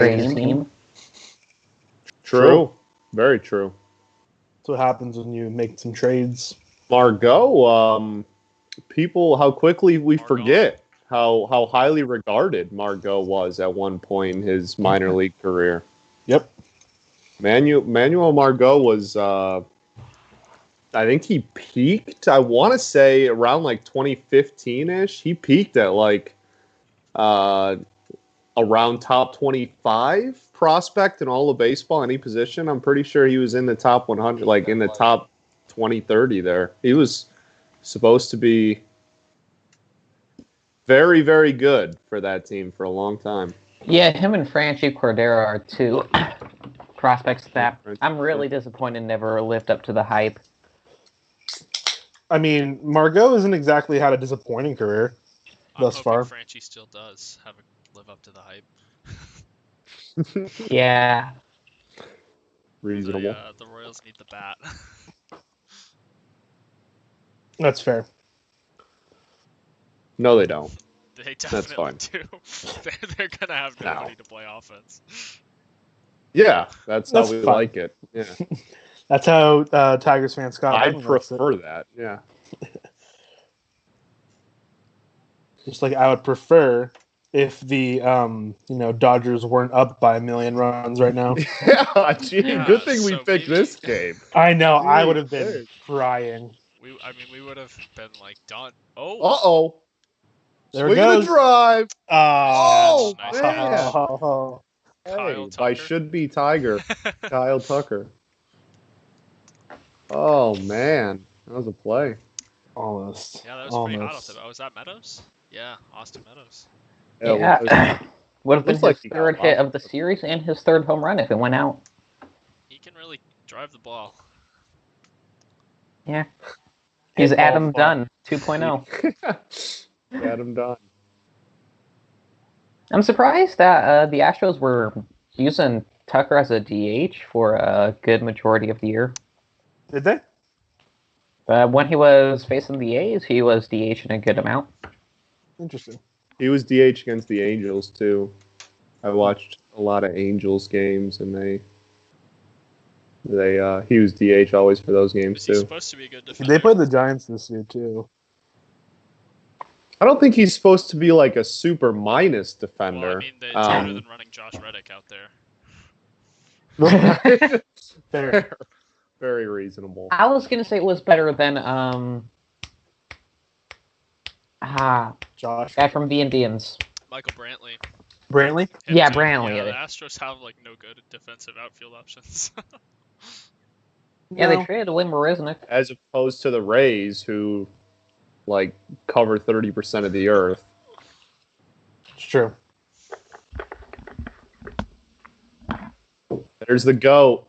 your team. True. Very true. That's what happens when you make some trades. Margot, how quickly we forget how highly regarded Margot was at one point in his minor league career. Yep. Manuel Margot was, I think he peaked, I want to say, around like 2015-ish. He peaked at like around top 25 prospect in all of baseball, any position. I'm pretty sure he was in the top 100, like in the top 20, 30 there. He was supposed to be very, very good for that team for a long time. Yeah, him and Franchi Cordero are two prospects that I'm really disappointed never lived up to the hype. I mean, Margot isn't exactly had a disappointing career thus far. Franchi still does live up to the hype. Yeah. Reasonable. The Royals need the bat. That's fair. No, they don't. They definitely do. They're gonna have nobody to play offense. Yeah, that's how we like it. Yeah, that's how Tigers fans got. I prefer that. Yeah. Just like I would prefer if the Dodgers weren't up by 1 million runs right now. Yeah, gee, good thing we picked this game. I know. I would have been crying. We would have been like done. Oh. Uh-oh. There it goes. Drive. Oh, man. Kyle Hey, by should-be Tiger, Kyle Tucker. Oh, man. That was a play. Almost. Yeah, that was pretty hot up there. Oh, was that Meadows? Yeah, Austin Meadows. Yeah. Would have been his third hit of the series and his third home run if it went out. He can really drive the ball. Yeah. He's Adam Dunn 2.0. Adam Dunn. I'm surprised that the Astros were using Tucker as a DH for a good majority of the year. Did they? When he was facing the A's, he was DH in a good amount. Interesting. He was DH against the Angels, too. I watched a lot of Angels games, and he was DH always for those games, too. He's supposed to be a good defender. They played the Giants this year, too. I don't think he's supposed to be like a super minus defender. Well, I mean, it's better than running Josh Reddick out there. Fair. Very reasonable. I was going to say it was better than Josh. guy from the Indians. Michael Brantley. Brantley? Yeah, Brantley. Yeah, the Astros have no good defensive outfield options. Yeah, they traded away Marisnik. As opposed to the Rays, who cover 30% of the earth. It's true. There's the GOAT.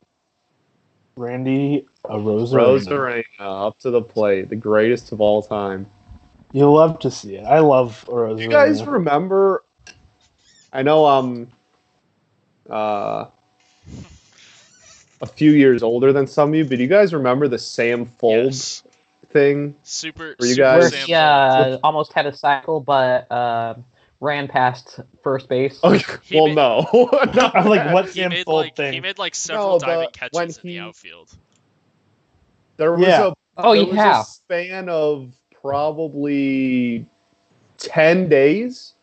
Randy Arozarena. Up to the plate. The greatest of all time. You'll love to see it. I love Arozarena. You guys remember... I know I'm a few years older than some of you, but do you guys remember the Sam Folds thing? Super. For you guys? Where he almost had a cycle, but ran past first base. Oh, no. I'm like, what Sam Fold thing? He made several diving catches in the outfield. There was a span of probably 10 days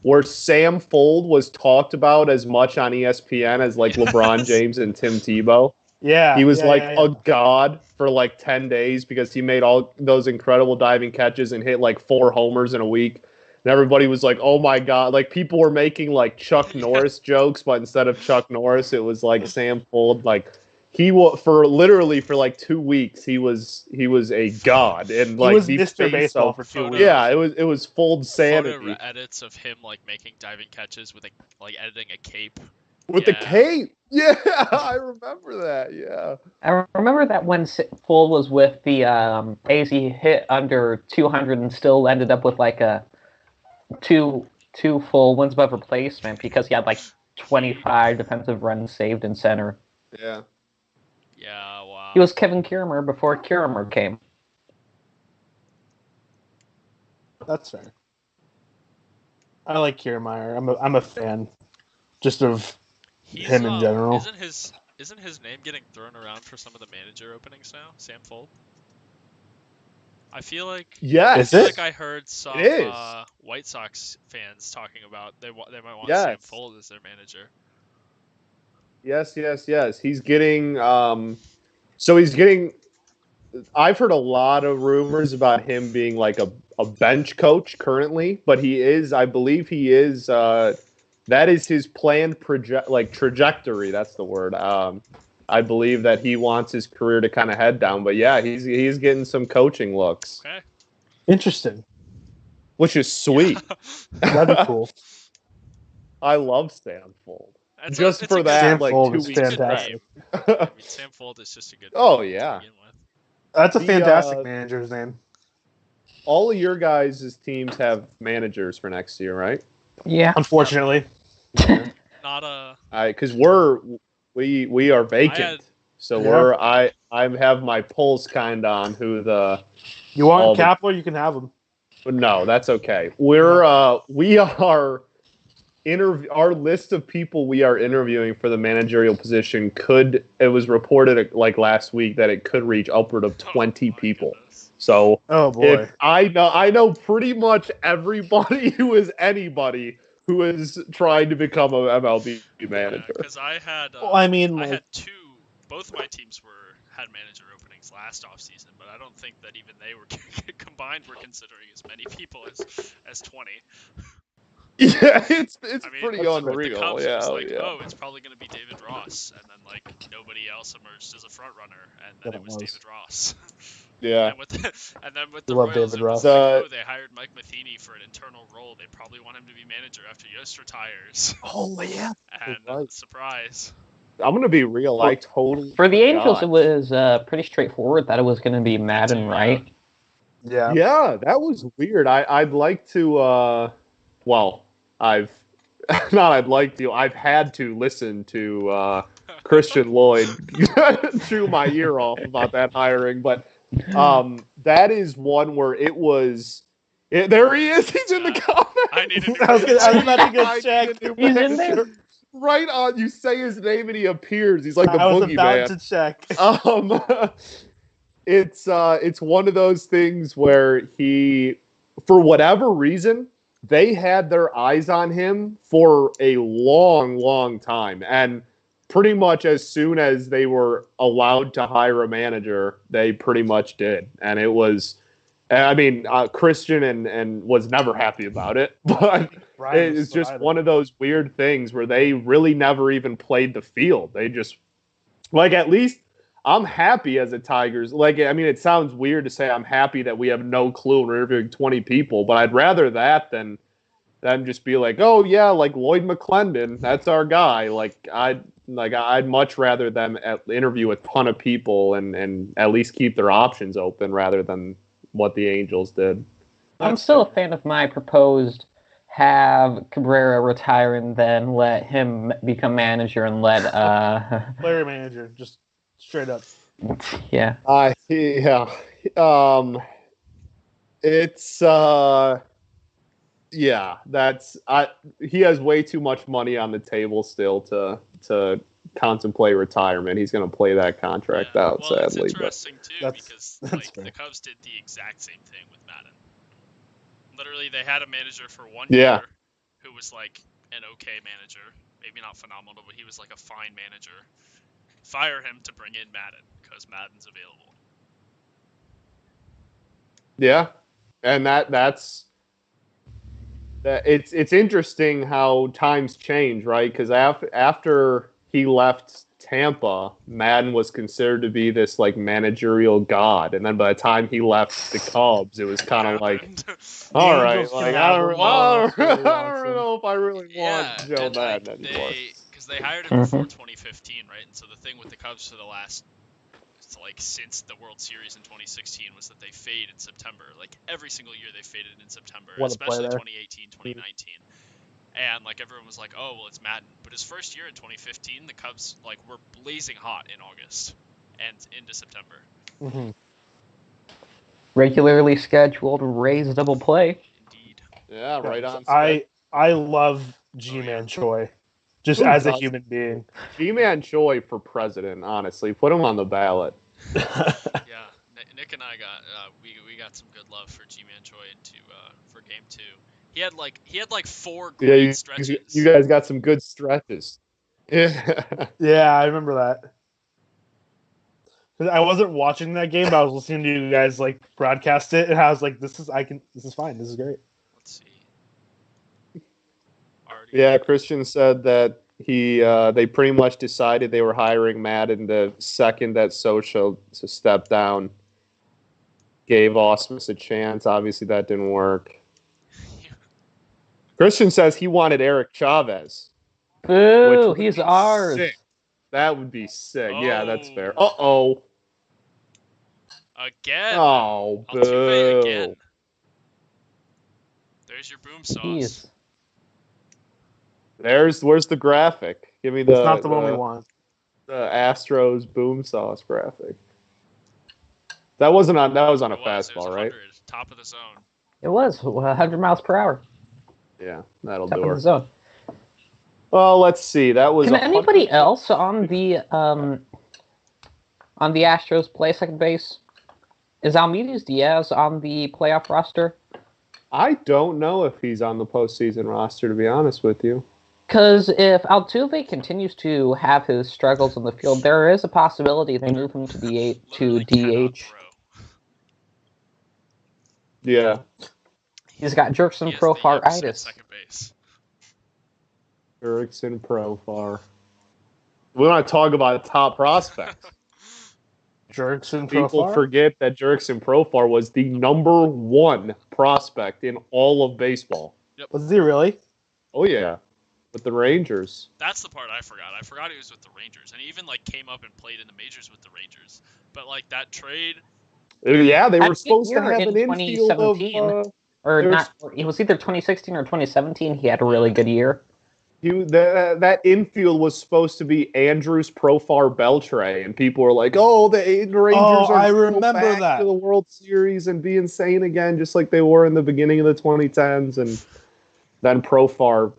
where Sam Fold was talked about as much on ESPN as LeBron James and Tim Tebow. Yeah. He was a god for 10 days because he made all those incredible diving catches and hit 4 homers in a week. And everybody was like, oh my God. People were making Chuck Norris jokes, but instead of Chuck Norris, it was Sam Fold. He for 2 weeks, he was a god. And he was Mr. Baseball for 2 weeks. Yeah, it was Fold sanity. Photo edits of him making diving catches with editing a cape. With the cape? Yeah, I remember that, yeah. I remember that when Fold was with the A's, he hit under 200 and still ended up with a two full wins above replacement because he had 25 defensive runs saved in center. Yeah. Yeah, wow. He was Kevin Kiermaier before Kiermaier came. That's fair. I like Kiermaier. I'm a fan. Just of him in general. Isn't his name getting thrown around for some of the manager openings now? Sam Fold. I feel like Yes. I heard some White Sox fans talking about they might want Sam Fold as their manager. Yes. He's getting so he's getting. I've heard a lot of rumors about him being like a bench coach currently, but I believe he is. That is his planned trajectory. That's the word. I believe that he wants his career to kind of head down, but yeah, he's getting some coaching looks. Okay. Interesting. Which is sweet. That'd be cool. I love Stanfold. Just for that, like 2 weeks. Fantastic. I mean, Stanfold is just a good. Oh yeah. That's a fantastic manager's name. All of your guys' teams have managers for next year, right? Yeah. Unfortunately. Not a. Because we are vacant, I have my pulse kind of on who the. You want Kapler? You can have him. No, that's okay. We are our list of people we are interviewing for the managerial position it was reported like last week that it could reach upward of 20 people. Goodness. So oh boy, I know pretty much everybody who is anybody who is trying to become an MLB manager. Because I had both my teams had manager openings last offseason, but I don't think that even they were combined were considering as many people as 20. Yeah, it's pretty unreal. The Cubs yeah, was like, yeah. it's probably going to be David Ross, and then like nobody else emerged as a front runner, and then it was David Ross. Yeah. and then with the Royals, David Ross. Like, they hired Mike Matheny for an internal role. They probably want him to be manager after Yost retires. Oh yeah. And surprise. I'm gonna be real. I totally for the Angels. It was pretty straightforward that it was going to be Madden, right? Yeah. Yeah, that was weird. I'd like to. I've had to listen to Christian Lloyd chew my ear off about that hiring, but that is one where it was. There he is. He's in the comments. I was about to go check. He's in there. Right on. You say his name and he appears. He's like the boogeyman. I was about to check. It's one of those things where he, for whatever reason, they had their eyes on him for a long, long time. And pretty much as soon as they were allowed to hire a manager, they pretty much did. And it was, Christian and was never happy about it. But it's just one of those weird things where they really never even played the field. They just, at least I'm happy as a Tigers. It sounds weird to say I'm happy that we have no clue and we're interviewing 20 people, but I'd rather that than just be like, oh yeah, like Lloyd McClendon, that's our guy. I'd much rather them interview a ton of people and at least keep their options open rather than what the Angels did. I'm still a fan of my proposed have Cabrera retire and then let him become manager and let player manager, just straight up. Yeah. It's he has way too much money on the table still to contemplate retirement. He's going to play that contract out, sadly. It's interesting too because the Cubs did the exact same thing with Madden. Literally, they had a manager for 1 year who was like an okay manager, maybe not phenomenal, but he was like a fine manager. Fire him to bring in Madden because Madden's available. Yeah, and it's interesting how times change, right? Because after he left Tampa, Madden was considered to be this like managerial god, and then by the time he left the Cubs, it was kind of like, all right, like I don't know if I really want Joe Madden anymore. Because they hired him before 2015, right? And so the thing with the Cubs for the last, since the World Series in 2016 was that they fade in September. Like every single year they faded in September, especially 2018, 2019. And everyone was like, oh, well, it's Madden. But his first year in 2015, the Cubs were blazing hot in August and into September. Mm-hmm. Regularly scheduled Rays double play. Indeed. Yeah, right on. I love G-Man Choi. just as a human being. G-Man Choi for president, honestly. Put him on the ballot. Yeah, Nick and I got we got some good love for G-Man Choi for game 2. He had like 4 great stretches. You guys got some good stretches. Yeah. Yeah, I remember that. 'Cause I wasn't watching that game, but I was listening to you guys like broadcast it, and I was like, "This is fine. This is great." Let's see. Yeah, Christian said that they pretty much decided they were hiring Madden the second that Socha stepped down. Gave Ausmus a chance. Obviously, that didn't work. Christian says he wanted Eric Chavez. Boo! He's ours. Sick. That would be sick. Oh. Yeah, that's fair. Uh-oh. Again. Oh, boo. Altuve again. There's your boom sauce. Jeez. Where's the graphic? Give me the. It's not the one we want. The Astros boom sauce graphic. That was on a fastball, right? Top of the zone. It was 100 miles per hour. Yeah, that'll Top do of it. the zone. Well, let's see. That was. Can anybody else on the Astros play second base? Is Almeida Diaz on the playoff roster? I don't know if he's on the postseason roster, to be honest with you. Because if Altuve continues to have his struggles in the field, there is a possibility they move him to DH. Yeah. He's got Jurickson Profar-itis. Second base. Jurickson Profar. We want to talk about top prospects. Jurickson Profar? People forget that Jurickson Profar was the number 1 prospect in all of baseball. Yep. Was he really? Oh, yeah. With the Rangers. That's the part I forgot. I forgot he was with the Rangers. And he even came up and played in the majors with the Rangers. But that trade... Yeah, they were supposed to have an infield of... It was either 2016 or 2017. He had a really good year. That infield was supposed to be Andrews, Profar, Beltre, and people were like, "Oh, the Rangers are back to the World Series and be insane again, just like they were in the beginning of the 2010s." And then Profar,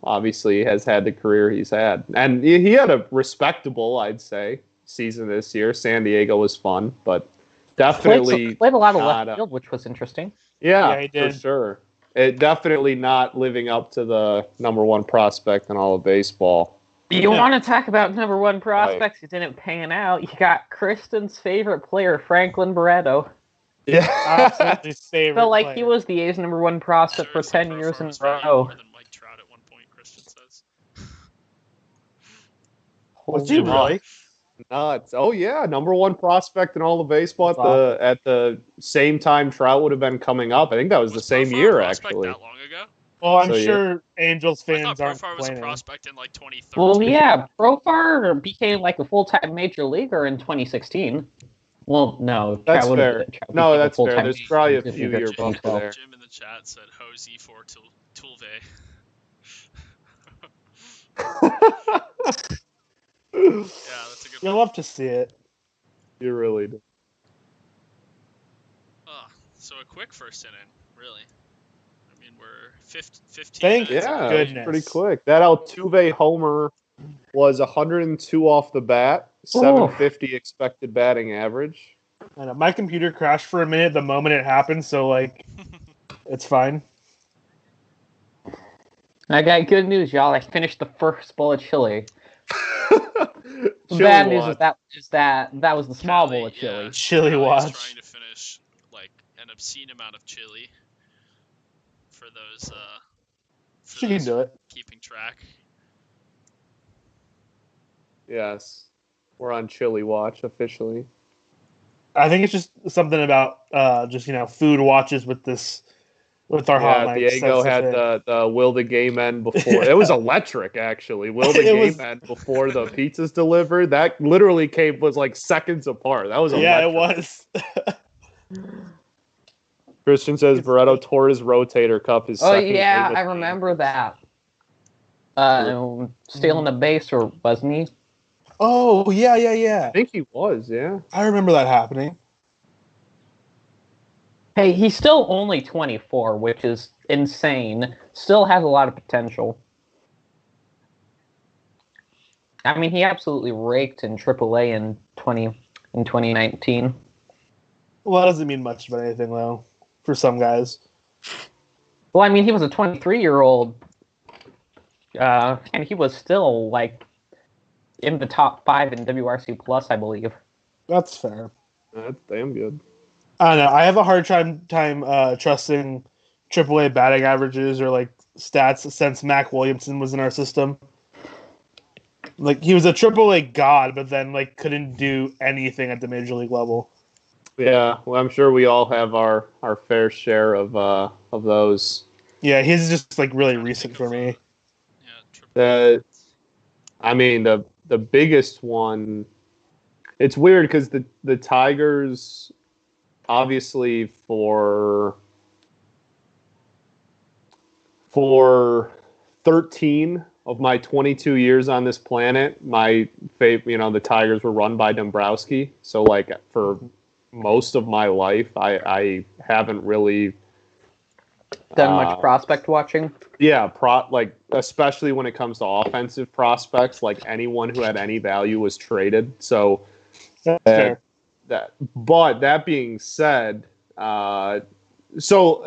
obviously has had the career he's had, and he had a respectable, I'd say, season this year. San Diego was fun, but definitely played a lot of left field, which was interesting. Yeah, he did. For sure. It definitely not living up to the number 1 prospect in all of baseball. You want to talk about number 1 prospects who didn't pan out? You got Kristen's favorite player, Franklin Barreto. Yeah, absolutely favorite. Felt like he was the A's number 1 prospect for 10 years in a row. More than Mike Trout at one point, Christian says. Was he really? Nuts! Oh yeah, number 1 prospect in all of baseball at the same time Trout would have been coming up. I think that was the same year actually. That long ago? Well, I'm sure Angels fans aren't Profar was a prospect in 2013. Well, yeah, Profar became a full-time major leaguer in 2016. Well, no, that's fair. No, that's fair. There's probably a few years bump there. Jim in the chat said Hosey for Tulve. Yeah, that's a good You'll love to see it. You really do. So a quick first inning, really. I mean, we're 15 Thank minutes. Yeah, goodness. Pretty quick. That Altuve homer was 102 off the bat, 750 expected batting average. I know. My computer crashed for a minute the moment it happened, so it's fine. I got good news, y'all. I finished the first bowl of chili. The bad news is that was the small bowl of chili. Yeah. Chili watch. Trying to finish an obscene amount of chili for those. She can do it. Keeping track. Yes, we're on chili watch officially. I think it's just something about food watches with our hot mics. Diego had the will the game end before. It was electric, actually. Will the game end before the pizza's delivered? That literally was seconds apart. That was electric. Yeah, it was. Christian says Buretto tore his rotator cuff. Oh yeah, I remember that. Stealing a base, or wasn't he? Oh yeah. I think he was. Yeah, I remember that happening. Hey, he's still only 24, which is insane. Still has a lot of potential. I mean, he absolutely raked in AAA in 2019. Well, that doesn't mean much about anything, though, for some guys. Well, I mean, he was a 23-year-old, and he was still, like, in the top 5 in WRC Plus, I believe. That's fair. That's damn good. I don't know. I have a hard time trusting AAA batting averages or, like, stats since Mac Williamson was in our system. Like, he was a AAA god, but then, like, couldn't do anything at the major league level. Yeah, well, I'm sure we all have our fair share of those. Yeah, he's just, like, really recent for me. Yeah, I mean, the biggest one, it's weird because the Tigers, obviously for 13 of my 22 years on this planet, the Tigers were run by Dombrowski. So, like, for most of my life, I haven't really Done much prospect watching? Yeah, especially when it comes to offensive prospects, like anyone who had any value was traded. So Fair. But that being said, so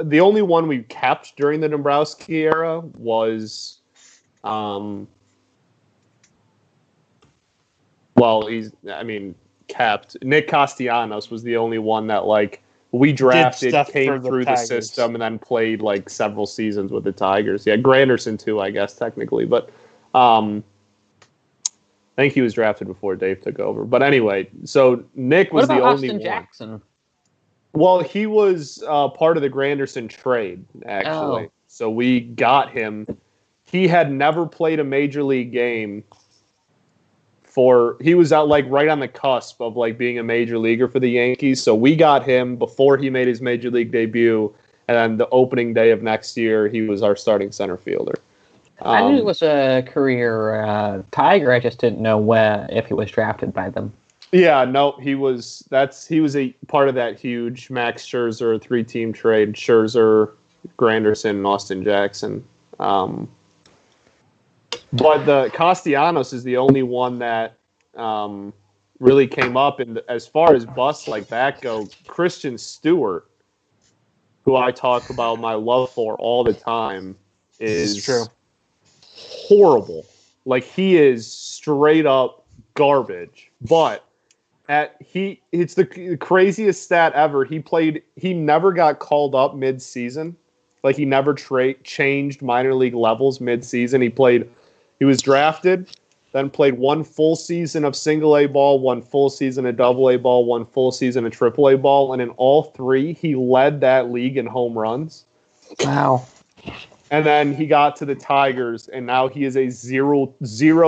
the only one we kept during the Dombrowski era was, kept. Nick Castellanos was the only one that, like, we drafted, came through the system, and then played, like, several seasons with the Tigers. Yeah, Granderson too, I guess, technically. But I think he was drafted before Dave took over. But anyway, so Nick was the only one. Austin Jackson? Well, he was part of the Granderson trade, actually. Oh. So we got him. He had never played a major league game. He was out, like, right on the cusp of, like, being a major leaguer for the Yankees. So we got him before he made his major league debut. And then the opening day of next year, he was our starting center fielder. I knew he was a career Tiger. I just didn't know if he was drafted by them. Yeah, no, he was a part of that huge Max Scherzer 3-team trade. Scherzer, Granderson, and Austin Jackson. But the Castellanos is the only one that really came up. And as far as busts like that go, Christian Stewart, who I talk about my love for all the time, is true. Horrible. Like, he is straight up garbage. But it's the craziest stat ever. He never got called up mid-season. Like, he never changed minor league levels mid-season. He was drafted, then played one full season of single-A ball, one full season of double-A ball, one full season of triple-A ball, and in all three, he led that league in home runs. Wow. And then he got to the Tigers, and now he is a zero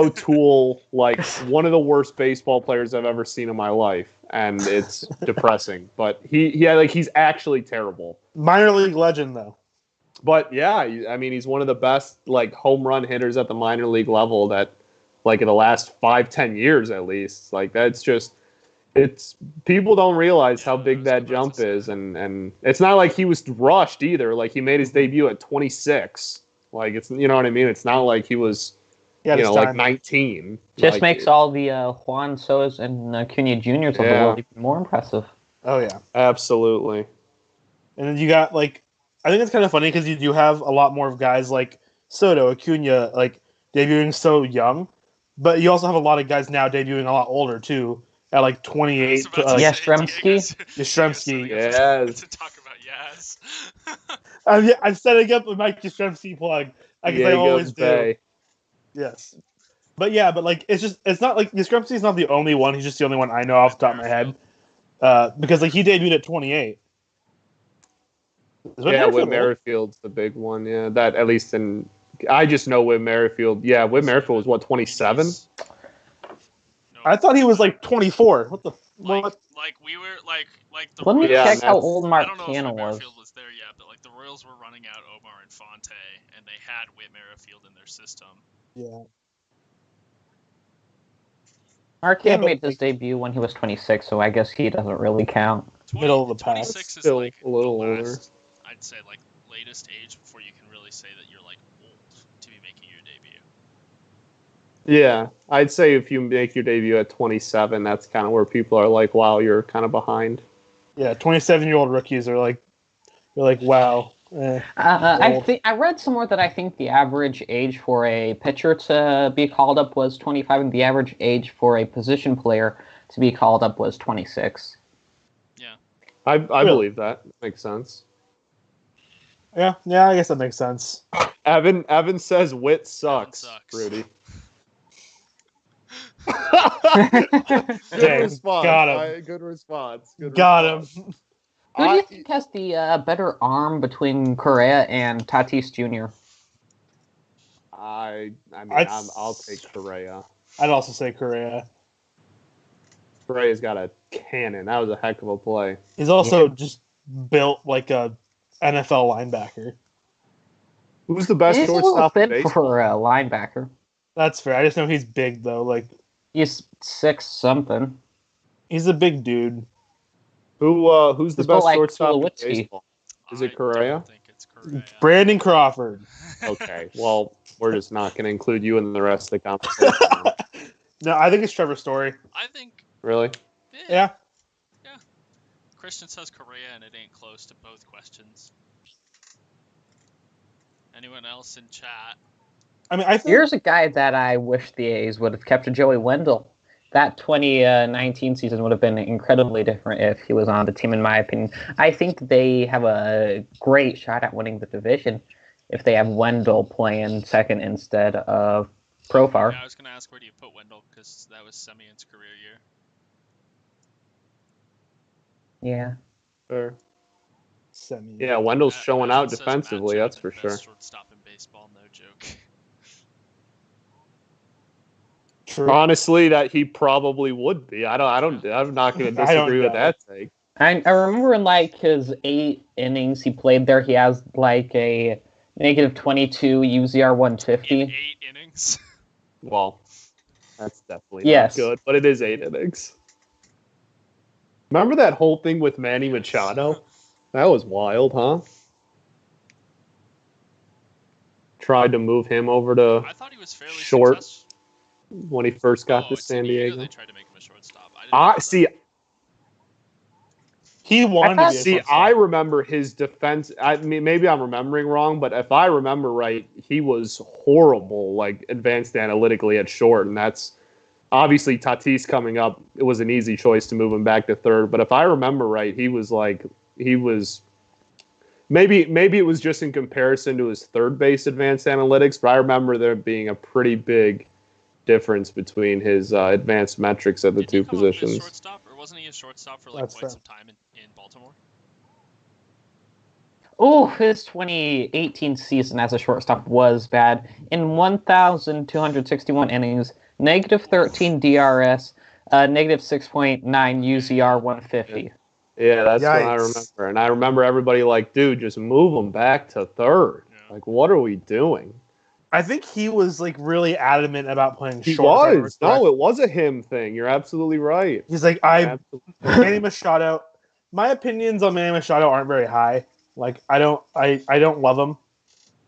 tool, like, one of the worst baseball players I've ever seen in my life, and it's depressing. But he's actually terrible. Minor league legend, though. But yeah, I mean, he's one of the best, like, home run hitters at the minor league level that, like, in the last 5-10 years at least. Like, people don't realize how big that jump is, and it's not like he was rushed either. Like, he made his debut at 26. Like, it's, you know what I mean? It's not like he was, like 19. Just makes all the Juan Soto's and Acuna Juniors of the world even more impressive. Oh yeah, absolutely. And then you got, like, I think it's kind of funny because you do have a lot more of guys like Soto, Acuna, like, debuting so young, but you also have a lot of guys now debuting a lot older too, at like 28. Yastrzemski. Yes. To talk about Yaz. I'm setting up a Mike Yastrzemski plug, like I always do. Yes, but like it's not like Yastrzemski is not the only one. He's just the only one I know off the top of my head, because, like, he debuted at 28. Whit Merrifield's the big one. Yeah, that at least I just know Whit Merrifield. Yeah, Whit Merrifield was what, 27? I thought he was like 24. What the? Like we were like the. Let me Royals, check how old Mark I don't know Canha if Whit was. Merrifield was there yet, but, like, the Royals were running out Omar Infante, and they had Whit Merrifield in their system. Yeah. Mark Canha made his debut when he was 26, so I guess he doesn't really count. Middle of the pack. 26 is Still like a little the older. last, I'd say, like, latest age before you can really say that you're, like, old to be making your debut. Yeah, I'd say if you make your debut at 27, that's kind of where people are like, wow, you're kind of behind. Yeah, 27-year-old rookies are like, you're like, wow. I read somewhere that I think the average age for a pitcher to be called up was 25, and the average age for a position player to be called up was 26. Yeah, I believe that makes sense. Yeah, I guess that makes sense. Evan says wit sucks. Rudy. Good response. Got him. Good response. Got him. Who do you think has the better arm between Correa and Tatis Jr.? I'll take Correa. I'd also say Correa. Correa's got a cannon. That was a heck of a play. He's also just built like a NFL linebacker. Who's the best shortstop in baseball? For a linebacker. That's fair. I just know he's big though. Like he's 6-something. He's a big dude. Who's the best shortstop in baseball? Is it Correa? I think it's Correa. Brandon Crawford. Okay, well, we're just not going to include you in the rest of the conversation. No, I think it's Trevor Story. I think. Really? Yeah. Christian says Correa, and it ain't close to both questions. Anyone else in chat? I mean, here's a guy that I wish the A's would have kept, Joey Wendell. That 2019 season would have been incredibly different if he was on the team, in my opinion. I think they have a great shot at winning the division if they have Wendell playing second instead of Profar. Yeah, I was going to ask, where do you put Wendell? Because that was Semion's career year. Yeah. Fair. Yeah, Wendell's showing out defensively, that's for sure. Shortstop in baseball, no joke. True. Honestly, that he probably would be. I'm not going to disagree with that take. I remember in like his 8 innings he played there, he has like a -22 UZR 150. In 8 innings? Well, that's definitely not good, but it is 8 innings. Remember that whole thing with Manny Machado? That was wild, huh? Tried to move him over to I thought he was fairly short successful when he first got to San Diego. They tried to make him a shortstop. See. He wanted to be a shortstop. I remember his defense. I mean, maybe I'm remembering wrong, but if I remember right, he was horrible, like advanced analytically at short, and that's obviously Tatis coming up. It was an easy choice to move him back to third, but if I remember right, he was maybe it was just in comparison to his third base advanced analytics, but I remember there being a pretty big difference between his advanced metrics at the two positions. Shortstop, or wasn't he a shortstop for quite some time in Baltimore? Oh, his 2018 season as a shortstop was bad. In 1,261 innings, -13 DRS, -6.9 UZR 150. Yeah, that's what I remember. And I remember everybody like, dude, just move him back to third. Yeah. Like, what are we doing? I think he was like really adamant about playing short. He was. No, it was a him thing. You're absolutely right. He's like, Manny Machado. My opinions on Manny Machado aren't very high. Like, I don't love him.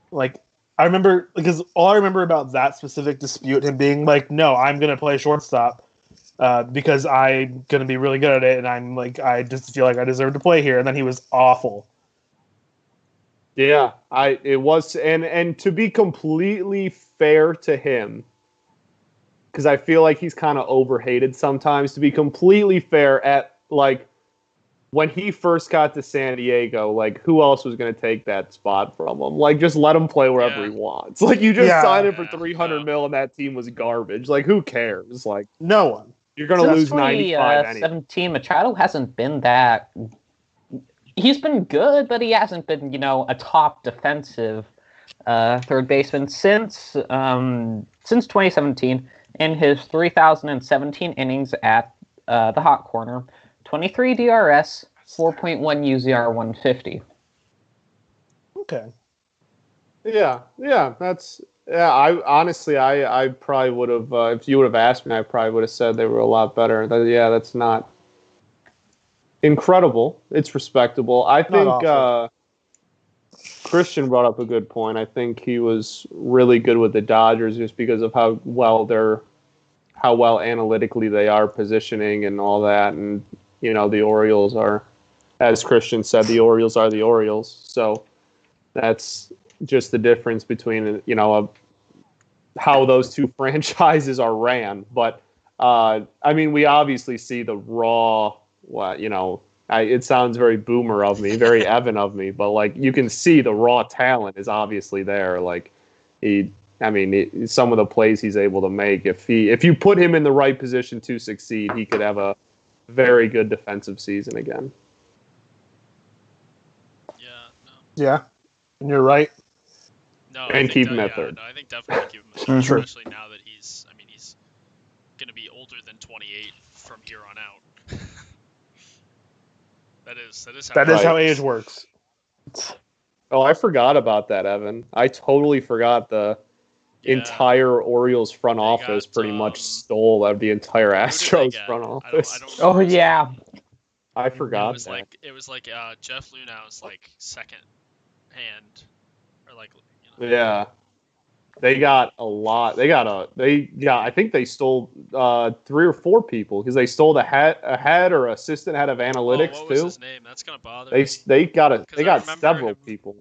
Like, I remember, because all I remember about that specific dispute, him being like, no, I'm going to play shortstop because I'm going to be really good at it, and I'm like, I just feel like I deserve to play here. And then he was awful. Yeah, it was, and to be completely fair to him, because I feel like he's kind of overhated sometimes. To be completely fair, at like when he first got to San Diego, like who else was going to take that spot from him? Like just let him play wherever he wants. Like you just signed him for $300 million, and that team was garbage. Like who cares? Like no one. You're going to lose 95 anyway. 17, Machado hasn't been that. He's been good, but he hasn't been, a top defensive third baseman since 2017. In his 3,017 innings at the hot corner, 23 DRS, 4.1 UZR 150. Okay. Yeah, that's. Yeah, I probably would have. If you would have asked me, I probably would have said they were a lot better. That's not incredible. It's respectable. I think Christian brought up a good point. I think he was really good with the Dodgers just because of how well analytically they are positioning and all that. And, the Orioles are, as Christian said, the Orioles are the Orioles. So that's just the difference between, how those two franchises are ran. But, we obviously see the raw, it sounds very boomer of me, very Evan of me, but you can see the raw talent is obviously there. Some of the plays he's able to make, if you put him in the right position to succeed, he could have a very good defensive season again. Yeah. No. Yeah, and you're right. No, and keep him at third. No, I think definitely keep him at third, especially now that he's going to be older than 28 from here on out. That is how age works. Oh, I forgot about that, Evan. I totally forgot the entire Orioles front office pretty much stole out of the entire Astros front office. I don't Oh yeah, I forgot. It was like Jeff Lunau's second hand, or Yeah. They got a lot. I think they stole 3 or 4 people because they stole a head or assistant head of analytics what too. was his name? That's gonna bother me. They got several people.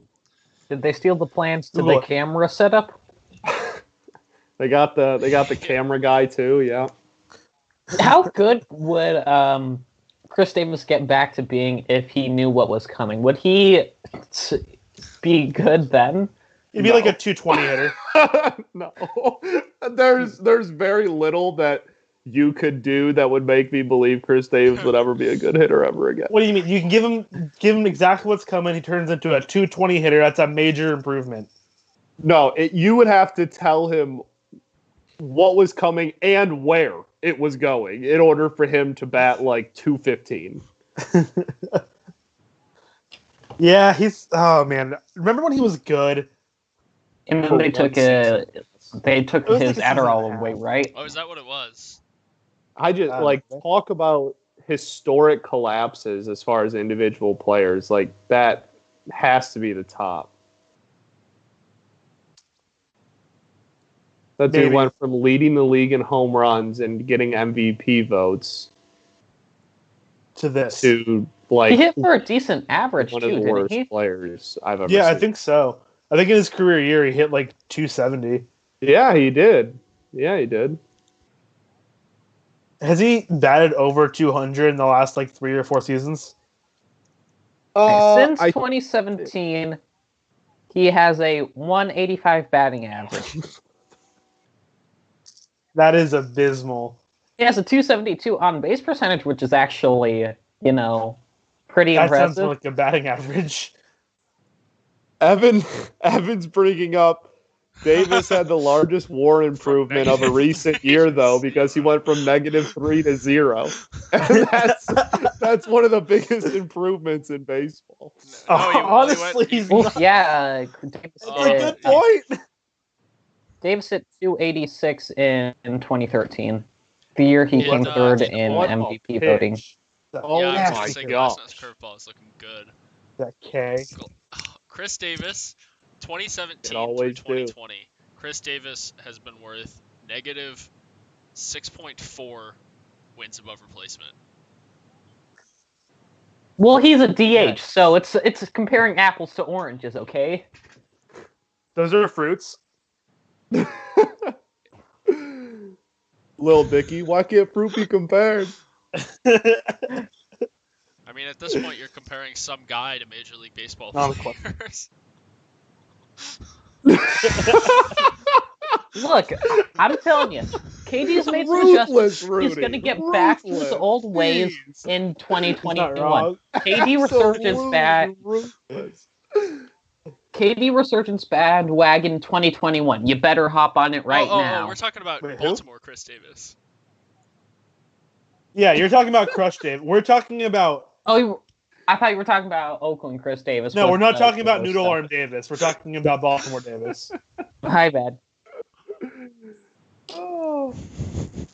Did they steal the plans to the camera setup? They got the camera guy too. Yeah. How good would Chris Davis get back to being if he knew what was coming? Would he be good then? He'd be like a 220 hitter. No. There's very little that you could do that would make me believe Chris Davis would ever be a good hitter ever again. What do you mean? You can give him exactly what's coming. He turns into a 220 hitter. That's a major improvement. No, you would have to tell him what was coming and where it was going in order for him to bat 215. Yeah, oh man. Remember when he was good? And then they took his Adderall away, right? Oh, is that what it was? I just talk about historic collapses as far as individual players. That has to be the top. That dude went from leading the league in home runs and getting MVP votes to this. To he hit for a decent average one too, of the didn't worst he? players I've ever seen. Yeah, I think so. I think in his career year he hit 270. Yeah, he did. Has he batted over 200 in the last 3 or 4 seasons? Since 2017, he has a 185 batting average. That is abysmal. He has a 272 on base percentage, which is actually, pretty impressive. That sounds like a batting average. Evan's bringing up Davis had the largest WAR improvement of a recent year, though, because he went from -3 to 0. And that's one of the biggest improvements in baseball. Honestly, he's not. Yeah. That's a good point. Davis hit 286 in 2013, the year he came third in MVP voting. Oh yeah, my God! His curveball is looking good. That K. Chris Davis, 2017 to 2020. Chris Davis has been worth -6.4 wins above replacement. Well, he's a DH, so it's comparing apples to oranges, okay? Those are fruits. Lil Dicky, why can't fruit be compared? I mean, at this point, you're comparing some guy to Major League Baseball players. Look, I'm telling you, KD's made some adjustments. He's going to get back to his old ways in 2021. KD resurgence bandwagon 2021. You better hop on it right now. We're talking about Baltimore Chris Davis. Yeah, you're talking about Crush Davis. We're talking about... Oh, I thought you were talking about Oakland Chris Davis. No, we're not talking about Noodle Arm Davis. We're talking about Baltimore Davis. Hi, bad. Oh,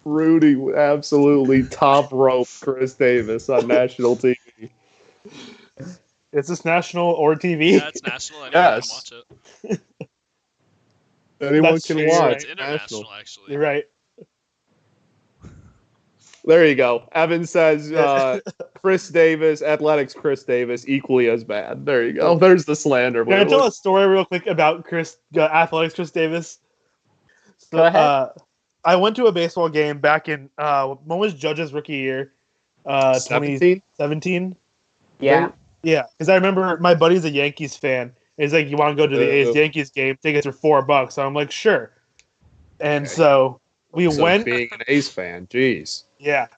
Rudy absolutely top rope Chris Davis on national TV. Is this national or TV? Yeah, it's national. Anyone can watch it. Anyone That's can true. watch. It's international, actually. You're right. There you go. Evan says Chris Davis, Athletics Chris Davis, equally as bad. There you go. There's the slander. Can I tell a story real quick about Athletics Chris Davis? So, Go ahead. I went to a baseball game back in when was Judge's rookie year? 2017. Yeah. Yeah, because I remember my buddy's a Yankees fan. He's like, "You want to go to the A's Yankees game? Tickets are $4." So I'm like, "Sure." And so we went. Being an A's fan, jeez. Yeah.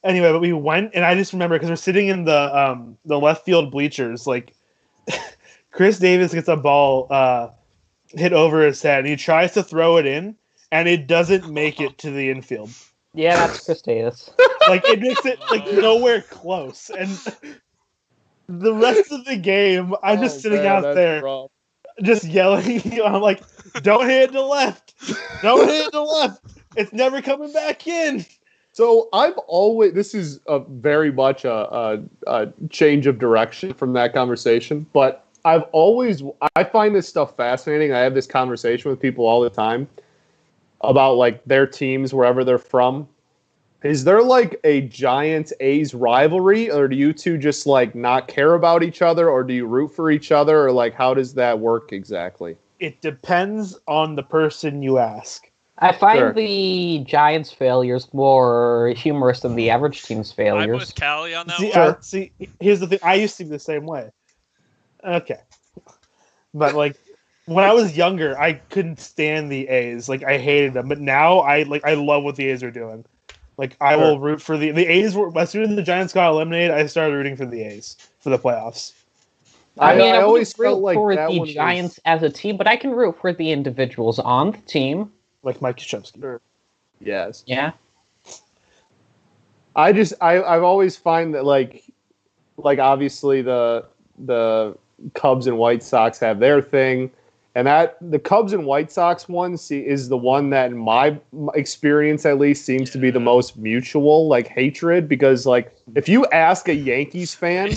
Anyway, but we went, and I just remember because we're sitting in the left field bleachers. Like, Chris Davis gets a ball hit over his head, and he tries to throw it in, and it doesn't make it to the infield. Yeah, that's Chris Davis. Like, it makes it like nowhere close, and the rest of the game, I'm just sitting out there, just yelling. I'm like, "Don't hit it to left! Don't hit it to left! It's never coming back in." So this is very much a change of direction from that conversation, but I find this stuff fascinating. I have this conversation with people all the time about like their teams wherever they're from. Is there like a Giants A's rivalry, or do you two just like not care about each other, or do you root for each other, or like how does that work exactly? It depends on the person you ask. I find the Giants' failures more humorous than the average team's failures. I'm with Callie on that one. See, here's the thing. I used to be the same way. Okay. But, like, when I was younger, I couldn't stand the A's. Like, I hated them. But now, I love what the A's are doing. Like, I will root for the A's. As soon as the Giants got eliminated, I started rooting for the A's for the playoffs. I mean, I always root felt like for that the Giants as a team, but I can root for the individuals on the team. Like Mike Krzyzewski. Sure. Yes. Yeah. I've always find that like obviously the Cubs and White Sox have their thing, and that the Cubs and White Sox one is the one that in my experience at least seems to be the most mutual like hatred, because like if you ask a Yankees fan,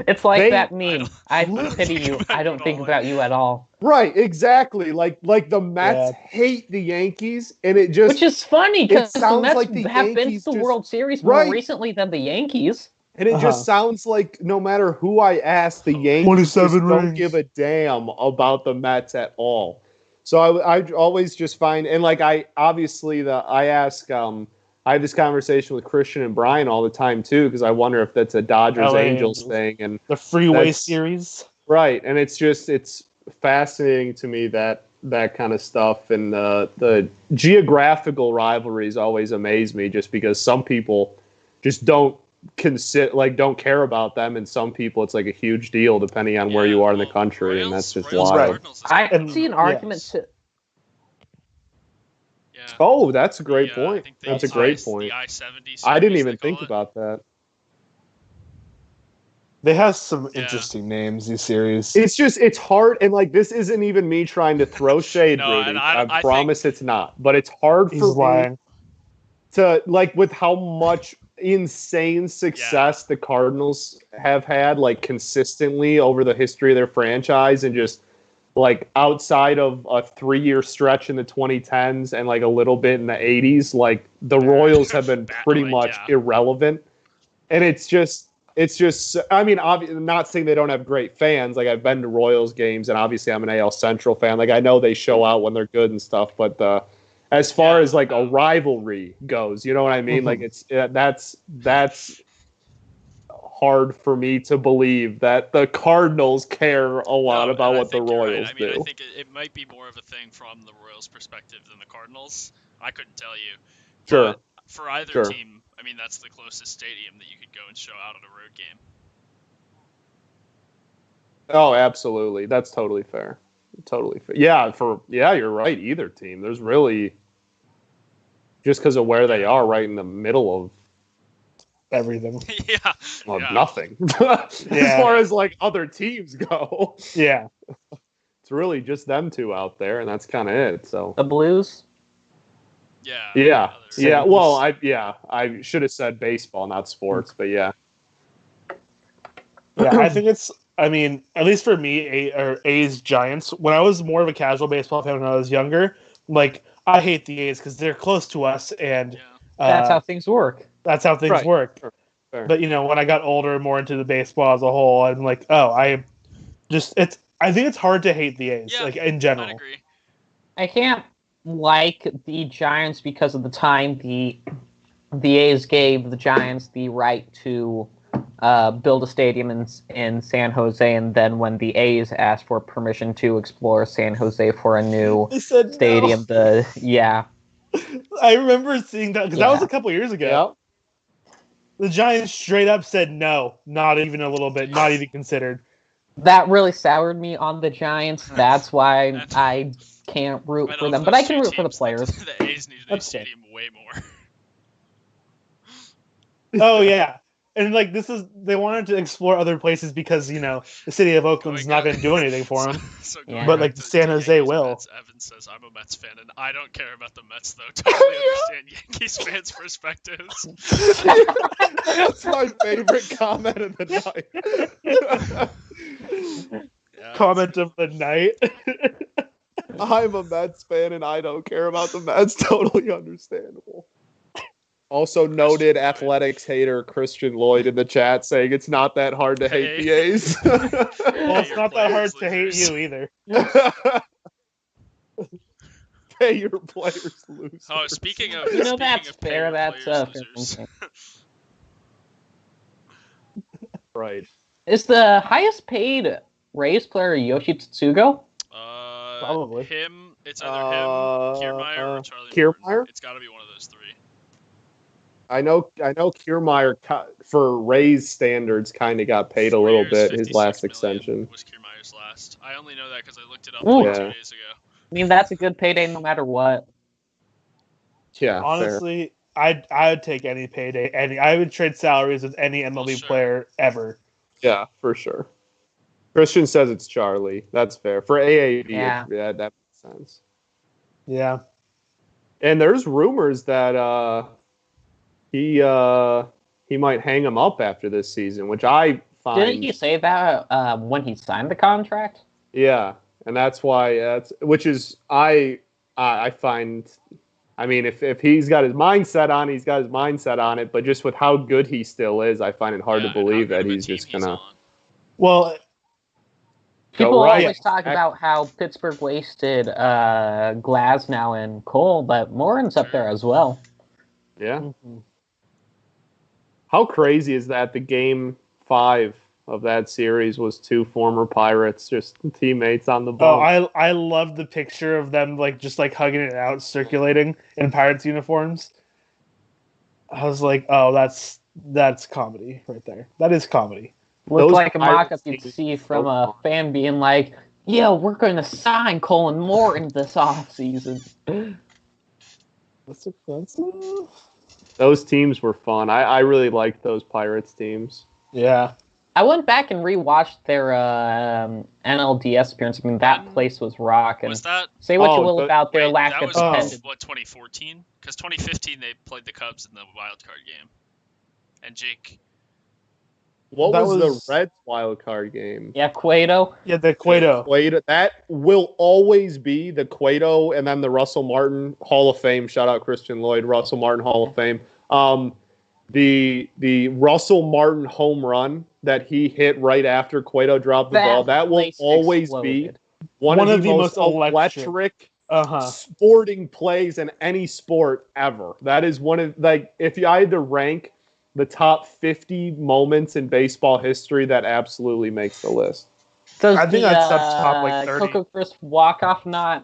it's like that meme. I pity you. I don't think about you at all. Right, exactly. Like the Mets hate the Yankees, and it just which is funny because the Mets like have been to the World Series more recently than the Yankees. And it just sounds like no matter who I ask, the Yankees don't give a damn about the Mets at all. So I always just find, and like I have this conversation with Christian and Brian all the time too, because I wonder if that's a Dodgers Angels thing and the Freeway series. Right, and it's fascinating to me that kind of stuff, and the geographical rivalries always amaze me, just because some people just don't care about them, and some people it's like a huge deal depending on where you are in the country, Royals, and that's just wild. I see an argument to. Yeah. Oh, that's a great point. That's a great point. The I-70 I didn't even think about that. They have some interesting names, these series. It's hard, and like this isn't even me trying to throw shade, Rudy. I promise it's not. But it's hard for me to, like, with how much insane success the Cardinals have had, like, consistently over the history of their franchise, and just like outside of a 3-year stretch in the 2010s and like a little bit in the 80s, like the Royals have been pretty much irrelevant. And it's just, I mean, I'm not saying they don't have great fans. Like, I've been to Royals games, and obviously I'm an AL Central fan. Like, I know they show out when they're good and stuff, but as far as like a rivalry goes, you know what I mean? Like, it's that's hard for me to believe that the Cardinals care a lot about what the Royals do. I mean, I think it might be more of a thing from the Royals' perspective than the Cardinals. I couldn't tell you. Sure. But for either team, I mean, that's the closest stadium that you could go and show out at a road game. Oh, absolutely. That's totally fair. Totally fair. Yeah, you're right. Either team. There's really, just because of where they are, right in the middle of everything. Nothing. As far as like other teams go. Yeah. It's really just them two out there, and that's kind of it. So the Blues. Yeah. Well, I should have said baseball, not sports, but yeah. Yeah, I think it's. I mean, at least for me, A's Giants. When I was more of a casual baseball fan when I was younger, like I hate the A's because they're close to us, and that's how things work. That's how things work. Fair. But when I got older, more into the baseball as a whole, I'm like, oh, I think it's hard to hate the A's, like in general. I'd agree. I can't like the Giants because of the time the A's gave the Giants the right to build a stadium in San Jose, and then when the A's asked for permission to explore San Jose for a new stadium, no. I remember seeing that because that was a couple years ago. Yep. The Giants straight up said no, not even a little bit, not even considered. That really soured me on the Giants. That's why I can't root for them, but I can root for the players. The A's need a new stadium way more. Oh yeah, and like they wanted to explore other places because the city of Oakland's not going to do anything for them. But like San Jose will. Mets, Evan says I'm a Mets fan and I don't care about the Mets though. Totally understand Yankees fans' perspectives. That's my favorite comment of the night. Comment of the night. I'm a Mets fan and I don't care about the Mets. Totally understandable. Also noted athletics hater Christian Lloyd in the chat saying it's not that hard to hate the A's. Well, it's not that hard to hate you either. Pay your players losers. Oh, speaking of that's fair. That's right. Is the highest paid Rays player Yoshi Tsugo? Probably. Him. It's either him, Kiermaier, or Charlie Kiermaier? Morton. It's got to be one of those three. I know Kiermaier for Rays standards kind of got paid a little bit his last extension. Was Kiermaier's last. I only know that because I looked it up 2 days ago. I mean, that's a good payday no matter what. Yeah, honestly, I would take any payday. I would trade salaries with any MLB player ever. Yeah, for sure. Christian says it's Charlie. That's fair. For AAV, yeah, that makes sense. Yeah. And there's rumors that he might hang him up after this season, which I find. Didn't he say that when he signed the contract? Yeah, and that's why I find. I mean, if he's got his mindset on, he's got his mindset on it. But just with how good he still is, I find it hard to believe that he's just gonna. Well, people always talk about how Pittsburgh wasted Glasnow and Cole, but Morin's up there as well. Yeah. Mm-hmm. How crazy is that? The game 5 of that series was 2 former Pirates, just teammates on the bump. Oh, I love the picture of them just hugging it out, circulating in Pirates uniforms. I was like, oh, that's comedy right there. That is comedy. Looked like a mock-up you'd see from a fan being like, "Yeah, we're going to sign Colin Morton this offseason." That's offensive. Those teams were fun. I really liked those Pirates teams. Yeah. I went back and rewatched their NLDS appearance. I mean, that place was rocking. Was that? Say what you will about their lack of attendance. What, 2014? Because 2015 they played the Cubs in the wild card game, and Jake. What was the Reds wild card game? Yeah, Cueto. Yeah, the Cueto. That will always be the Cueto, and then the Russell Martin Hall of Fame. Shout out Christian Lloyd, Russell Martin Hall of Fame. The Russell Martin home run that he hit right after Cueto dropped the ball. That will always be one of the most electric sporting plays in any sport ever. That is one of if I had to rank the top 50 moments in baseball history, that absolutely makes the list. Does I think that's top 30. Coco Crisp walk-off not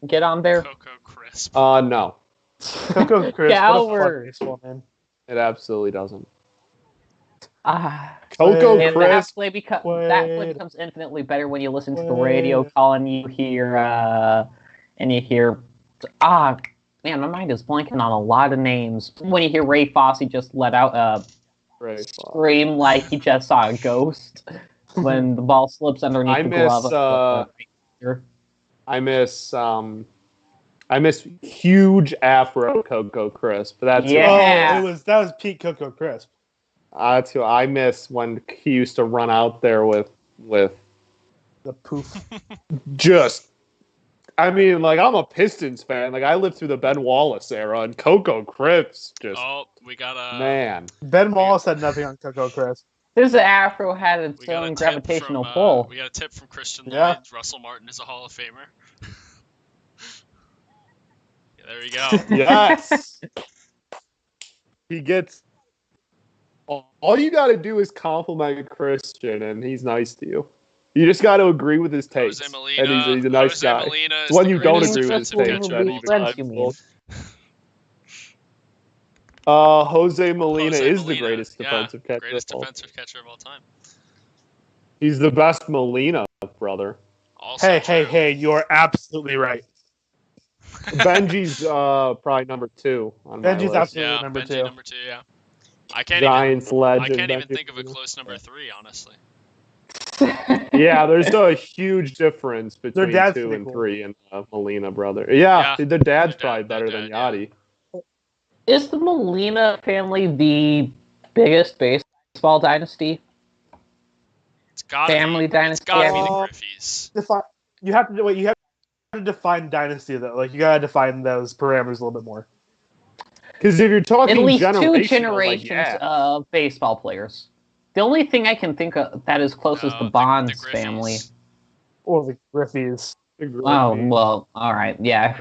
get on there? Coco Crisp. No. Coco Crisp. Baseball, man. It absolutely doesn't. Coco Crisp. That play becomes infinitely better when you listen to the radio call and you hear man, my mind is blanking on a lot of names. When you hear Ray Fosse just let out a scream like he just saw a ghost when the ball slips underneath the glove. I miss huge afro Coco Crisp. That was Pete Coco Crisp. That's who I miss when he used to run out there with The poof. just. I mean, like, I'm a Pistons fan. Like, I lived through the Ben Wallace era, and Coco Cripps just. Oh, we got a Man. Ben Wallace had nothing on Coco Crisp. This Afro had its we got a own tip gravitational from, pull. we got a tip from Christian Yeah. Lloyd. Russell Martin is a Hall of Famer. Yeah, there you go. Yes. He gets. All you got to do is compliment Christian, and he's nice to you. You just got to agree with his taste. Jose Molina. And he's a nice Jose guy. Molina is When the you don't greatest agree with his defensive taste, catcher that of even all friends, time. you mean. Jose Molina Jose is the Molina, greatest yeah, defensive catcher. Greatest of all. defensive catcher of all time. He's the best Molina, brother. Also true. Hey, you're absolutely right. Benji's probably number 2 on my Benji's list. absolutely Yeah, number Benji, 2. number 2, yeah. I can't Giants even legend. Benji. think of a close number 3, honestly. Yeah, there's a huge difference between dad's 2 pretty and cool. 3 and Molina brother. Yeah, Yeah, their dad's their probably dad- better their than dad, Yachty. Is the Molina family the biggest baseball dynasty? It's gotta Family be, dynasty, It's gotta I be mean. the Griffeys. You have to define dynasty though. Like you gotta define those parameters a little bit more. Because if you're talking At least 2 generational, generations like, yeah. of baseball players. The only thing I can think of that is close is the Bonds Griffeys. family. Or the Griffies. The Griffeys. Oh, well, all right, yeah.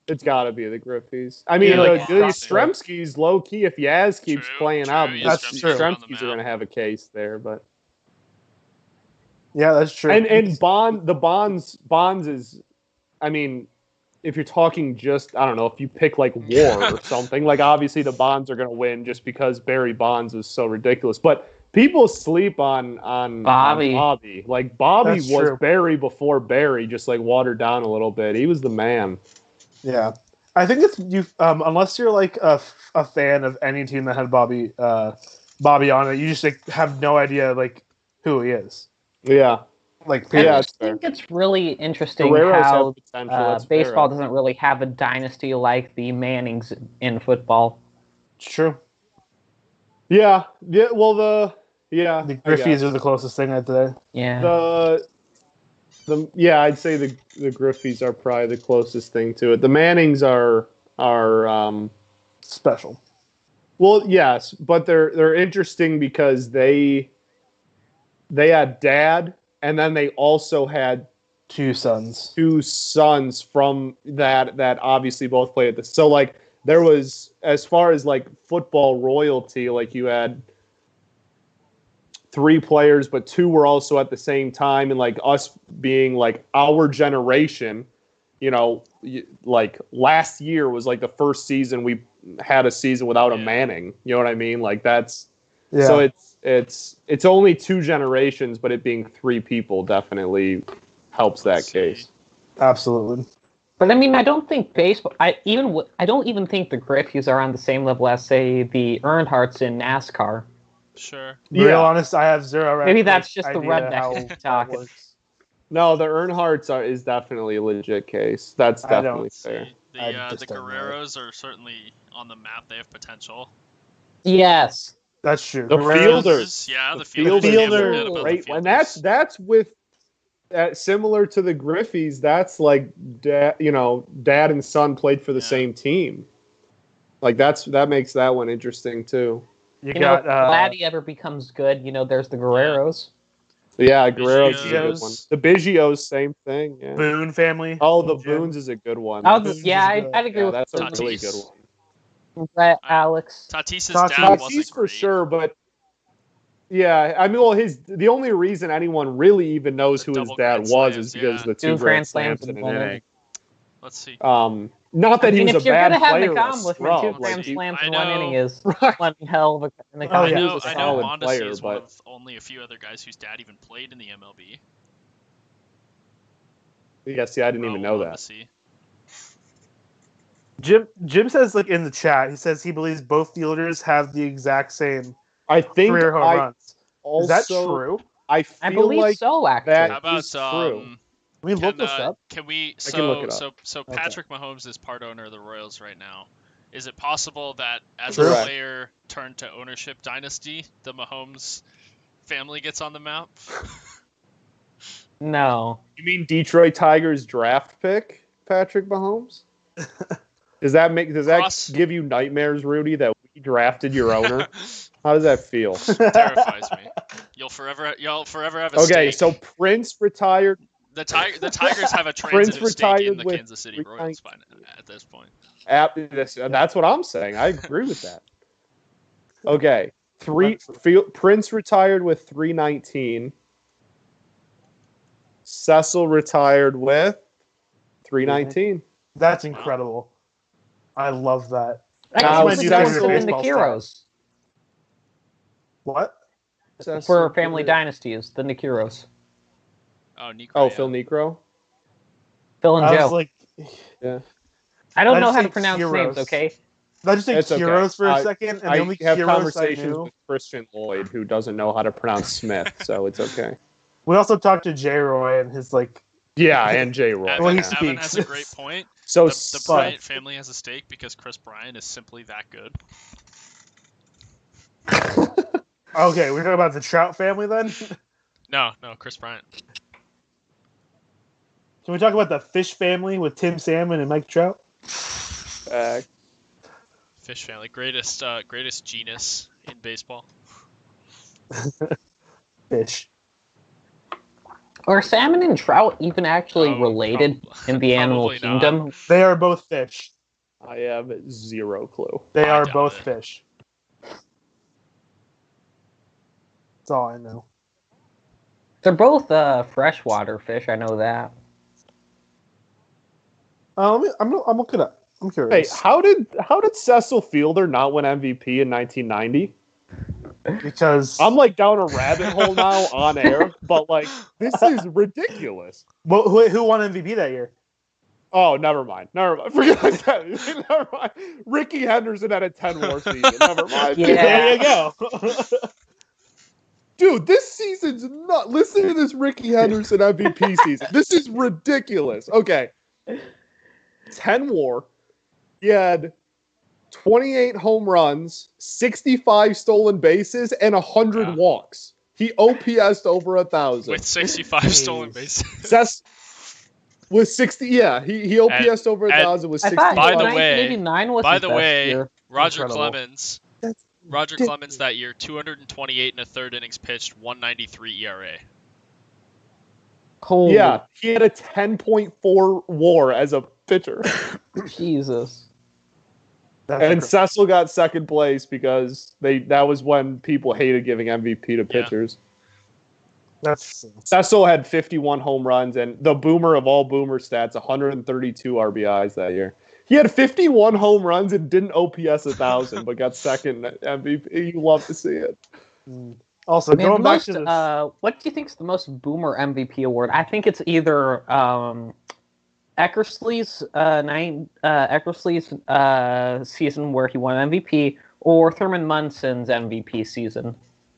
It's got to be the Griffies. I mean, Yeah, the like, Yastrzemski's low key. If Yaz keeps True, playing true, out, That's the true. Yastrzemskis are going to have a case there. But Yeah, that's true. and Bonds is, I mean, if you're talking just, I don't know, if you pick like WAR or something, like obviously the Bonds are going to win just because Barry Bonds was so ridiculous. But people sleep on Bobby. Bobby. Like Bobby That's was true. Barry before Barry, just like watered down a little bit. He was the man. Yeah, I think it's you. Unless you're like a fan of any team that had Bobby on it, you just like have no idea like who he is. Yeah. Like, I period. Yeah, just think it's really interesting Guerreros how have potential. That's baseball fair. doesn't really have a dynasty like the Mannings in football. It's true. Yeah. Well, the Griffies are the closest thing I'd say. Yeah. I'd say the Griffies are probably the closest thing to it. The Mannings are Special. well, yes, but they're interesting because they had dad, and then they also had 2 sons. 2 sons from that obviously both played at the. So like there was, as far as like football royalty, like you had 3 players, but 2 were also at the same time, and like us being like our generation, you know, like last year was like the first season we had a season without a Manning. You know what I mean? Like that's so it's only 2 generations, but it being 3 people definitely helps that case. Absolutely. But I mean, I don't think baseball. I don't even think the Griffies are on the same level as, say, the Earnhardts in NASCAR. Sure. To be real honest, I have zero. Maybe that's just the idea redneck how that talking. works. No, the Earnhardts is definitely a legit case. That's I don't definitely fair. I The just don't know. Guerreros are certainly on the map. They have potential. Yes. That's true. The Guerrero's- Fielders. Yeah, the Fielders. Fielders. Can't Fielders. forget about the Right, and Fielders. that's with similar to the Griffies. That's like dad and son played for the same team. Like that makes that one interesting too. You You got know, if Vladdy ever becomes good, there's the Guerreros. Yeah, Guerrero's a good Biggio's. one. The Biggios, same thing. Yeah. Boone family. Oh, the Jim. Boones is a good one. I'd Boone is agree Yeah, with that's a Tatis. really good one. Alex. Tatis's Tatis. dad wasn't Tatis for great. sure, but yeah, I mean, well, the only reason anyone really even knows The who his double dad grand was slams, is because yeah. of the 2 2 grand grand slams slams in in an one inning. Let's see. Not that he was if a you're bad gonna have player. an or a accomplishment, 2 scrub, grand like, slams I in one know. inning is one hell of an Oh, I yeah. accomplishment. know, was a I know solid Mondesi player, is one but- of only a few other guys whose dad even played in the MLB. Yeah, see, I didn't even know that. Mondesi. Jim says like in the chat, he says he believes both fielders have the exact same I think career home runs. also, Is that true? I feel I believe like so, actually. that How about is true. Can we look this up? Can we? I can look it up. So Okay. Patrick Mahomes is part owner of the Royals right now. Is it possible that as Correct. a player turned to ownership dynasty, the Mahomes family gets on the map? No. You mean Detroit Tigers draft pick, Patrick Mahomes? Does that give you nightmares, Rudy, that we drafted your owner? How does that feel? Terrifies me. You'll forever have a Okay, stake. so Prince retired. The Tigers have a transitive stake in the Kansas City Royals at this point. That's what I'm saying. I agree with that. Okay, Prince retired with 319. Cecil retired with 319. That's incredible. I love that. Actually, Cecil for the Nick Heroes. What? For family dynasties, the Nick Heroes. Oh, Necro. Oh, Phil Necro. Phil and I Joe. was like, Yeah. I don't I know just how to say pronounce Heroes. names, okay? I just think It's okay. Heroes for a second, and the I only have Heroes I conversations knew. with Christian Lloyd, who doesn't know how to pronounce Smith, so it's okay. We also talked to J. Roy and his like. Yeah, and J. Roy. When he Evan speaks. has a great point. So The Bryant family has a stake because Chris Bryant is simply that good. Okay, we're talking about the Trout family then. No, Chris Bryant. Can we talk about the Fish family with Tim Salmon and Mike Trout? Fish family, greatest genus in baseball. Fish. Are salmon and trout even actually Oh, related in the animal probably not. kingdom? They are both fish. I have zero clue. They I are doubt both it. fish. That's all I know. They're both freshwater fish. I know that. I'm looking up. I'm Hey, curious. how did Cecil Fielder not win MVP in 1990? Because I'm like down a rabbit hole now on air, but like this is ridiculous. well, who won MVP that year? Oh, never mind. Forget that. Never mind. Ricky Henderson had a 10-war season. Never mind. Yeah. There you go. Dude, this season's not. Listen to this Ricky Henderson MVP season. This is ridiculous. Okay. 10-war. He had 28 home runs, 65 stolen bases, and 100 walks. He OPS'd over 1,000. With 65 stolen bases. That's with 60. Yeah, he OPS'd over 1,000 with I 60. thought By the 1989 was By his the best way, year. Roger Incredible. Clemens. That's Roger ridiculous. Clemens that year, 228 and a third innings pitched, 193 ERA. Holy Yeah, he had a 10.4 WAR as a pitcher. Jesus. That's And incredible. Cecil got second place because that was when people hated giving MVP to pitchers. That's Cecil had 51 home runs and the boomer of all boomer stats, 132 RBIs that year. He had 51 home runs and didn't OPS 1,000, but got second MVP. You love to see it. also Man, going the back most, to this. what do you think is the most boomer MVP award? I think it's either Eckersley's season where he won MVP, or Thurman Munson's MVP season.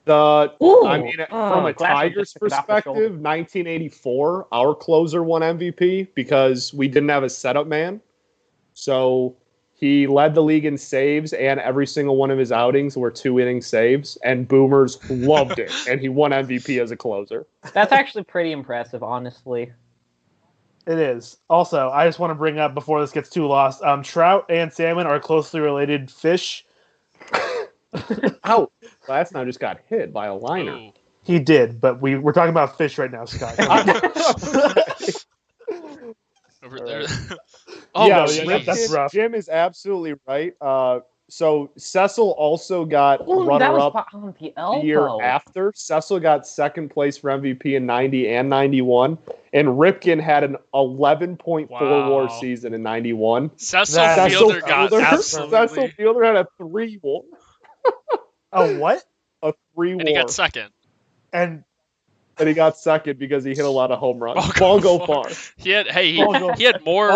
From a Glasser Tigers just took it off the shoulder. perspective, 1984, our closer won MVP because we didn't have a setup man. So he led the league in saves, and every single one of his outings were 2-inning saves, and boomers loved it, and he won MVP as a closer. That's actually pretty impressive, honestly. It is. Also, I just want to bring up before this gets too lost. Trout and salmon are closely related fish. Ow! Last time just got hit by a liner. Ooh. He did, but we're talking about fish right now, Scott. Over All there. right. Oh, yeah, jeez. that's rough. Jim is absolutely right. So Cecil also got Ooh, that runner-up was on the the year elbow. after. Cecil got second place for MVP in 90 and 91. And Ripken had an 11.4 WAR Wow. season in 91. Cecil That- Fielder got absolutely. Cecil Fielder had a 3 WAR. Oh, what? A 3 And he WAR. got second. And And he got second because he hit a lot of home runs. Ball Ball go go far. He had Ball he had more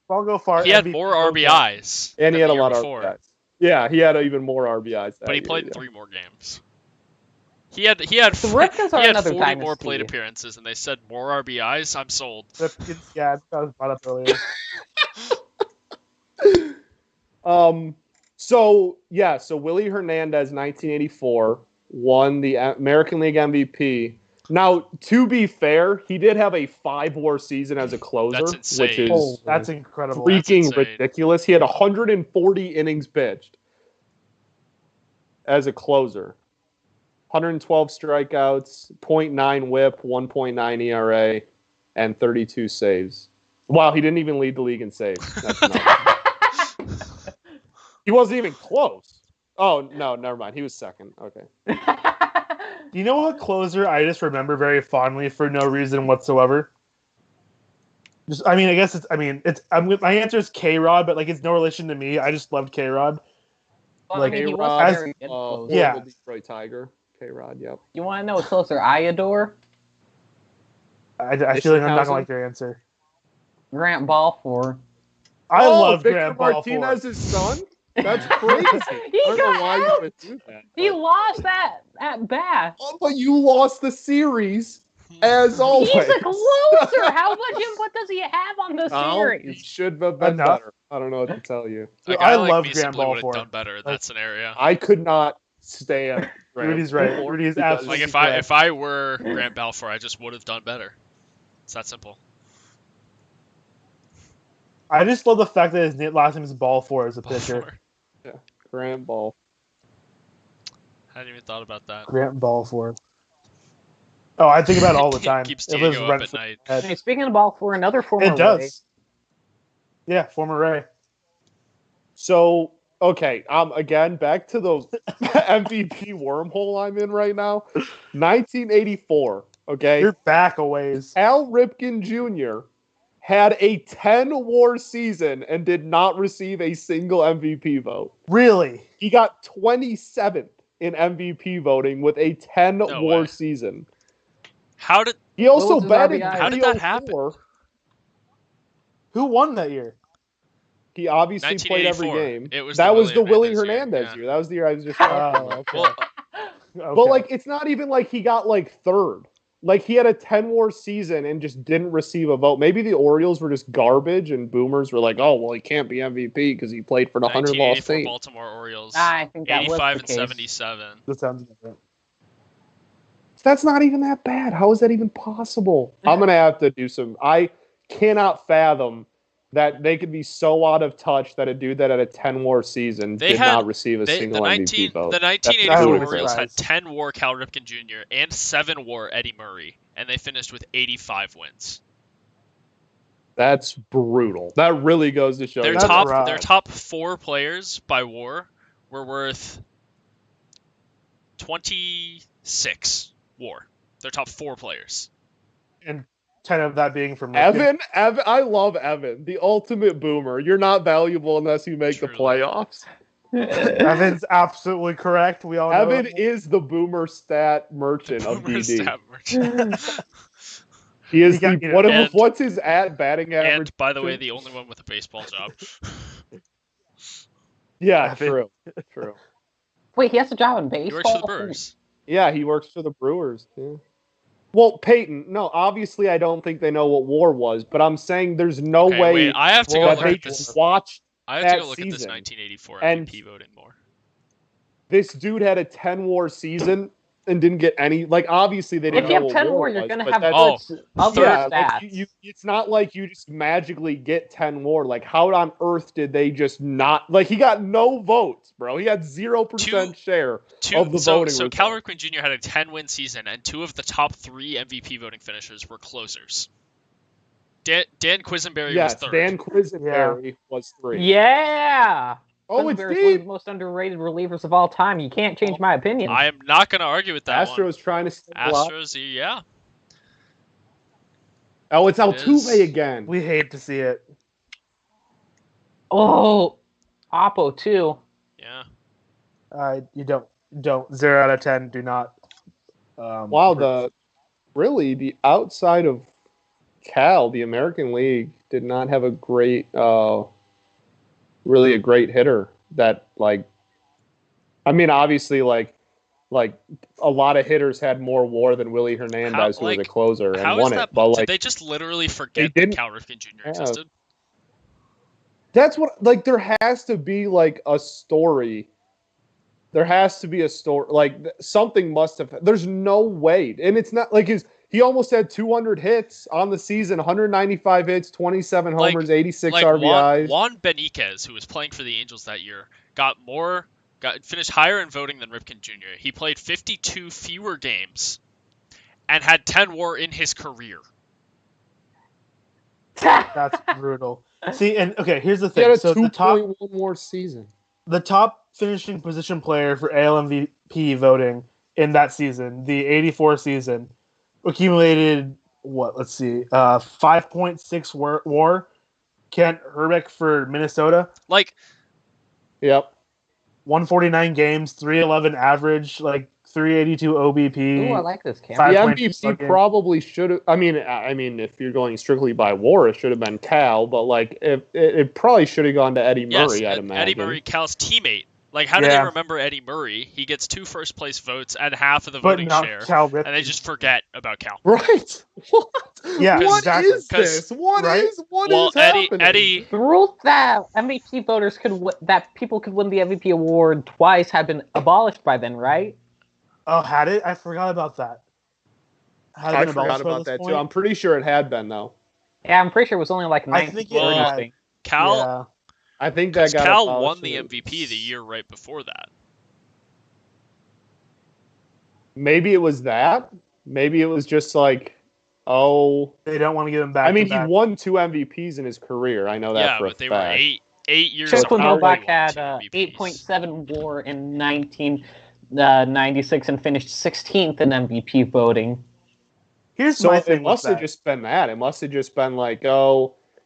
ball go far. he had MVP more goes down. RBIs. And he than had a the year lot before. of RBIs. Yeah, he had even more RBIs. That But he year, played yeah. 3 more games. He had The Ripkins are he had another 40 more dynasty. plate appearances, and they said more RBIs. I'm sold. Yeah, that was brought up earlier. So Willie Hernandez, 1984, won the American League MVP. Now, to be fair, he did have a 5-WAR season as a closer, That's insane. which is that's incredible. freaking ridiculous. He had 140 innings pitched as a closer. 112 strikeouts, 0.9 whip, 1.9 ERA, and 32 saves. Wow, he didn't even lead the league in saves. That's he wasn't even close. Oh, no, never mind. He was second. Okay. You know what closer I just remember very fondly for no reason whatsoever? My answer is K-Rod, but like it's no relation to me. I just loved K-Rod. Well, Like, he was K-Rod, a very good closer. yeah. Detroit Tiger. K-Rod, yep. You want to know a closer I adore? I feel like I'm not gonna like your answer. Grant Balfour. I love Victor Grant Balfour. Martinez's son? That's crazy. I don't know why you would do that. He lost that at bat. Oh, but you lost the series, as always. He's a closer. How much input does he have on the He series? should have been Enough. better. I don't know what to tell you. A I guy like love me Grant simply would Balfour. have done better in that scenario. I could not stand Grant Rudy's right. Balfour Rudy's because- absolutely Like if I were Grant Balfour, I just would have done better. It's that simple. I just love the fact that his last name is Balfour as a pitcher. Balfour. Grant Ball. Hadn't even thought about that. Grant Balfour. Oh, I think about it all the time. Keeps It lives Diego up rent at free night. in my head. Hey, speaking of Balfour, another former It does. Ray. Yeah, former Ray. So, okay, again, back to the MVP wormhole I'm in right now. 1984, okay? You're back a ways. Al Ripken Jr. had a 10-WAR season and did not receive a single MVP vote. Really? He got 27th in MVP voting with a 10-WAR way. season. How did He also was his batted RBI? How did that happen? 304. Who won that year? He obviously played every 1984. game. It was that the was the Willie Willie Hernandez Hernandez year, year. That was the year I was just talking Oh, about. okay. Well, Okay. But, like, it's not even like he got, like, third. Like, he had a 10-WAR season and just didn't receive a vote. Maybe the Orioles were just garbage and boomers were like, oh, well, he can't be MVP because he played for the 100-loss 1984 team. Baltimore Orioles. I think that was 85 the and case. 77. That sounds different. That's not even that bad. How is that even possible? I'm going to have to do some... I cannot fathom that they could be so out of touch that a dude that had a 10-WAR season did not receive a single MVP vote. The That's 1984 ludicrous. Orioles had 10-WAR Cal Ripken Jr. and 7-WAR Eddie Murray, and they finished with 85 wins. That's brutal. That really goes to show Their you. That's top rough. their top 4 players by WAR were worth 26 WAR. Their top 4 players. And 10 of that being from Ripken. Evan, I love Evan, the ultimate boomer. You're not valuable unless you make the Truly. playoffs. Evan's absolutely correct. We all know Evan it. is the boomer stat merchant of Boomer BD. stat merchant. He is He got- what's his batting average? And by the way, the only one with a baseball job. Yeah, Evan. true. Wait, he has a job in He baseball? works for the Brewers. Yeah, he works for the Brewers. Yeah. Well, Peyton, no, obviously I don't think they know what WAR was, but I'm saying there's no Okay, way wait, I have to go that look they at this. just watched I have to that go look at this season. 1984 And- MVP voting more. this dude had a 10-WAR season and didn't get any. Like, obviously they didn't If you know have what 10 WAR more, you're was, going to but have that's- other yeah, stats. like it's not like you just magically get 10 WAR. Like, how on earth did they just not? Like, he got no votes, bro. He had 0% share of the voting. So result. Cal Ripken Jr. had a 10-win season, and 2 of the top 3 MVP voting finishers were closers. Dan Quisenberry Yes, was 3rd. Dan Quisenberry was 3. Yeah! Oh, it's Quisenberry's one of the deep. most underrated relievers of all time. You can't change my opinion. I am not going to argue with that one. Astros trying to stay alive. Astros, yeah. Oh, it's is. Altuve again. We hate to see it. Oh, Oppo too. Yeah. You don't. 0 out of 10. Do not. Wow, the outside of Cal, the American League did not have a great, really a great hitter that, like, I mean, obviously, like a lot of hitters had more WAR than Willie Hernandez, who was a closer and How is won that? it. But Did like, they just literally forget didn't- that Cal Ripken Jr. Yeah. existed? That's what, like, there has to be, like, a story. There has to be a story. Like, something must have. There's no way. And it's not like he almost had 200 hits on the season, 195 hits, 27 homers, 86 RBIs. Juan Beniquez, who was playing for the Angels that year, finished higher in voting than Ripken Jr. He played 52 fewer games and had 10 WAR in his career. That's brutal. See, and okay, here's the thing. He had a so 2.1 WAR season. The top finishing position player for AL MVP voting in that season, the 84 season, accumulated, let's see, 5.6 WAR. Kent Hrbek for Minnesota. Yep. 149 games, 311 average, 382 OBP. Ooh, I like this camera. The MVP probably should have. I mean, if you're going strictly by WAR, it should have been Cal. But it probably should have gone to Eddie Murray. I'd imagine. Eddie Murray, Cal's teammate. How do they remember Eddie Murray? He gets 2 first-place votes and half of the voting share, and they just forget about Cal. Right? What? Yeah, what exactly. is this? What is happening? Eddie, the rule that MVP voters that people could win the MVP award twice had been abolished by then, right? Oh, had it? I forgot about that. I forgot about that too. I'm pretty sure it had been though. Yeah, I'm pretty sure it was only 1930. Cal. Yeah. I think that Cal won the MVP the year right before that. Maybe it was that. Maybe it was just they don't want to give him back. I mean, he won 2 MVPs in his career. I know that for a fact. Yeah, but they were 8 years. Chip Novak had 8.7 WAR in 1996 and finished 16th in MVP voting. Here's my thing. It must have just been that. It must have just been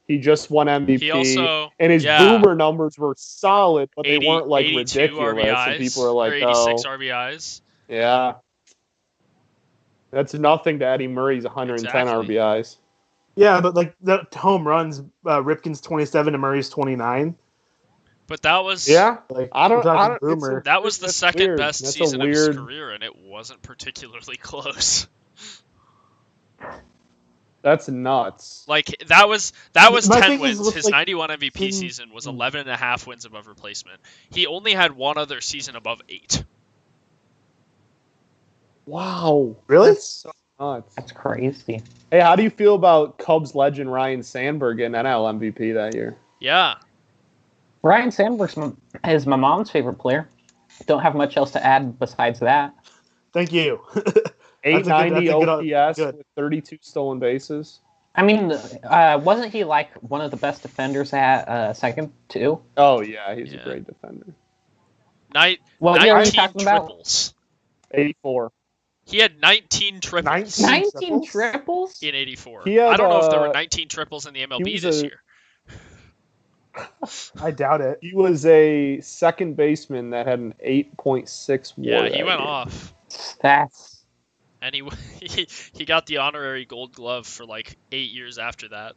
he just won MVP, he also, and his boomer numbers were solid, but they weren't ridiculous. RBIs, and people are 86 RBIs. Yeah, that's nothing to Eddie Murray's 110 RBIs. Yeah, but the home runs, Ripken's 27 and Murray's 29. But that was I don't. That was the second best season of his career, and it wasn't particularly close. That's nuts. That was 10 wins. His 91 MVP season was 11.5 wins above replacement. He only had one other season above 8. Wow. Really? That's so nuts. That's crazy. Hey, how do you feel about Cubs legend Ryan Sandberg getting NL MVP that year? Yeah. Ryan Sandberg is my mom's favorite player. Don't have much else to add besides that. Thank you. 890 OPS with 32 stolen bases. I mean, wasn't he one of the best defenders at second too? Oh yeah, he's a great defender. What year are you talking triples. About? 84. He had 19 triples. 19 triples in 84. Had, I don't know if there were 19 triples in the MLB this year. I doubt it. He was a second baseman that had an 8.6 WAR. Yeah, he went off. Stats. And he got the honorary Gold Glove for 8 years after that.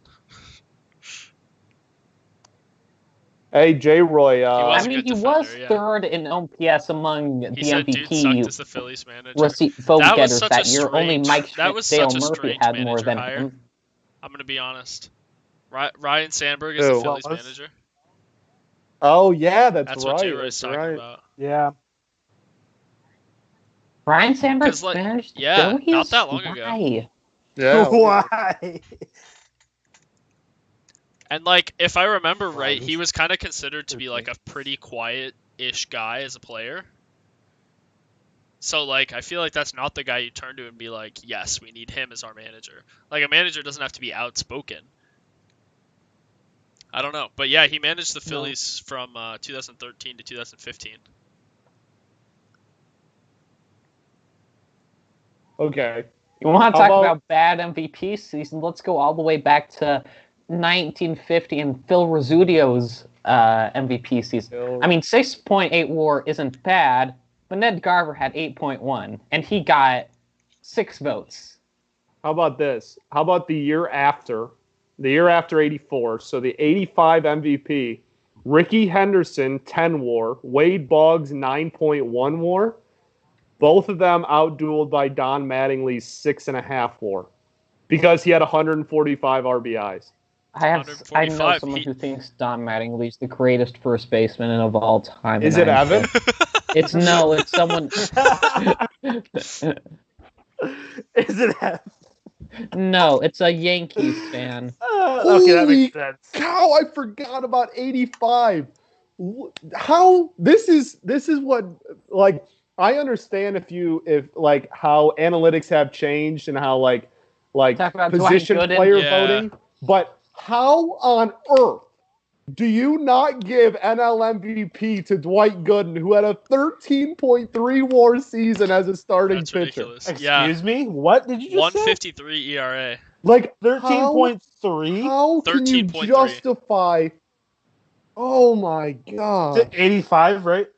Hey, J-Roy. He was third in OPS among the MVP dude as the Phillies manager. Vote getters that year. Only Mike Dale Murphy had more than him. I'm going to be honest. Ryan Sandberg is the Phillies manager. Oh, yeah, that's right. What J-Roy's talking about. Yeah. Ryan Sandberg managed Phillies? Not that long ago. Yeah. Why? And if I remember right, he was kind of considered to be a pretty quiet-ish guy as a player. So I feel that's not the guy you turn to and be yes, we need him as our manager. A manager doesn't have to be outspoken. I don't know, but yeah, he managed the Phillies from 2013 to 2015. Okay. You want to talk about bad MVP season? Let's go all the way back to 1950 and Phil Rizzuto's MVP season. I mean, 6.8 WAR isn't bad, but Ned Garver had 8.1, and he got 6 votes. How about this? How about the year after 84? So the 85 MVP, Ricky Henderson, 10 WAR, Wade Boggs, 9.1 WAR. Both of them outdueled by Don Mattingly's 6.5 WAR because he had 145 RBIs. I know 145. someone who thinks Don Mattingly's the greatest first baseman of all time. Is it Evan? It's someone. Is it F? No, it's a Yankees fan. Okay, that makes sense. Cow, I forgot about 85. How this is what, like, I understand if how analytics have changed and how like position player voting, but how on earth do you not give NL MVP to Dwight Gooden, who had a 13.3 WAR season as a starting pitcher? Ridiculous. Excuse me? What did you just say? 153 ERA. Like 13.3? How can you 13.3. justify? Oh my god! 85, right?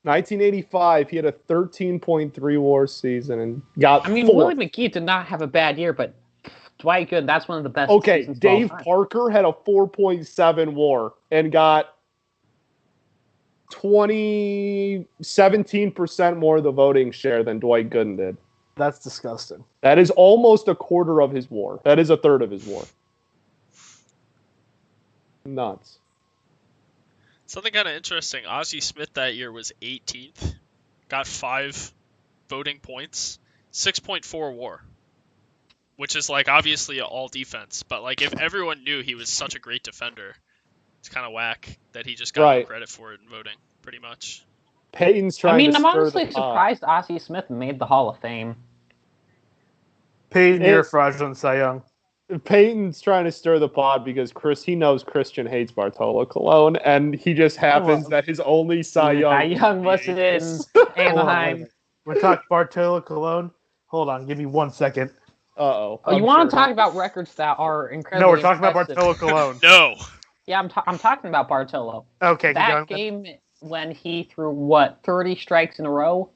1985, he had a 13.3 WAR season and got. I mean, fourth. Willie McGee did not have a bad year, but Dwight Gooden, that's one of the best. Okay, Dave Parker had a 4.7 WAR and got 17% more of the voting share than Dwight Gooden did. That's disgusting. That is almost a quarter of his WAR. That is a third of his WAR. Nuts. Something kind of interesting. Ozzie Smith that year was 18th, got 5 voting points, 6.4 WAR, which is like obviously all defense. But like if everyone knew he was such a great defender, it's kind of whack that he just got no credit for it in voting, pretty much. Peyton's trying to I'm honestly surprised Ozzie Smith made the Hall of Fame. Peyton, you're fraudulent Cy Young. Peyton's trying to stir the pot because he knows Christian hates Bartolo Colon, and he just happens that his only Cy Young was in Anaheim. We're talking Bartolo Colon. Hold on, give me 1 second. Uh-oh. Oh, you want to talk about records that are incredible? No, we're talking about Bartolo Colon. No. Yeah, I'm talking about Bartolo. Okay, that game when he threw 30 strikes in a row.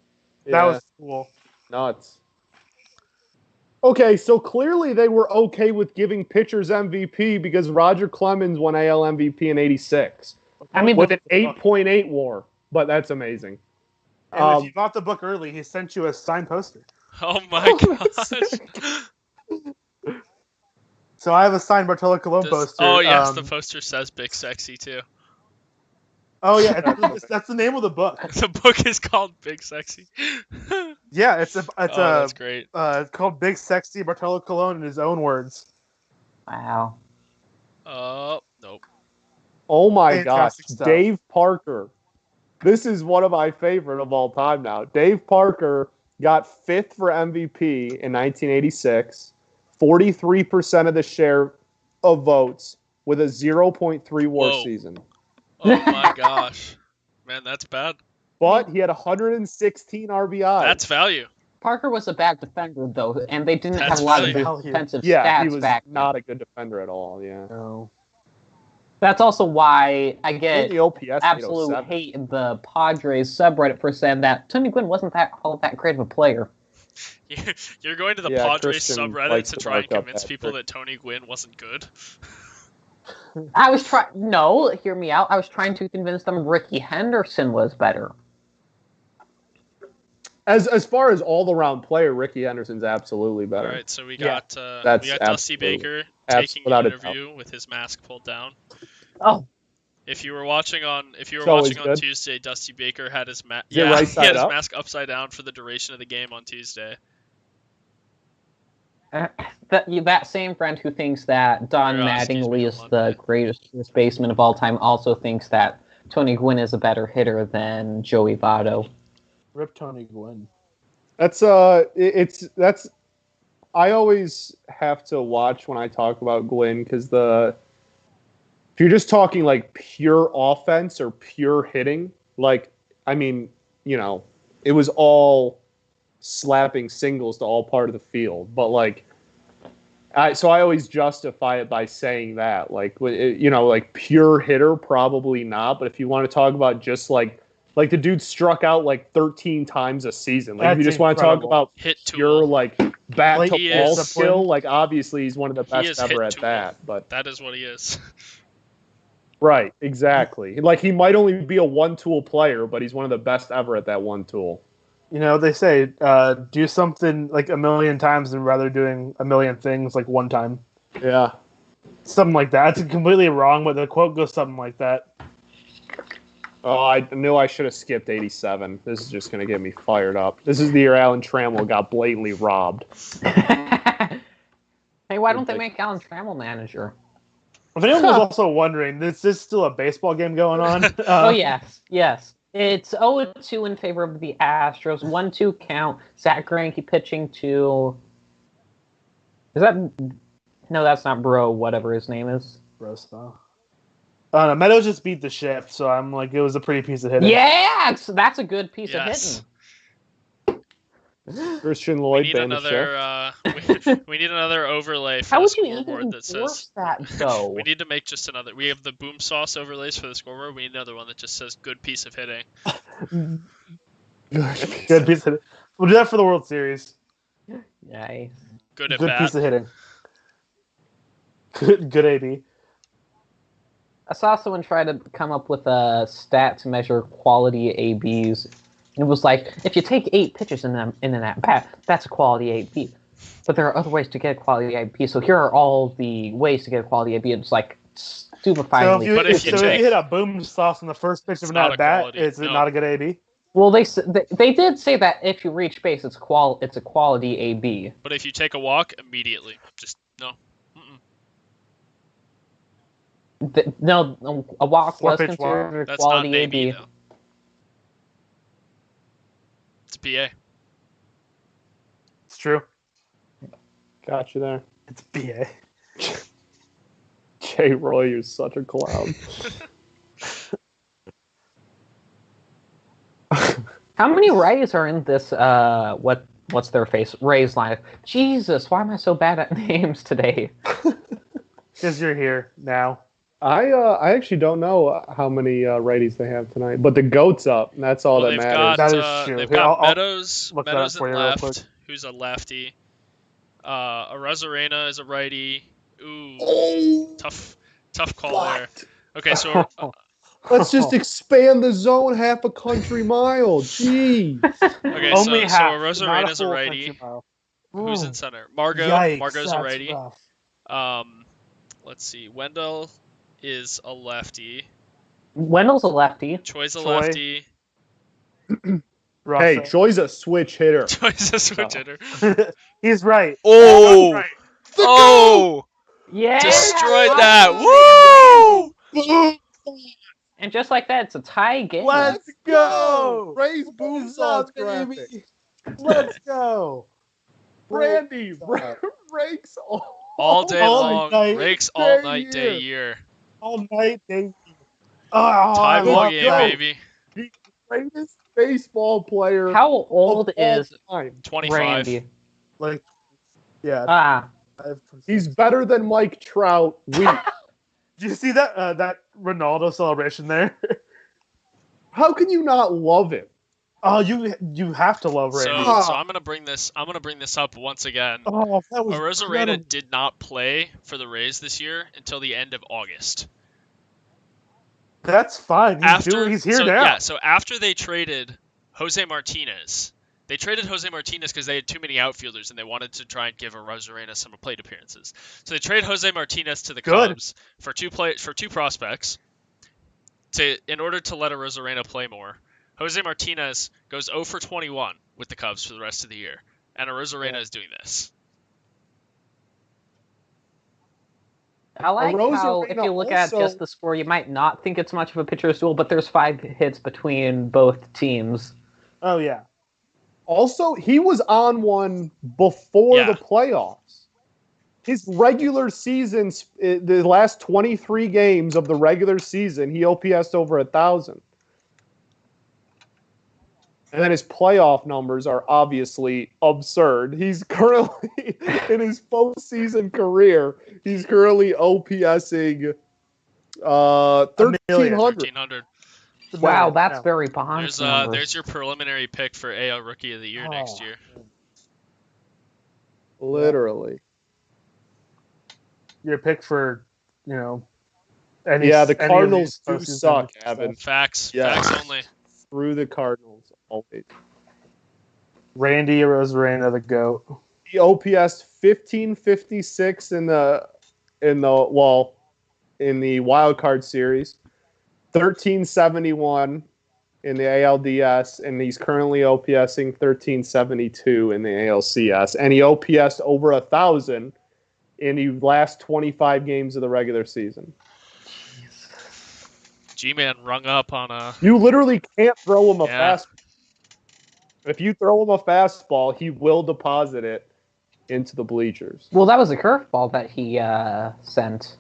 That was cool. Nuts. Okay, so clearly they were okay with giving pitchers MVP because Roger Clemens won AL MVP in '86. I mean, with an 8.8 WAR, but that's amazing. And if you bought the book early, he sent you a signed poster. Oh my gosh. So I have a signed Bartolo Colon poster. Oh yes, the poster says Big Sexy too. Oh yeah, that's the name of the book. The book is called Big Sexy. Yeah, it's that's great. It's called Big Sexy Bartolo Colon in his own words. Wow. Nope. Oh my gosh, stuff. Dave Parker. This is one of my favorite of all time now. Dave Parker got 5th for MVP in 1986, 43% of the share of votes with a 0.3 WAR season. Oh my gosh. Man, that's bad. But he had 116 RBI. That's value. Parker was a bad defender, though, and they didn't That's have a lot value. of defensive Yeah, stats he was back not a good defender at all, yeah. No. That's also why I get the OPS absolute hate in the Padres subreddit for saying that Tony Gwynn wasn't all that great of a player. You're going to the Padres Christian subreddit to try and convince people that Tony Gwynn wasn't good? I was trying. No, hear me out. I was trying to convince them Ricky Henderson was better. As far as all-around player, Ricky Henderson's absolutely better. All right, so we got Dusty Baker taking an interview with his mask pulled down. Oh. If you were watching on Tuesday, Dusty Baker had his mask mask upside down for the duration of the game on Tuesday. That same friend who thinks that Don Mattingly is the greatest first baseman of all time also thinks that Tony Gwynn is a better hitter than Joey Votto. Rip Tony Gwynn. That's I always have to watch when I talk about Gwynn because if you're just talking like pure offense or pure hitting, like I mean, it was all slapping singles to all part of the field, but like so I always justify it by saying that like like pure hitter probably not, but if you want to talk about just like the dude struck out like 13 times a season, like if you just want to talk about pure like bat to ball skill, like obviously he's one of the best ever at that, but that is what he is. Right, exactly. Like he might only be a one-tool player, but he's one of the best ever at that one tool. They say do something like a million times and rather doing a million things like one time. Yeah. Something like that. It's completely wrong, but the quote goes something like that. Oh, I knew I should have skipped 87. This is just going to get me fired up. This is the year Alan Trammell got blatantly robbed. Hey, why don't they make Alan Trammell manager? If anyone was also wondering, this is still a baseball game going on. Oh, yes. It's 0-2 in favor of the Astros. 1-2 count. Zach Greinke pitching to... Is that... No, that's not Bro, whatever his name is. Bro stuff. Meadows just beat the shift, so I'm like, it was a pretty piece of hitting. Yeah, that's a good piece of hitting. Christian Lloyd we need another. We need another overlay for the scoreboard that says that. Though we need to make just another. We have the boom sauce overlays for the scoreboard. We need another one that just says "good piece of hitting." Good piece of hitting. We'll do that for the World Series. Nice. Good at Good bat. piece of hitting. Good AB. I saw someone try to come up with a stat to measure quality ABs. It was like, if you take 8 pitches in an at-bat, that's a quality AB. But there are other ways to get a quality AB, so here are all the ways to get a quality AB. It's like stupefyingly. So if you hit a boom sauce on the first pitch of an at-bat, is it not a good AB? Well, they did say that if you reach base, it's a quality AB. But if you take a walk, immediately, just no. No, a walk was considered a quality AB. Though. It's PA. It's true. Got you there. It's BA. Jay Roy, you're such a clown. How many Rays are in this? What's their face? Rays line. Jesus, why am I so bad at names today? Because you're here now. I actually don't know how many righties they have tonight, but the GOAT's up, and that's all that matters. That is true. They've got Meadows in left, who's a lefty. Arozarena is a righty. Ooh, tough call there. Okay, so let's just expand the zone half a country mile. Jeez. Okay, so Arozarena's a righty. Who's in center? Margot's a righty. Let's see. Wendell is a lefty. Wendell's a lefty. Choi's a lefty. Hey, Choi's a switch hitter. Choi's a switch hitter. He's right. Oh! Right. Oh! Yeah! Destroyed that! Woo! And just like that, it's a tie game. Let's go! Raise boom sauce graphic. Let's go! Brandy, rakes all day long. Rakes all night, day, year. All night, day, year. Tie ball game, baby. The greatest baseball player. How old is 25? Randy? Like, yeah. He's better than Mike Trout. Did you see that Ronaldo celebration there? How can you not love him? Oh, you have to love Randy. So I'm gonna bring this up once again. Oh, that was Arozarena did not play for the Rays this year until the end of August. That's fine. He's here now. Yeah. So after they traded Jose Martinez, because they had too many outfielders and they wanted to try and give Arozarena some plate appearances. So they traded Jose Martinez to the Cubs for two prospects in order to let Arozarena play more. Jose Martinez goes 0 for 21 with the Cubs for the rest of the year, and Arozarena is doing this. I like how if you look at just the score, you might not think it's much of a pitcher's duel, but there's 5 hits between both teams. Oh, yeah. Also, he was on one before the playoffs. His regular season, the last 23 games of the regular season, he OPS'd over 1,000. And then his playoff numbers are obviously absurd. He's currently, in his postseason career, he's currently OPSing 1,300. Wow, that's very behind. There's your preliminary pick for AL Rookie of the Year next year. Literally. Your pick for, the Cardinals do suck, Evan. Facts. Facts only. Through the Cardinals, always. Randy Arozarena, the GOAT. He OPS'd 1556 in the in the wild card series, 1371 in the ALDS, and he's currently OPSing 1372 in the ALCS, and he OPSed over 1,000 in the last 25 games of the regular season. G-Man rung up on a... You literally can't throw him a fastball. If you throw him a fastball, he will deposit it into the bleachers. Well, that was a curveball that he sent.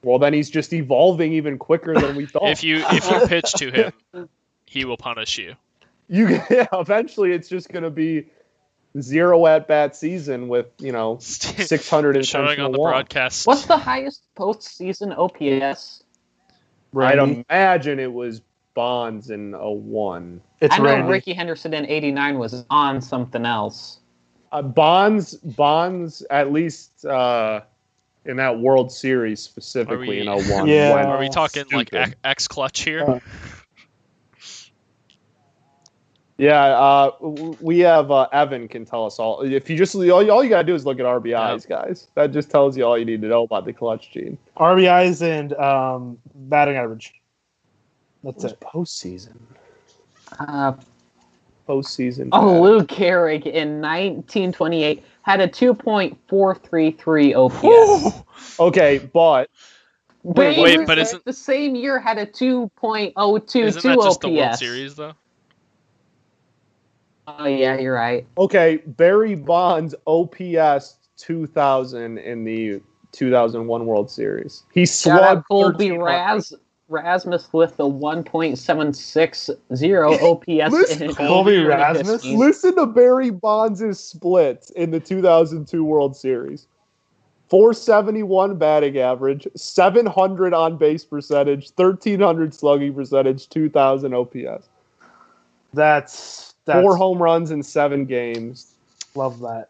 Well, then he's just evolving even quicker than we thought. If you pitch to him, he will punish you. Eventually, it's just going to be 0 at-bat season with 600 showing on the broadcast. What's the highest postseason OPS? I'd imagine it was Bonds in 01. I know Ricky Henderson in 89 was on something else. Bonds at least in that World Series specifically in 01. Yeah. Are we talking like X clutch here? Yeah, we have Evan can tell us all. If you just all you gotta do is look at RBIs, guys. That just tells you all you need to know about the clutch gene. RBIs and batting average. That's it. Postseason. Lou Gehrig in 1928 had a 2.433 OPS. Okay, but wait, but isn't the same year had a 2.022 isn't that just OPS. the World Series though? Oh yeah, you're right. Okay, Barry Bonds OPS 2000 in the 2001 World Series. He slugged Colby Rasmus with the 1.760 OPS. Listen, Colby Rasmus? Listen to Barry Bonds' splits in the 2002 World Series. 471 batting average, 700 on base percentage, 1300 slugging percentage, 2000 OPS. That's 4 home runs in 7 games. Love that.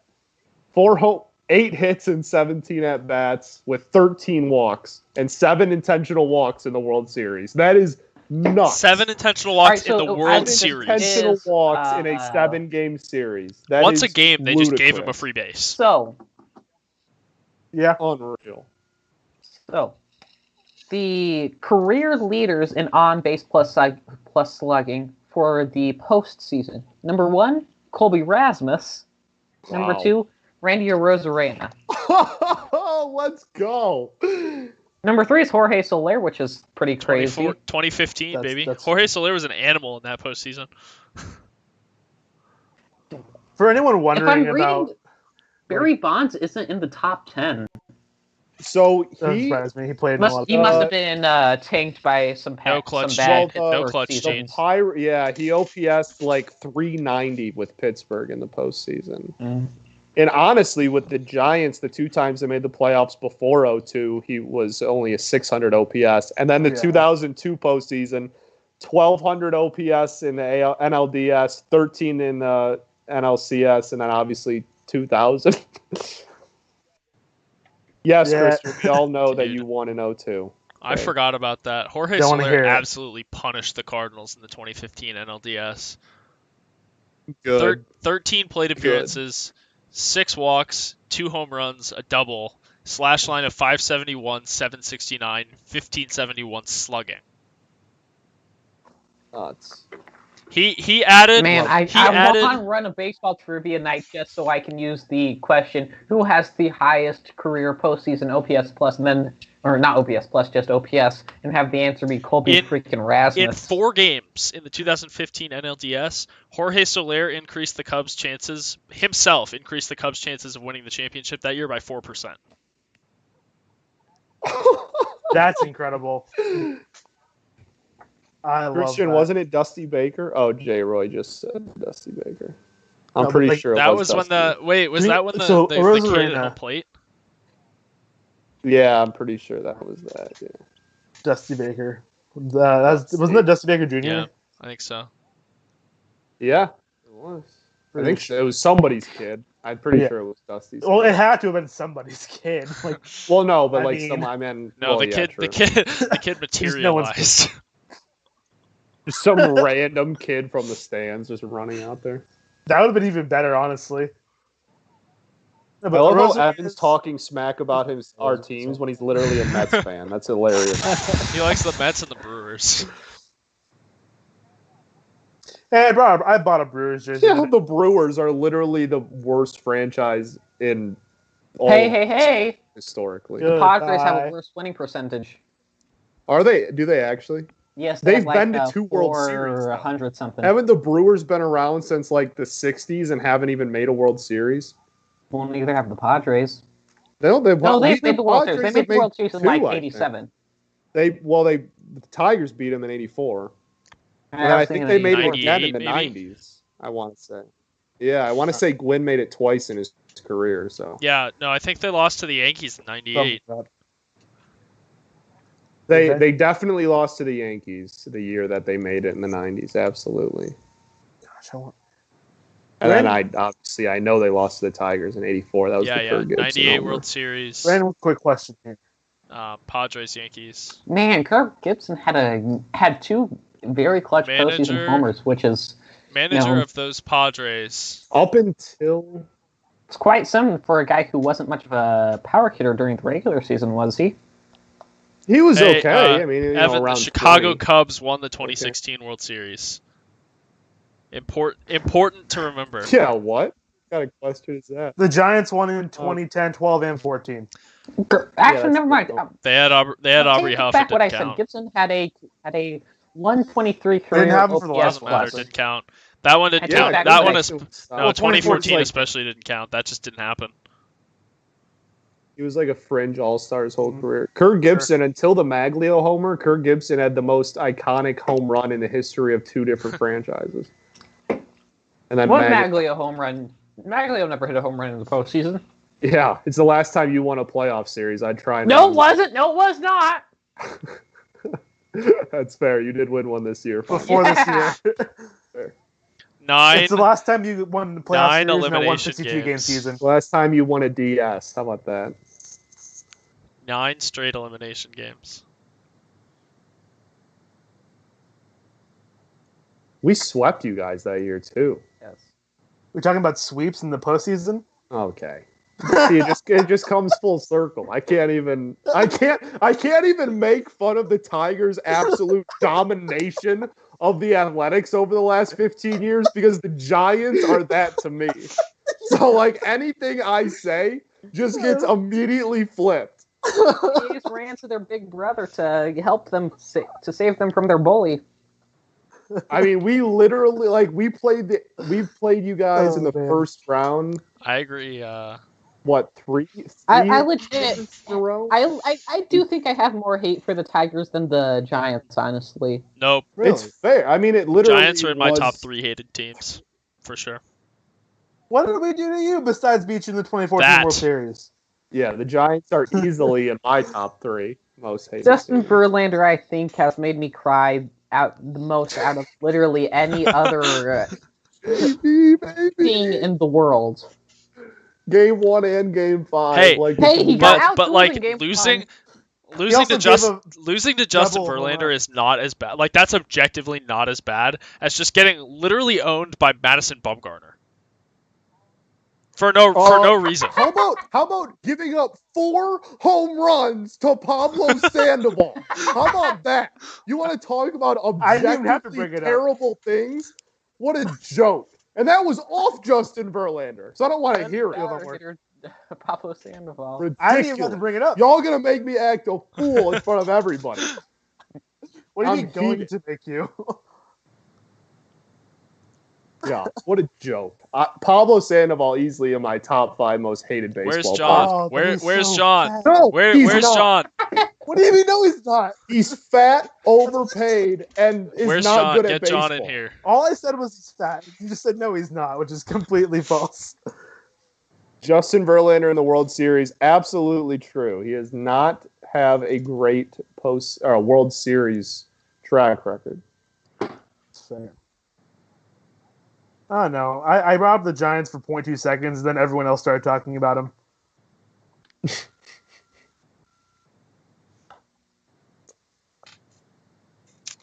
8 hits and 17 at bats with 13 walks and 7 intentional walks in the World Series. That is nuts. 7 intentional walks in the World Series. Intentional walks in a 7-game series. Once a game, they just gave him a free base. So, yeah, unreal. So, the career leaders in on-base plus slugging for the postseason. Number 1, Colby Rasmus. Wow. Number 2, Randy Arozarena. Let's go. Number 3 is Jorge Solaire, which is pretty crazy. 2015, baby. Jorge Solaire was an animal in that postseason. For anyone wondering about... Barry Bonds isn't in the top 10. So he surprised me. He played in a lot of He must have been tanked by some clutch bad genes. He OPS'd like 390 with Pittsburgh in the postseason. And honestly, with the Giants, the 2 times they made the playoffs before 2002, he was only a 600 OPS. And then the 2002 postseason, 1,200 OPS in the NLDS, 13 in the NLCS, and then obviously 2,000. Yes, Christian, we all know that you won in 2002. I forgot about that. Jorge Solaire absolutely punished the Cardinals in the 2015 NLDS. Good. 13 plate appearances, 6 walks, 2 home runs, a double, slash line of 571, 769, 1571 slugging. Nuts. He added. Man, I want to run a baseball trivia night just so I can use the question: who has the highest career postseason OPS plus, and then, or not OPS plus, just OPS, and have the answer be Colby freaking Rasmus. In 4 games in the 2015 NLDS, Jorge Solaire increased the Cubs' chances of winning the championship that year by 4%. That's incredible. Christian, wasn't it Dusty Baker? Oh, J. Roy just said Dusty Baker. I'm pretty sure that was when the kid at home plate? Yeah, I'm pretty sure that was that. Yeah, Dusty Baker. Wasn't that Dusty Baker Jr.? Yeah, I think so. Yeah, it was. I think it was somebody's kid. I'm pretty sure it was Dusty's. Well, it had to have been somebody's kid. Like, well, no, but the kid materialized. Just some random kid from the stands just running out there. That would have been even better, honestly. I love how Evan's talking smack about our teams when he's literally a Mets fan. That's hilarious. He likes the Mets and the Brewers. Hey, I bought a Brewers jersey. Yeah, the Brewers are literally the worst franchise in all Hey! historically. The Padres have a worse winning percentage. Are they? Do they actually? Yes, they've been to 2 World Series. 100 something. Haven't the Brewers been around since like the 60s and haven't even made a World Series? Well, neither have the Padres. They've made the World Series. They made the World Series in like 87. The Tigers beat them in 84. And I think they made it again in the 90s, I want to say. Yeah, I want to say Gwynn made it twice in his career. So yeah, no, I think they lost to the Yankees in 98. They definitely lost to the Yankees the year that they made it in the 90s, absolutely. Gosh, and then I know they lost to the Tigers in 84. That was the Kirk Gibson 98 World Series. Random quick question here. Padres, Yankees. Man, Kirk Gibson had 2 very clutch postseason homers, which is manager of those Padres. Up until it's quite something for a guy who wasn't much of a power hitter during the regular season, was he? He was okay. I mean, Evan, the Chicago Cubs won the 2016 World Series. Important to remember. Yeah, what kind of question is that? The Giants won in 2010, 12, and 14. Actually, never mind. They had Aubrey Huff. Back what I said. Gibson had a 123 career. Didn't have him for the last one. Didn't count. That one didn't count. That one is 2014 especially didn't count. That just didn't happen. He was like a fringe all-star his whole career. Kirk Gibson, until the Maglio homer, Kirk Gibson had the most iconic home run in the history of 2 different franchises. And then what Maglio home run? Maglio never hit a home run in the postseason. Yeah, it's the last time you won a playoff series. I'd try. No, it wasn't. No, it was not. That's fair. You did win one this year. Before this year. Fair. 9. It's the last time you won the playoff 9 series in a elimination 162-game season. Last time you won a DS. How about that? 9 straight elimination games. We swept you guys that year too. Yes. We're talking about sweeps in the postseason. Okay. See, it just comes full circle. I can't even make fun of the Tigers' absolute domination of the Athletics over the last 15 years because the Giants are that to me. So like anything I say just gets immediately flipped. They just ran to their big brother to help them to save them from their bully. I mean, we literally we played you guys in the first round. I agree. What, 3? I legit. I do think I have more hate for the Tigers than the Giants, honestly. Nope. Really? It's fair. I mean, it literally. Giants are in my top 3 hated teams, for sure. What did we do to you besides beat you in the 2014 World Series? Yeah, the Giants are easily in my top 3 most hated. Justin Verlander, I think, has made me cry out the most out of literally any other thing in the world. Game 1 and Game 5. Hey, he got out losing to Justin Verlander is not as bad. Like, that's objectively not as bad as just getting literally owned by Madison Bumgarner for no reason. How about giving up 4 home runs to Pablo Sandoval? How about that? You want to talk about objectively terrible things? What a joke. And that was off Justin Verlander, so I don't want to hear it. Pablo Sandoval. Ridiculous. I didn't even have to bring it up. Y'all gonna make me act a fool in front of everybody. What are you going to make you? Yeah, what a joke. Pablo Sandoval easily in my top 5 most hated baseball players. Where's John? No, where's John? What do you mean? No, he's not. He's fat, overpaid, and is not good at baseball. Get John in here. All I said was he's fat. You just said no, he's not, which is completely false. Justin Verlander in the World Series, absolutely true. He does not have a great World Series track record. Fair. Oh, no. I robbed the Giants for 0.2 seconds, then everyone else started talking about him. It's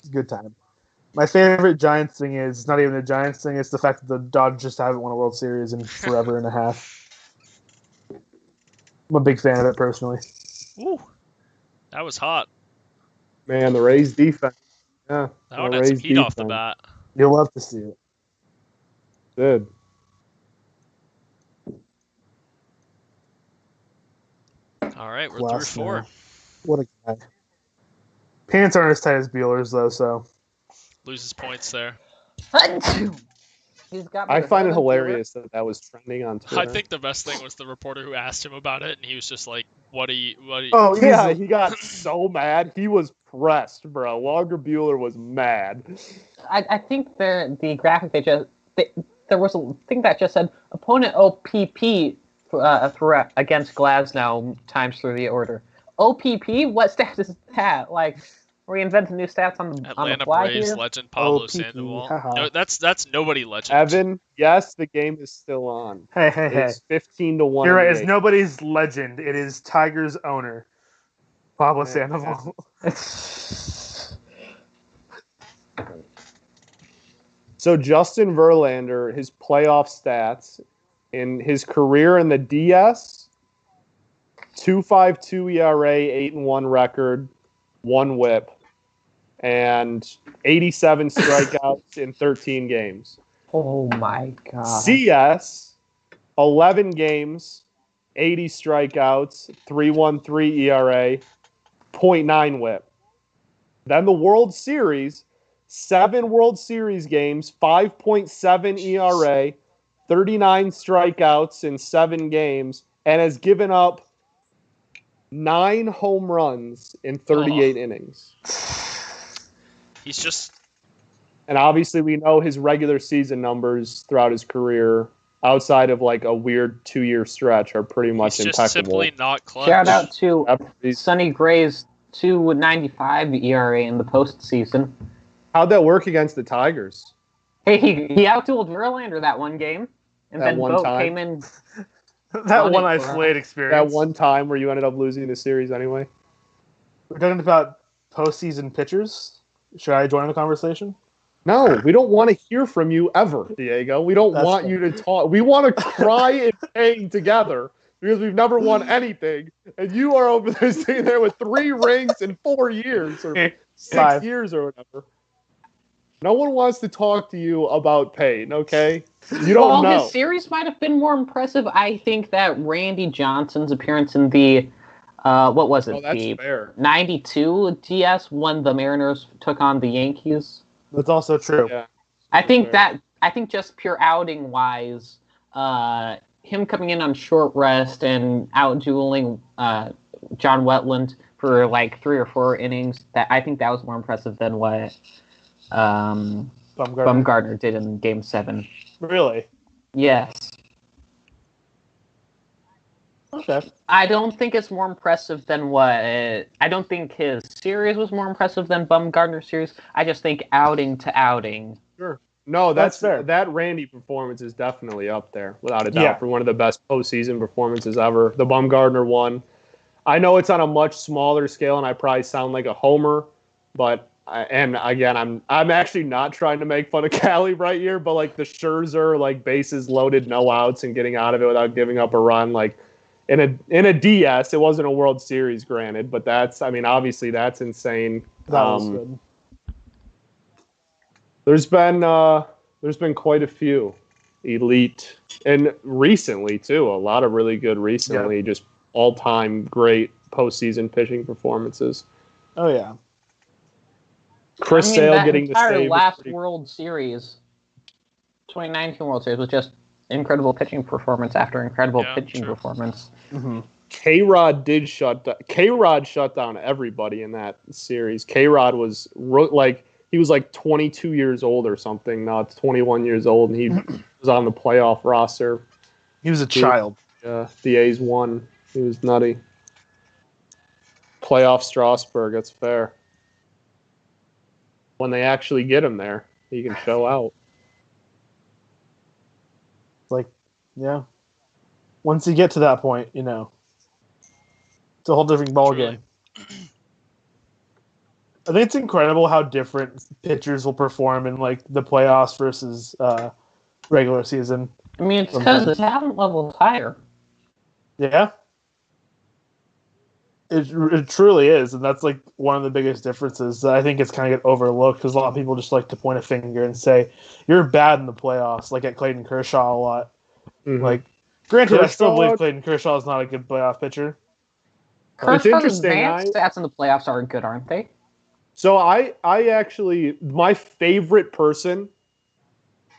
a good time. My favorite Giants thing is, it's not even a Giants thing, it's the fact that the Dodgers just haven't won a World Series in forever and a half. I'm a big fan of it personally. Ooh, that was hot. Man, the Rays defense. Yeah, That one had some heat off the bat. You'll love to see it. Good. All right, we're through 4. What a guy. Pants aren't as tight as Bueller's, though, so. Loses points there. I find it hilarious that was trending on Twitter. I think the best thing was the reporter who asked him about it, and he was just like, what are you... Oh, yeah, he got so mad. He was pressed, bro. Walker Buehler was mad. I think the graphic there was a thing that just said opponent OPP threat against Glasnow times through the order. OPP? What stat is that? Like, reinventing new stats on the fly Braves here? legend Pablo OPP, Sandoval. haha. No, that's nobody legend. Evan, yes, the game is still on. Hey. It's 15-1. You're right. It's nobody's legend. It is Tigers owner, Pablo Sandoval. So Justin Verlander, his playoff stats in his career in the DS, 2.52 ERA, 8-1 record, 1 WHIP, and 87 strikeouts in 13 games. Oh my god. CS, 11 games, 80 strikeouts, 3.13 ERA, 0.9 WHIP. Then the World Series, 7 World Series games, 5.7 ERA, 39 strikeouts in 7 games, and has given up 9 home runs in 38 innings. He's just... And obviously we know his regular season numbers throughout his career, outside of like a weird 2-year stretch, are pretty much he's impeccable. just simply not clutch. Shout out to Sonny Gray's 2.95 ERA in the postseason. How'd that work against the Tigers? Hey, he outdueled Verlander that one game, and That then one Vogt time? came in. That one isolated experience. That one time where you ended up losing the series anyway? We're talking about postseason pitchers. Should I join the conversation? No, we don't want to hear from you ever, Diego. We don't want you to talk. We want to cry in pain together because we've never won anything. And you are over there sitting there with 3 rings in 4 years or 6 years or whatever. No one wants to talk to you about pain, okay? You don't know. His series might have been more impressive. I think that Randy Johnson's appearance in the, what was it? Oh, that's the fair. 92 DS when the Mariners took on the Yankees. That's also true. Yeah. I think just pure outing wise, him coming in on short rest and out dueling John Wetland for like 3 or 4 innings, I think that was more impressive than what Bumgarner did in Game 7. Really? Yes. Okay. I don't think it's more impressive than what... I don't think his series was more impressive than Bumgarner's series. I just think outing to outing. Sure. No, that's fair. That Randy performance is definitely up there, without a doubt, Yeah. for one of the best postseason performances ever. The Bumgarner one. I know it's on a much smaller scale, and I probably sound like a homer, but... I'm actually not trying to make fun of Cali right here, but like the Scherzer, like bases loaded, no outs, and getting out of it without giving up a run, like in a DS, it wasn't a World Series, granted, but obviously that's insane. That was good. There's been quite a few elite, and recently too, a lot of really good recently, just all-time great postseason pitching performances. Oh yeah. Chris Sale getting the save. Last World Series, 2019 World Series, was just incredible pitching performance after incredible pitching performance. Mm-hmm. K-Rod shut down everybody in that series. K-Rod was he was like 22 years old or something. Now it's 21 years old, and he was on the playoff roster. He was a child. The A's won. He was nutty. Playoff Strasburg, that's fair. When they actually get him there, he can show out. Yeah. Once you get to that point, it's a whole different ballgame. I think it's incredible how different pitchers will perform in like the playoffs versus regular season. I mean, it's because the talent level is higher. Yeah. It truly is, and that's like one of the biggest differences. I think it's kind of get overlooked because a lot of people just like to point a finger and say you're bad in the playoffs, like at Clayton Kershaw a lot. Mhm. Like, granted, I still Kershaw- believe Clayton Kershaw is not a good playoff pitcher. It's Kershaw's interesting, advanced stats in the playoffs are good, aren't they? So I actually, my favorite person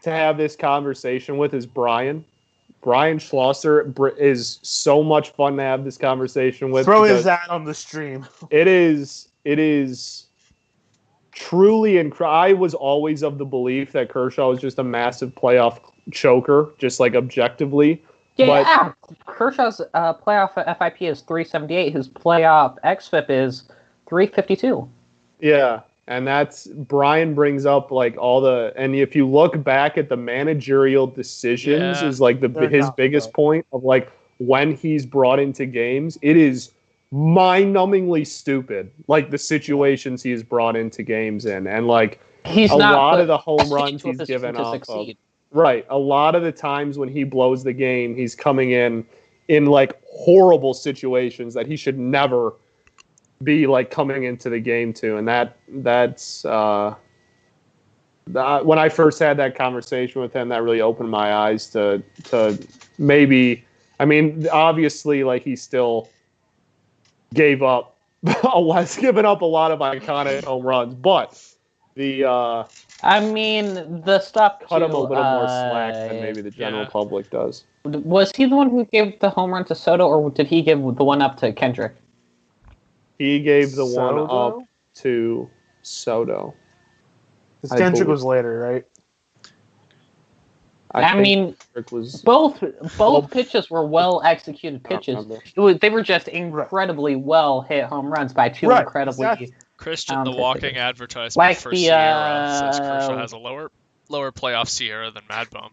to have this conversation with is Brian. Brian Schlosser is so much fun to have this conversation with. Throw because his ad on the stream. It is truly incredible. I was always of the belief that Kershaw was just a massive playoff choker, just like objectively. Yeah, Kershaw's playoff FIP is 378. His playoff xFIP is 352. Yeah, and that's Brian brings up like all the, and if you look back at the managerial decisions, is like his biggest point of like when he's brought into games, it is mind-numbingly stupid. Like the situations he's brought into games in, and like he's a not lot of the home runs he's with given to off succeed. of. Right, a lot of the times when he blows the game, he's coming in like horrible situations that he should never be like coming into the game to, and that's when I first had that conversation with him, that really opened my eyes to maybe. I mean, obviously, like he still gave up, given up a lot of iconic home runs, but the I mean, the stuff cut him a little more slack than maybe the general public does. Was he the one who gave the home run to Soto, or did he give the one up to Kendrick? He gave the Soto? one up to Soto. Because Kendrick was later, right? I mean, was both pitches were well executed pitches. They were just incredibly well hit home runs by two incredibly. Exactly. Christian, the walking advertisement like for the, Sierra, says Kershaw has a lower playoff Sierra than Mad Bum.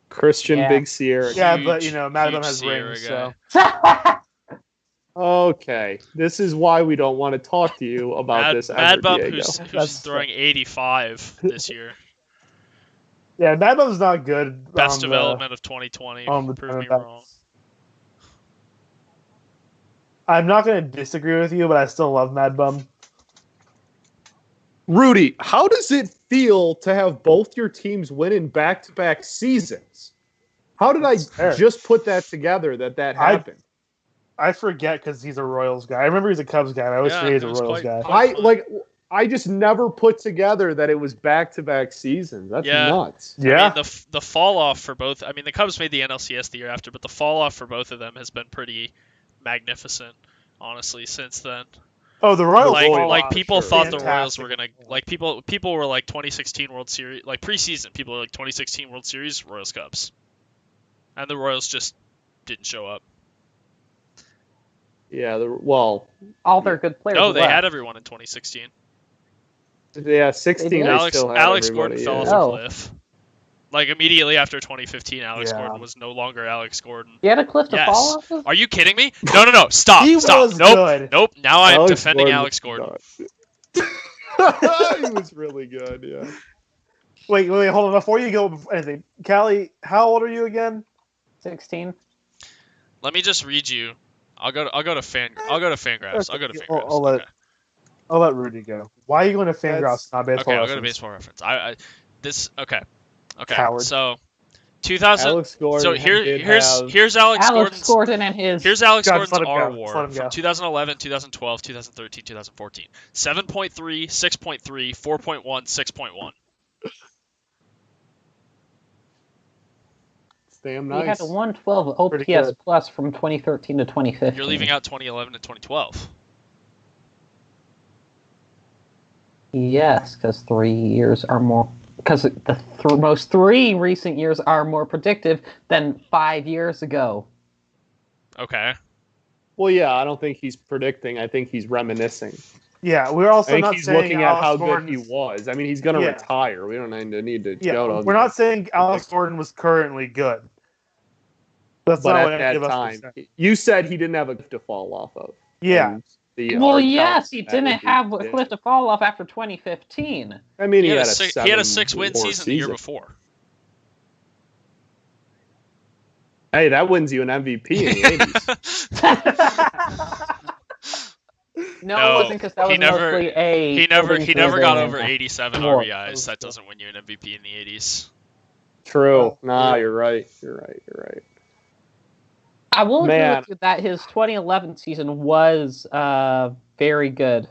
Christian Big Sierra. Yeah, but Mad Bum has Sierra rings, guy. so. Okay, this is why we don't want to talk to you about this. Mad Bum, Diego. who's throwing 85 this year. Yeah, Mad Bum's not good. Best development of 2020. Prove me wrong. I'm not going to disagree with you, but I still love Mad Bum. Rudy, how does it feel to have both your teams win in back-to-back seasons? How did I just put that together that happened? I forget because he's a Royals guy. I remember he's a Cubs guy. I always forget he's a Royals guy. I just never put together that it was back-to-back seasons. That's nuts. Yeah. I mean, the fall off for both. I mean, the Cubs made the NLCS the year after, but the fall off for both of them has been pretty magnificent, honestly, since then. Oh, the Royals! Like people thought the Royals were gonna people were like 2016 World Series, like preseason. People were like 2016 World Series, Royals Cubs, and the Royals just didn't show up. Yeah, all their good players. No, they had everyone in 2016. Yeah, 16. Alex Gordon fell off a cliff. Like immediately after 2015, Alex Gordon was no longer Alex Gordon. He had a cliff to fall off of? Are you kidding me? No. Stop. Nope. Now I'm defending Alex Gordon. He was really good, yeah. Wait, hold on. Before you go anything, Callie, how old are you again? 16. Let me just read you. I'll go to Fangraphs. I'll let Rudy go. Why are you going to Fangraphs, not Baseball Okay, Reference? I'll go to Baseball Reference. Okay. Coward. So, 2000. Alex Gordon. So here's Alex Gordon and his. Here's Alex God, Gordon's R go. WAR from 2011, 2012, 2013, 2014. 7.3, 6.3, 4.1, 6.1. Damn nice. He had a 112 OPS plus from 2013 to 2015. You're leaving out 2011 to 2012. Yes, because 3 years are more. Because the most 3 recent years are more predictive than 5 years ago. Okay. Well, yeah, I don't think he's predicting. I think he's reminiscing. Yeah, we're also not he's saying looking at how Gordon's... good he was. I mean, he's going to retire. We don't need to go to. We're not saying Alex Gordon was currently good. That's but not at that time, you said he didn't have a cliff to fall off of. Yeah. Yes, he didn't have a cliff to fall off after 2015. I mean, he had a 6-win season the year before. Hey, that wins you an MVP in the 80s. No, it wasn't because that was mostly a. He never got over and 87 War. RBIs. That doesn't win you an MVP in the 80s. True. Nah, you're right. You're right. I will agree with you that his 2011 season was very good.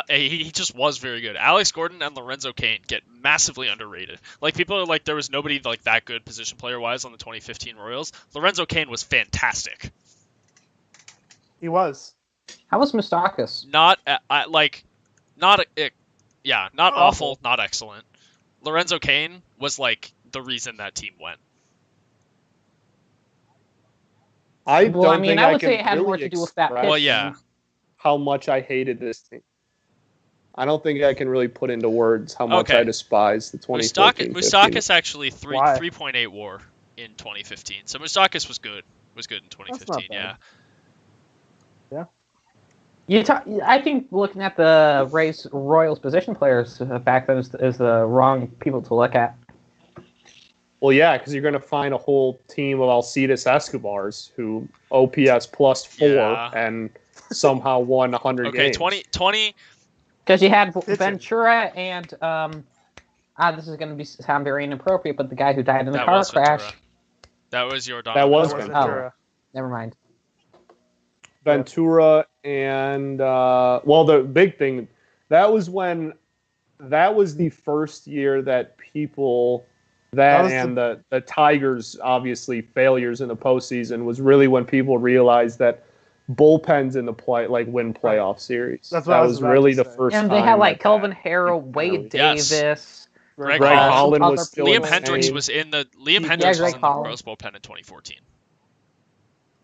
He just was very good. Alex Gordon and Lorenzo Cain get massively underrated. Like, people are like, there was nobody like that good position player wise on the 2015 Royals. Lorenzo Cain was fantastic. He was. How was Moustakas? Not awful, not excellent. Lorenzo Cain was like the reason that team went. I would say it had more to do with that. Well, yeah. How much I hated this team. I don't think I can really put into words how much I despise the 2014. Moustakas actually 3.8 WAR in 2015. So Moustakas was good. Was good in 2015. Yeah. I think looking at the Royals position players back then is the wrong people to look at. Well, yeah, because you're going to find a whole team of Alcides Escobars who OPS plus 4 and somehow won 100 games. Okay, 20. Because you had Ventura and this is going to sound very inappropriate, but the guy who died in the car crash. That was Jordan. That was Ventura. Oh, never mind. Ventura and the big thing that was the first year that people the Tigers obviously failures in the postseason was really when people realized that bullpens in the win playoff series. That was really the first time. And they had like Kelvin Harrell, Wade Davis, Greg Holland was still Liam Hendricks was in the Rose bullpen in 2014.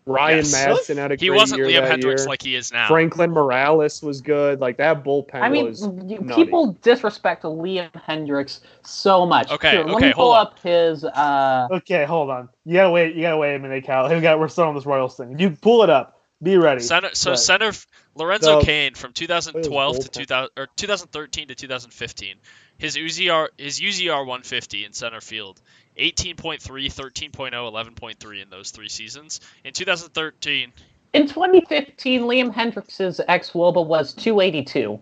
Ryan Madsen had a great year. He wasn't Liam Hendricks like he is now. Franklin Morales was good. Like that bullpen was nutty. People disrespect Liam Hendricks so much. Okay, let me pull up his. Okay, hold on. You gotta wait a minute, Cal. We're still on this Royals thing. You pull it up. Be ready. Center Lorenzo Cain from 2012 to 2013 to 2015. His UZR 150 in center field. 18.3, 13.0, 11.3 in those 3 seasons. In 2013... In 2015, Liam Hendricks' ex-Woba was 282.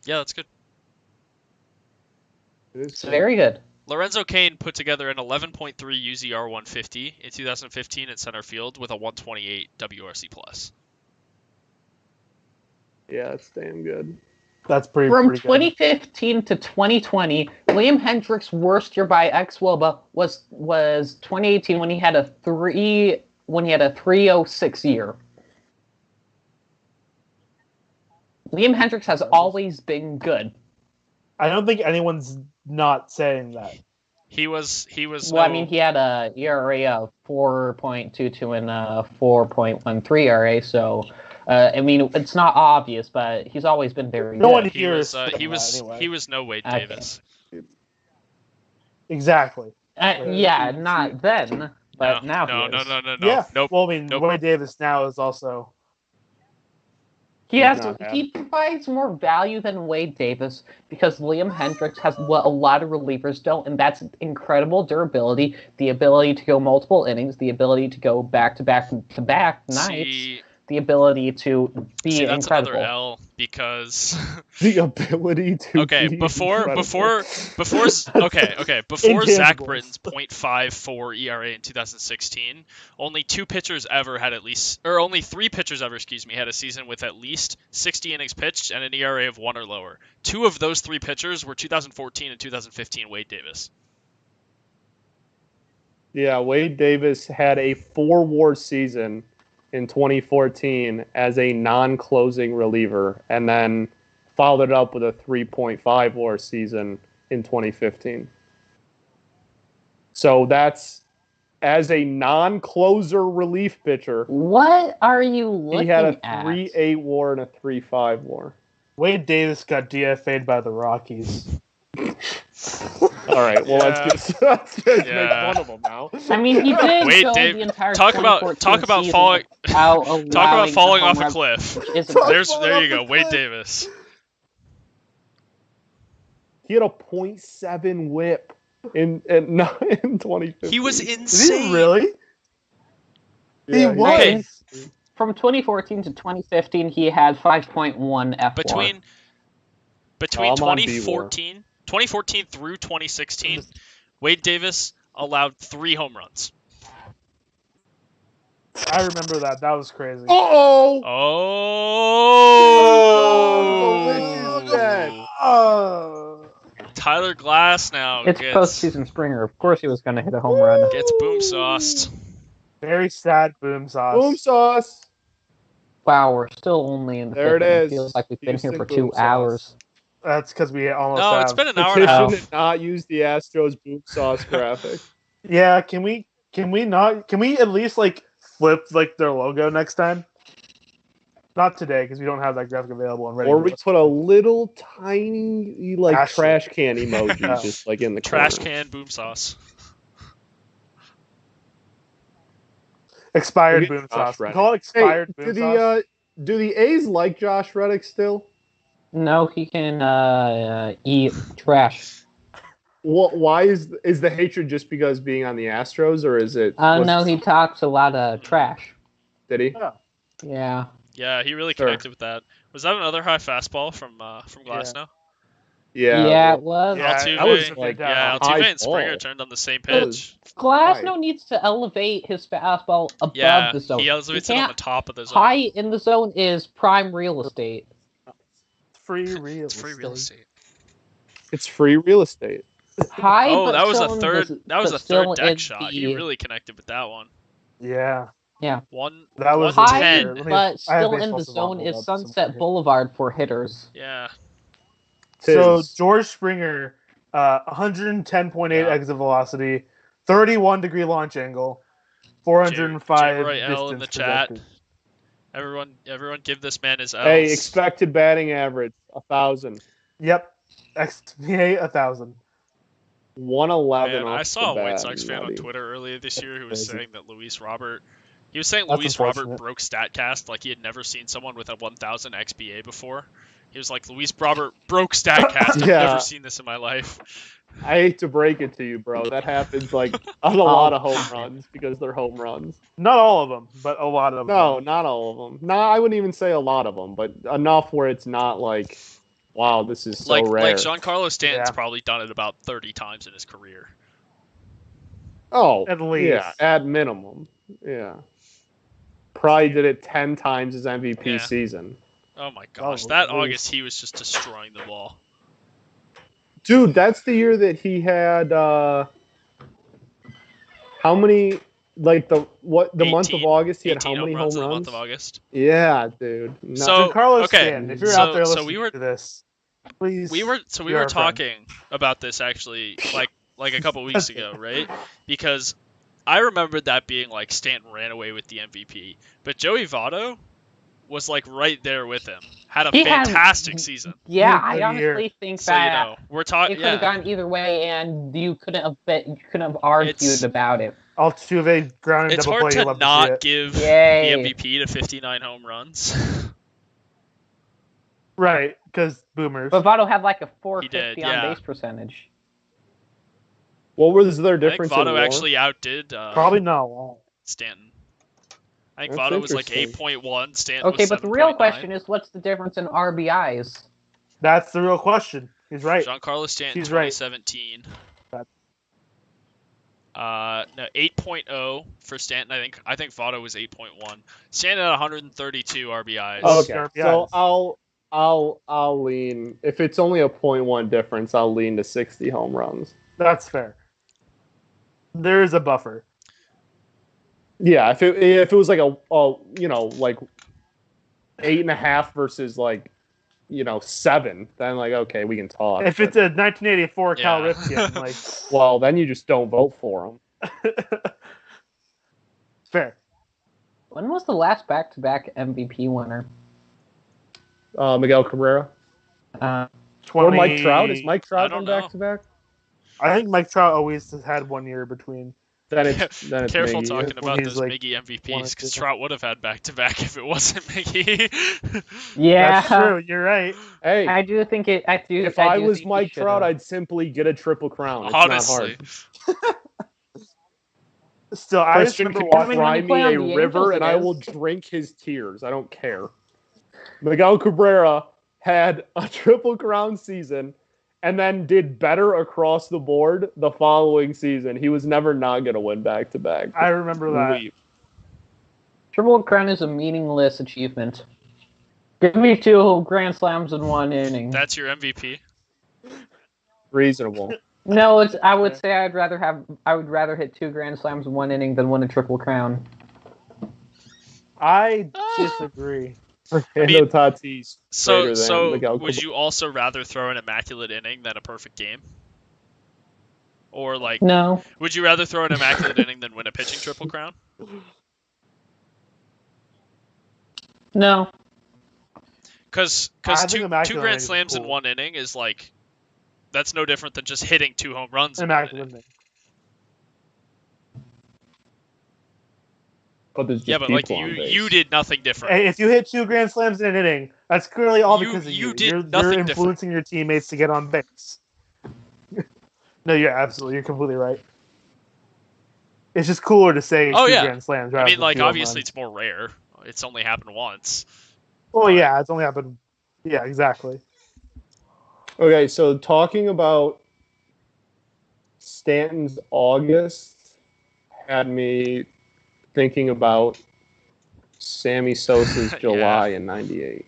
Yeah, that's good. It's very good. Lorenzo Cain put together an 11.3 UZR 150 in 2015 in center field with a 128 WRC+. Yeah, that's damn good. That's pretty From good. 2015 to 2020, Liam Hendricks' worst year by ex-Woba was 2018 when he had a 306 year. Liam Hendricks has always been good. I don't think anyone's not saying that. He was. Well, he had a ERA of 4.22 and a 4.13 ERA, so. It's not obvious, but he's always been very good. He was no Wade Davis. Exactly. Not then, but now he is. No. Yeah. Nope. Well, Wade Davis now is also. He provides more value than Wade Davis because Liam Hendricks has what a lot of relievers don't, and that's incredible durability, the ability to go multiple innings, the ability to go back-to-back nights. The ability to be that's incredible. Another L because the ability to before Zach Britton's .54 ERA in 2016, only 3 pitchers ever had a season with at least 60 innings pitched and an ERA of 1 or lower. 2 of those 3 pitchers were 2014 and 2015 Wade Davis. Yeah, Wade Davis had a 4 WAR season in 2014 as a non-closing reliever, and then followed it up with a 3.5 WAR season in 2015. So that's as a non-closer relief pitcher. What are you looking at? He had a 3.8 WAR and a 3.5 WAR. Wade Davis got DFA'd by the Rockies. All right, well let's just make fun of him now. He did the entire talk about falling off a cliff. There you go, Wade Davis. He had a .7 WHIP in 2015. He was insane. Did he really? He was. From 2014 to 2015, he had 5.1 F Between 2014 through 2016, Wade Davis allowed 3 home runs. I remember that. That was crazy. Oh! Oh! Tyler Glass now It's gets postseason Springer. Of course he was going to hit a home run. gets boom sauced. Very sad boom sauce. Boom sauce. Wow, we're still only in the There fifth. it It is. feels like we've been here Houston for boom 2 hours. That's because we almost No, have. it's been an hour and a Petition half. to not use the Astros boom sauce graphic. Yeah, can we at least like flip like their logo next time? Not today because we don't have that graphic available and ready. Or we put a little tiny like Ashley. trash can emoji No. just like in the Trash corner. can boom sauce. expired Look at boom Josh sauce. We Reddick. call it expired Hey, boom sauce. do the A's like Josh Reddick still? No, he can eat trash. Why is the hatred just because being on the Astros, or is it? No, he talks a lot of trash. Did he? Yeah. Yeah, he really Sure. connected with that. Was that another high fastball from Glass now? Yeah. It was. Yeah, Altuve, that was like yeah, high Altuve and Springer ball. turned on the same That was- pitch. Glasnow needs to elevate his fastball above Yeah, the zone. he elevates it on the top of the zone. High in the zone is prime real estate. Free real. It's free real estate. It's free real estate. High, Oh, but that was still a in third. the- That was but a still third deck in shot. the- He really connected with that one. Yeah. One. That was one high, 10. Let me- but I have still in baseball the zone survival is up Sunset somewhere here. Boulevard for hitters. Yeah. So Tis. George Springer, 110.8 Yeah. exit velocity, 31-degree launch angle, 405 J-Roy L in the distance chat. projected. Everyone, give this man his L's. Hey, expected batting average 1,000. Yep. XPA 1,000. 111. Man, off I saw the a White bat, Sox fan on nutty. Twitter earlier this year who was Crazy. saying that He was saying That's Luis Robert unfortunate. broke StatCast like he had never seen someone with a 1,000 XBA before. He was like, Luis Robert broke StatCast. I've Yeah. never seen this in my life. I hate to break it to you, bro. That happens like on a lot of home runs because they're home runs. Not all of them, but a lot of them. No, not all of them. No, I wouldn't even say a lot of them, but enough where it's not like, wow, this is so rare. Like Giancarlo Stanton's Yeah. probably done it about 30 times in his career. Oh, At least. yeah, at minimum, yeah. Probably did it 10 times his MVP Yeah. season. Oh my gosh, Oh, that please. August he was just destroying the ball. Dude, that's the year that he had how many like the month of 18 August he had 18 how many home runs? in the month of August. Yeah, dude. No, So- Carlos okay, Stanton, if you're so- out there so listening we were- to this, please. We were You're our friend. talking about this actually like a couple weeks ago, right? Because I remembered that being like Stanton ran away with the MVP, but Joey Votto was like right there with him. Had a He had- fantastic season. Yeah, Good I year. honestly think So you that know, we're it talking. could have Yeah, gone either way, and you couldn't have argued It's- about it. Altuve ground and it's double hard play. You to love to see not it. give Yay. the MVP to 59 home runs. Right, because boomers. But Votto had like a He 450 did, on yeah. base percentage. what was their I think difference in Votto WAR? actually outdid Probably not long. Stanton. I think That's Votto was like interesting. 8.1. Stanton Okay, was but the real 7.9. question is, what's the difference in RBIs? That's the real question. He's right. Giancarlo Stanton, He's right. 2017. That- No, 8.0 for Stanton. I think Votto was 8.1. Stanton had 132 RBIs. Oh, Okay, RBIs. so I'll lean if it's only a 0.1 difference. I'll lean to 60 home runs. That's fair. There is a buffer. Yeah, if it was like a like 8.5 versus like 7, then like okay, we can talk. If it's a 1984 Cal Yeah. Ripken, like well, then you just don't vote for him. fair. When was the last back-to-back MVP winner? Miguel Cabrera or 20... Mike Trout. Is Mike I Trout don't on know. back to back? I think Mike Trout always has had 1 year between. Then it's Careful Miggy. talking about he's those like Miggy one MVPs or because two. Trout would have had back-to-back if it wasn't Miggy. Yeah, That's true. You're right. Hey, I do think it. if I do was think he Mike should've. Trout, I'd simply get a triple crown. It's Honestly. not hard. Still, I just Christian remember can watching. cry me a river, and I will drink his tears. I don't care. Miguel Cabrera had a Triple Crown season and then did better across the board the following season. He was never not going to win back-to-back. I remember that. Triple Crown is a meaningless achievement. Give me 2 Grand Slams in 1 inning. That's your MVP? Reasonable. No, it's. I would say I would rather hit 2 Grand Slams in 1 inning than win a Triple Crown. I disagree. Fernando Tatis. So would you also rather throw an immaculate inning than a perfect game? Or like, no? Would you rather throw an immaculate inning than win a pitching Triple Crown? No. Because two Grand Slams in 1 inning is like, that's no different than just hitting 2 home runs in 1 inning. But but like you did nothing different. Hey, if you hit 2 Grand Slams in an inning, that's clearly all because of you. You're influencing your teammates to get on base. No, you're completely right. It's just cooler to say 2 Grand Slams. I mean, like, obviously it's more rare. It's only happened once. Oh, yeah, it's only happened. Yeah, exactly. Okay, so talking about Stanton's August had me thinking about Sammy Sosa's July in '98.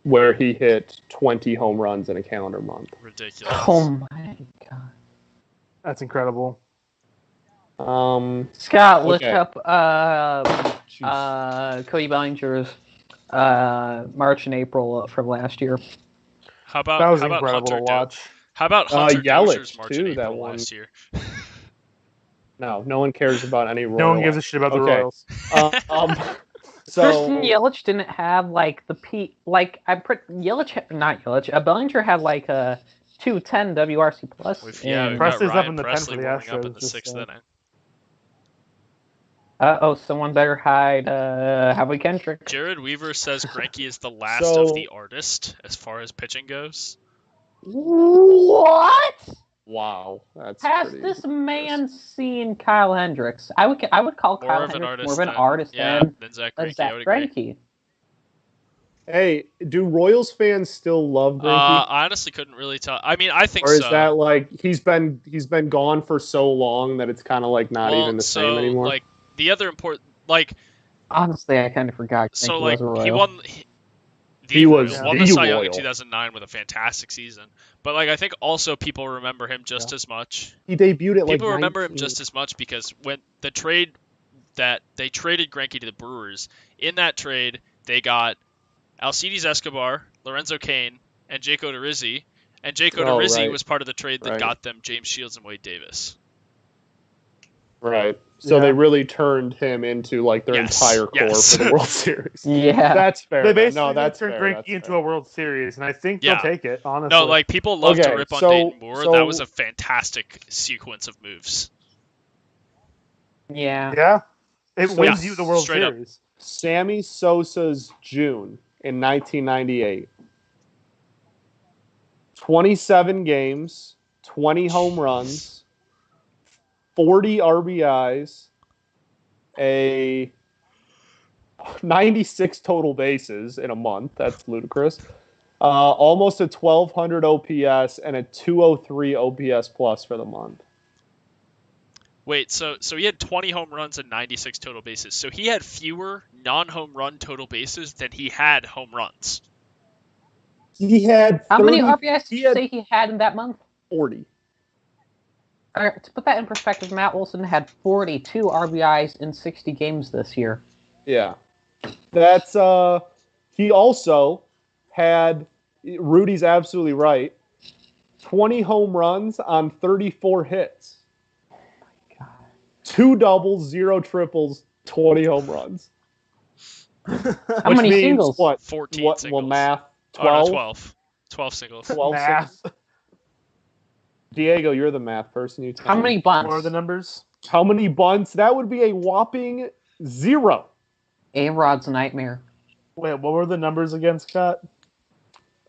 Where he hit 20 home runs in a calendar month. Ridiculous. Oh my god. That's incredible. Scott, look up Cody Bellinger's March and April from last year. How about that was how about incredible Hunter to watch. How about Hunter Yelich March too? and That April one last year. No one cares about any Royals. No one gives a shit about the Royals. So Christian Yelich didn't have like the peak. Like Bellinger had like a 210 WRC plus. Presley's up in the 10 for the Astros. Up in Astros. the 6th inning. Someone better hide Howie Kendrick. Jared Weaver says Greinke is the last of the artist as far as pitching goes. What? Wow, that's Has this man seen Kyle Hendricks? I would call Kyle Hendricks more of an artist than Zach Greinke. Greinke. Hey, do Royals fans still love Greinke? I honestly couldn't really tell. I mean, I think so. Or is that like he's been gone for so long that it's kind of like not even the same anymore? Like the other important, like honestly, I kind of forgot. So like he won. He won the Cy Young in 2009 with a fantastic season, but like I think also people remember him just as much. He debuted at people remember him just as much because when the trade that they traded Greinke to the Brewers, in that trade they got Alcides Escobar, Lorenzo Cain, and Jake Odorizzi, and Jake Odorizzi was part of the trade that got them James Shields and Wade Davis. Right. So they really turned him into like their entire core for the World Series. Yeah, that's fair. They basically turned Greinke into a World Series, and I think they'll take it. Honestly, no, like people love to rip on Dayton Moore. That was a fantastic sequence of moves. Yeah, it wins you the World Series. Sammy Sosa's June in 1998. 27 games, 20 home runs. 40 RBIs, a 96 total bases in a month. That's ludicrous. Almost a 1,200 OPS and a 203 OPS plus for the month. Wait, so he had 20 home runs and 96 total bases. So he had fewer non-home run total bases than he had home runs. He had 30, how many RBIs did you say he had in that month? 40. All right, to put that in perspective, Matt Wilson had 42 RBIs in 60 games this year. Yeah. That's he also had, Rudy's absolutely right, 20 home runs on 34 hits. Oh my god. 2 doubles, 0 triples, 20 home runs. How many singles? What? 14 singles. Well, math. 12? 12. 12 singles. 12 math. Singles. Diego, you're the math person. You how many bunts? What are the numbers? How many bunts? That would be a whopping 0. A-Rod's nightmare. Wait, what were the numbers again, Scott?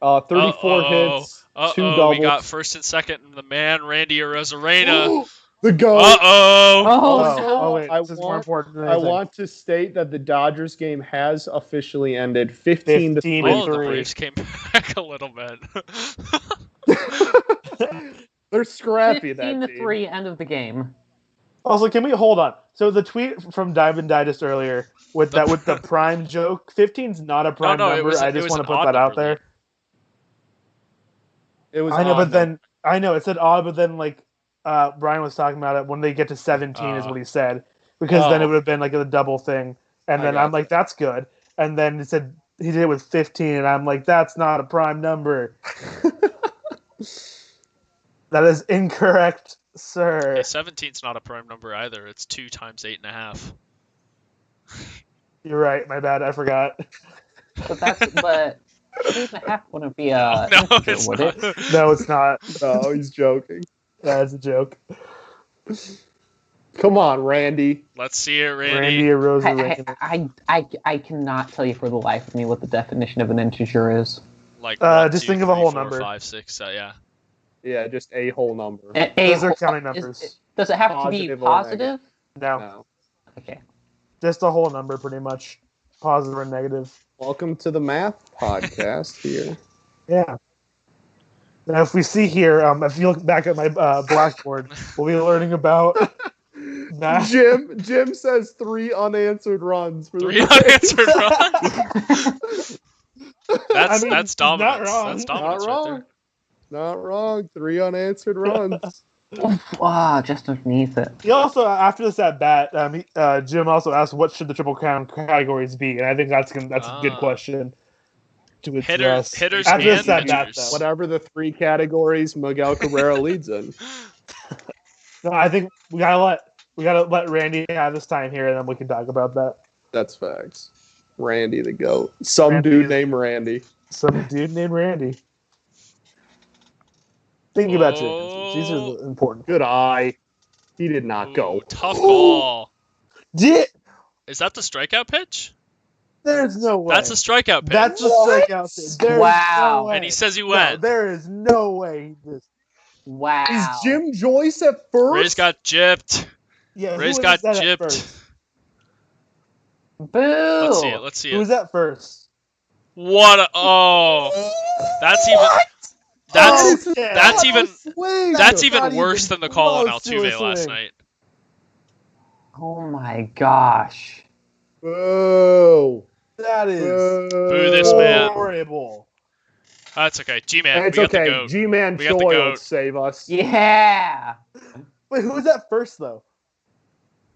34 hits, 2 doubles. We got first and second. The man, Randy Arozarena. The GOAT. Oh, wait. This is more important than I anything. want to state that the Dodgers game has officially ended 15 to 3. Oh, the Braves came back a little bit. They're scrappy, that 15 to team. 3, end of the game. Also, can we hold on? So the tweet from Diamond Digest earlier with the prime joke, 15's not a prime number. I just want to put that out there. It was. I know, odd, but then I know it said odd, but then like Brian was talking about it when they get to 17 is what he said, because then it would have been like a double thing, and then I'm like, that's good, and then he said he did it with 15, and I'm like, that's not a prime number. That is incorrect, sir. Hey, 17's not a prime number either. It's 2 times 8.5. You're right. My bad. I forgot. But 8.5 wouldn't be a No, integer, it's would not. it? No, it's not. No, he's joking. That's a joke. Come on, Randy. Let's see it, Randy Randy. Arozarena. I cannot tell you for the life of me what the definition of an integer is. Like just think of a whole 4, number. 5, 6. Yeah. Yeah, just a whole number. Those are counting numbers. Does it have to be Positive or positive? No, Okay. just a whole number, pretty much. Positive or negative. Welcome to the math podcast here. Yeah. Now, if we see here, if you look back at my blackboard, we'll be learning about math. Jim says 3 unanswered runs. For 3 the unanswered runs. That's dominance. not wrong. That's Not dominance right wrong. there. Not wrong. 3 unanswered runs. Just underneath it. He also, after this at bat, Jim also asked, "What should the Triple Crown categories be?" And I think that's a good question to address. Hitters After and this at bat, pitchers. though. Whatever the 3 categories Miguel Cabrera leads in. No, I think we gotta let Randy have his time here, and then we can talk about that. That's facts. Randy the GOAT. Some Randy dude is- named Randy. Some dude named Randy. Think about your These are important. Good eye. He did not go. Ooh, tough ball. Is that the strikeout pitch? There's no way. That's a strikeout pitch. That's a strikeout. There's Wow. No way. And he says he No, went. there is no way. Wow. Is Jim Joyce at first? Rays got gypped. Yeah, Rays who got was that at gypped. first? Boo! Let's see Who was it. that first? What a that's even that's even worse than the call on Altuve last night. Oh my gosh. Boo. That is Boo this man. horrible. That's okay. G-Man, It's we got the okay. goat. G-Man We got the Choi will goat. save us. Yeah. Wait, who was that first though?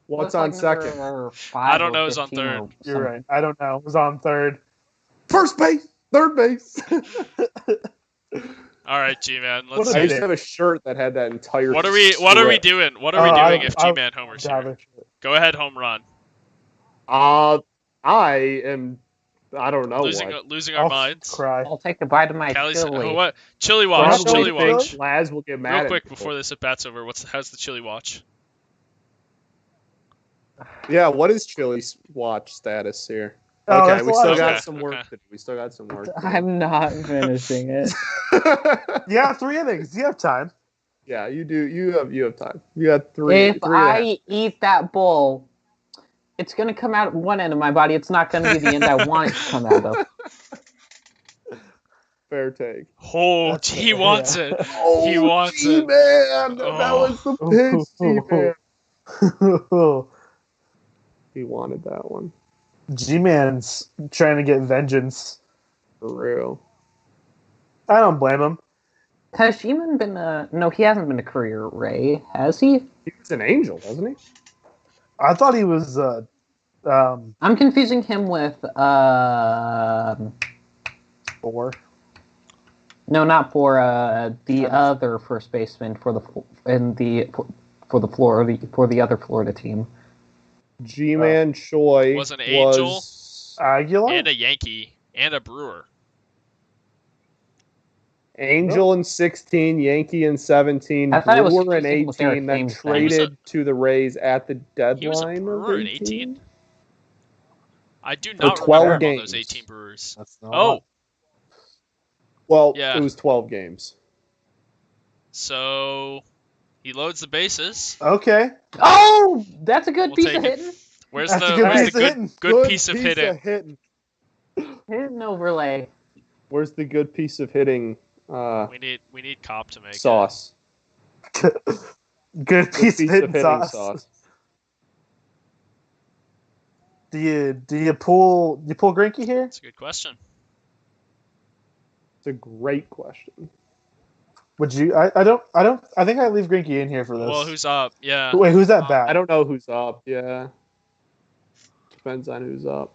What's Looks on like second? number I 5 don't or know who's on 15 third. or You're something. right. I don't know. It was on third. First base. Third base. All right, G-Man. What Let's a I see. used to have a shirt that had that entire What are we strip. doing? What are we doing if I- G-Man homers here? Go ahead, home run. I don't know Losing what. our minds. Cry. I'll take a bite of my Callie's, chili. what? Chili watch. Probably Chili think watch. Laz will get mad Real at quick people. before this at bat's over. How's the chili watch? Yeah, what is Chili's watch status here? Oh, Okay, that's we a lot still of- got Okay, some work okay. to do. We still got some work. I'm not finishing it. Yeah, 3 innings. You have time. Yeah, you do. You have time. You got three. If I eat that bowl, it's going to come out at one end of my body. It's not going to be the end I want it to come out of. Fair take. Oh, That's- he wants it. Oh, He wants it. G-Man! That Oh. was the pitch, G-Man. He wanted that one. G-Man's trying to get vengeance. For real. I don't blame him. Has Sheeman been a... No, he hasn't been a career Ray, has he? He was an angel, wasn't he? I thought he was. I'm confusing him with... 4. No, not for the other first baseman for the other Florida team. G-Man Choi Was an angel. Aguilar. And a Yankee. And a Brewer. Angel in 16, Yankee in 17, I thought it was Brewer in confusing with Eric 18, then Thames then. traded to the Rays at the He was a deadline Brewer of in 18. 18. I do not 12 remember him on those games. 18 Brewers. That's not Oh, Well, Yeah. it was 12 games. So he loads the bases. Okay. Oh, that's a good We'll piece take of it. hitting. Where's That's the a good where's piece the of good hitting. good piece of hitting? Hidden overlay. Where's the good piece of hitting We need Cop to make sauce? Good piece of hitting sauce. sauce. Do you pull Grinky here? It's a good question. It's a great question. Would you? I think I leave Grinky in here for this. Well, who's up? Yeah. Wait, who's that bat? I don't know who's up. Yeah. Depends on who's up.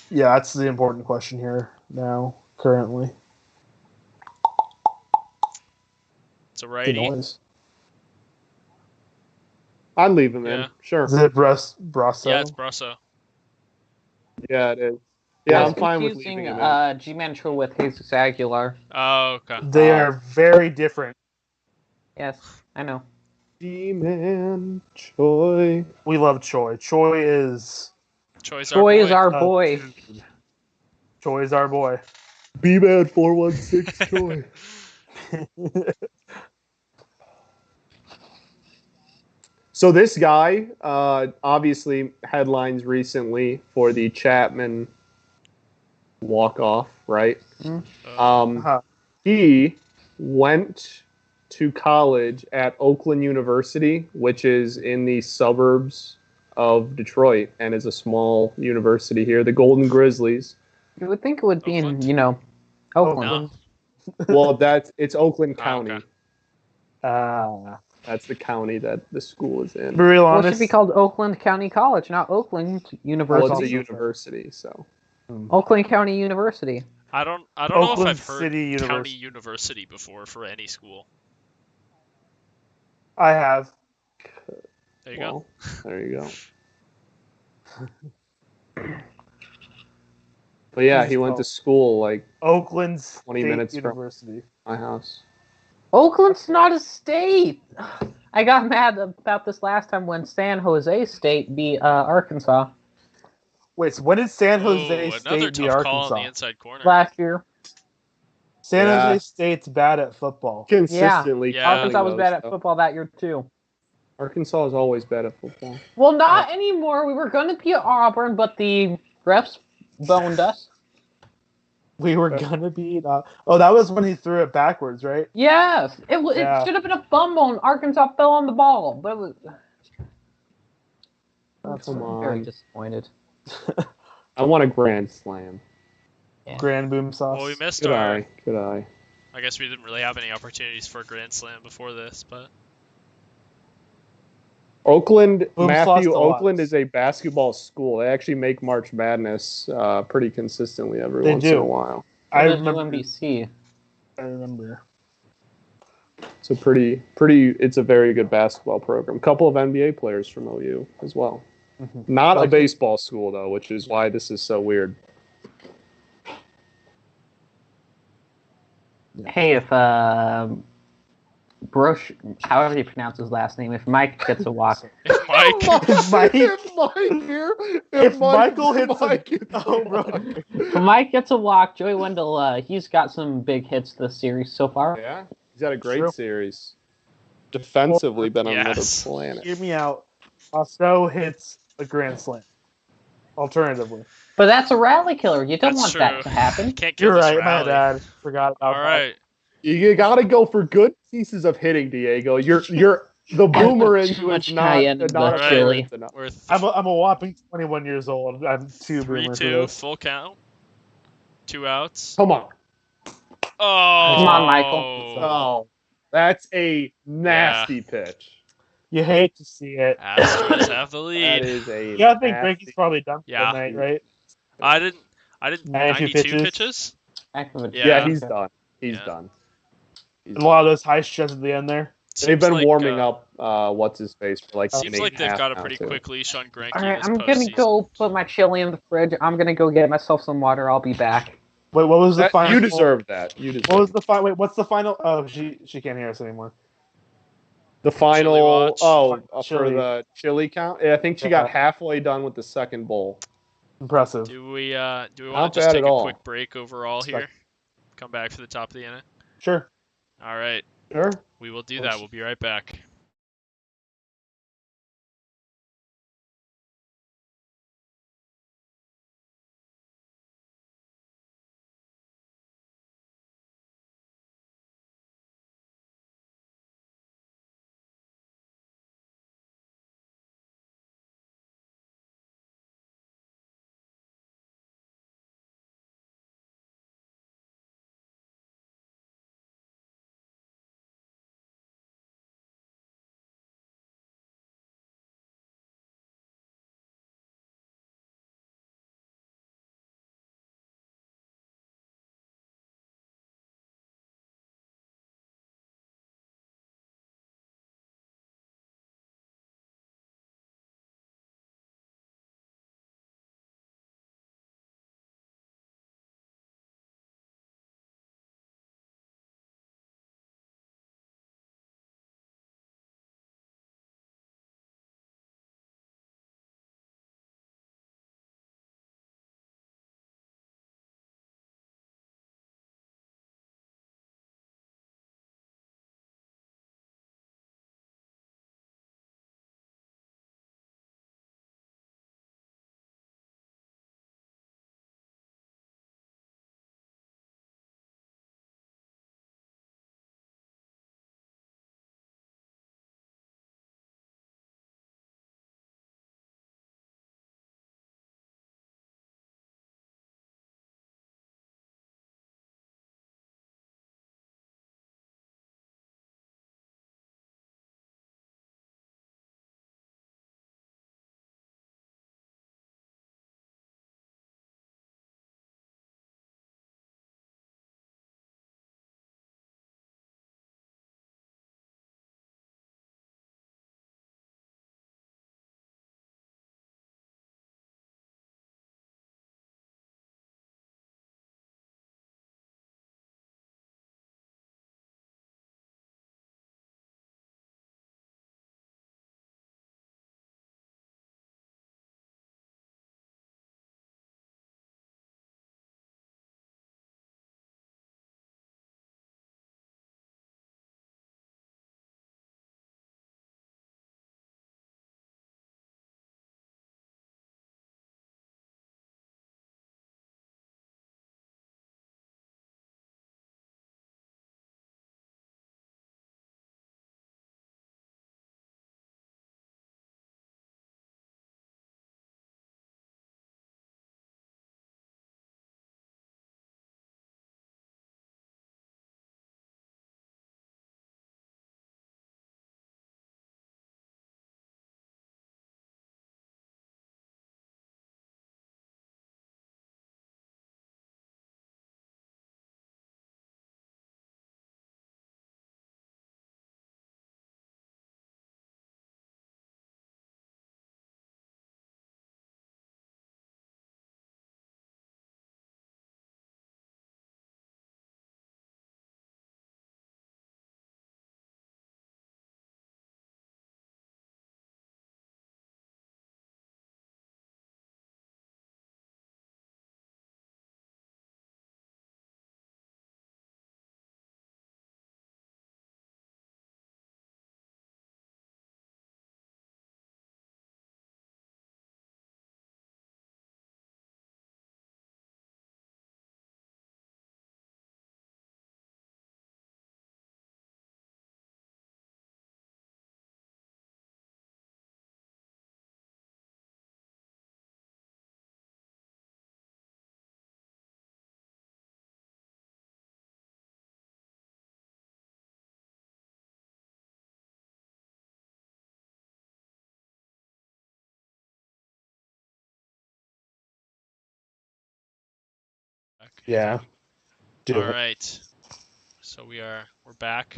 Yeah, that's the important question here now, currently. It's a righty. Noise. I'd leave him in. Sure. Is it Brasso? Yeah, it's Brasso. Yeah, it is. Yeah, I was I'm fine with leaving him in. G-Mantra with Jesus Aguilar. Oh, okay. They are very different. Yes, I know. D-Man Choi. We love Choi. Choi is Choi is our boy. Choi is our boy. B-Man 416 Choi. So this guy, obviously headlines recently for the Chapman walk-off, right? He went to college at Oakland University, which is in the suburbs of Detroit and is a small university here, the Golden Grizzlies. You would think it would be Oakland? in, Oakland. No. Well, it's Oakland County. Okay. That's the county that the school is in. Be real Well, it honest. should be called Oakland County College, not Oakland University. Well, it's a university, so. Oakland County University. I don't know if Oakland I've heard City County University before for any school. I have. There you go. There you go. But yeah, he went to school like Oakland 20 State minutes University. from my house. Oakland's not a state. I got mad about this last time when San Jose State beat Arkansas Wait, so when did San Jose Another State beat tough call on Arkansas? the inside corner. last year. San Yeah. Jose State's bad at football. Consistently. Yeah. Arkansas was those, bad at though. football that year too. Arkansas is always bad at football. Well, not anymore. We were going to beat Auburn, but the refs boned us. We were gonna beat. Oh, that was when he threw it backwards, right? Yes, it Yeah. should have been a fumble, and Arkansas fell on the ball. But it was... Come I'm very on. disappointed. I want a grand slam. Yeah. Grand boom sauce. Well, we missed Good our. eye. Good eye. I guess we didn't really have any opportunities for a Grand Slam before this, but Oakland, Boom sauce Matthew, deluxe. Oakland is a basketball school. They actually make March Madness pretty consistently every They once do. in a while. I What did remember. UMBC. I remember. It's a it's a very good basketball program. Couple of NBA players from OU as well. Mhm. Not a Like- baseball school though, which is why this is so weird. Hey, if Brosh, however you pronounce his last name, if Mike gets a walk, if Mike, If Michael hits if Mike gets a walk, Joey Wendell, he's got some big hits this series so far. Yeah, he's had a great True. series. Defensively, been on another Yes. planet. Hear me out. Also hits a grand slam. Alternatively, But that's a rally killer. You don't That's want true. that to happen. Can't kill you're this right. rally. My bad. Forgot about All right. You gotta go for good pieces of hitting, Diego. You're the boomer in Too you much is not cayenne in not the a chili. chili enough. We're that. I'm a whopping 21 years old. I'm too boomer for 3-2, this. full count. 2 outs. Come on. Oh. Come on, Michael. Oh, that's a nasty pitch. You hate to see it. Astros have the That lead. is a Yeah, I think nasty- Frankie's probably done for Yeah. the night, right? I didn't 92 92 pitches? pitches? Heck of a- Yeah. Yeah, he's done. He's Yeah. done. A lot of those high stretches at the end there. They've Seems been like, warming up what's his face for like Seems an like 8.5 they've got a now, pretty too. quick leash on Greinke. All right, this I'm gonna postseason. go put my chili in the fridge. I'm gonna go get myself some water. I'll be back. Wait, what was the That- final? you deserve that. You deserve What was the final? Wait, what's the final? Oh, she can't hear us anymore. the final. watch. For Chili. the chili count. Yeah, I think she got halfway done with the second bowl. Impressive. Do we want Not to just bad take at a all. quick break overall here? come back for the top of the inning? Sure. All right. Sure. We will do that. We'll be right back. Yeah. All right. So we're back.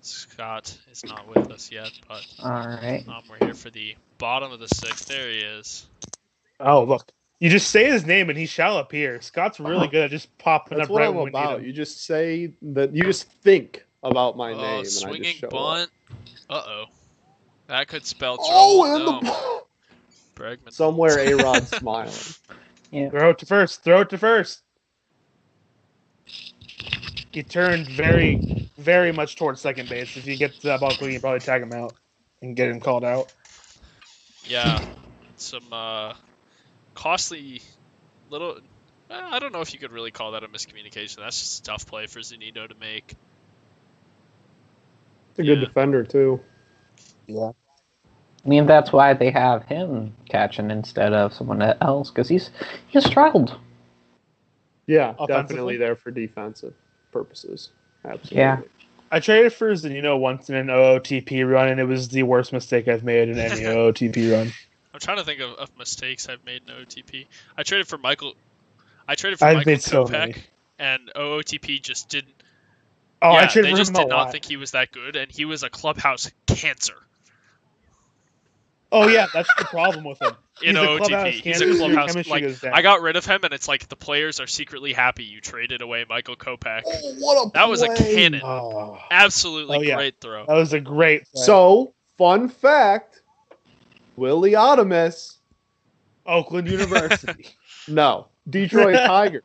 Scott is not with us yet, but All right. we're here for the bottom of the sixth. There he is. Oh, look. You just say his name and he shall appear. Scott's really good at just popping That's up what right I'm when we need about. him. You just say that. You just think about my name, and I just Swinging show bunt. up. Uh-oh. That could spell trouble. Oh, and No. Bregman. Somewhere A-Rod's smiling. Yeah. Throw it to first. Throw it to first. He turned very, very much towards second base. If you get to that ball quick, you can probably tag him out and get him called out. Yeah, some costly little. I don't know if you could really call that a miscommunication. That's just a tough play for Zunino to make. He's a good defender too. Yeah. I mean, that's why they have him catching instead of someone else, because he's struggled. Yeah, definitely there for defensive purposes. Absolutely. Yeah. I traded for Zunino once in an OOTP run, and it was the worst mistake I've made in any OOTP run. I'm trying to think of mistakes I've made in OOTP. I traded for Michael Kopech, and OOTP just didn't. Oh, yeah, I traded they for just him did a not lot. think he was that good, and he was a clubhouse cancer. Oh yeah, that's the problem with him. In OOTP, he's a clubhouse. Like, I got rid of him, and it's like the players are secretly happy you traded away Michael Kopech. Oh, what a That was a cannon. Oh. Absolutely yeah. great throw. That was a great play. So, fun fact, Willie Adames, Oakland University. no, Detroit Tigers.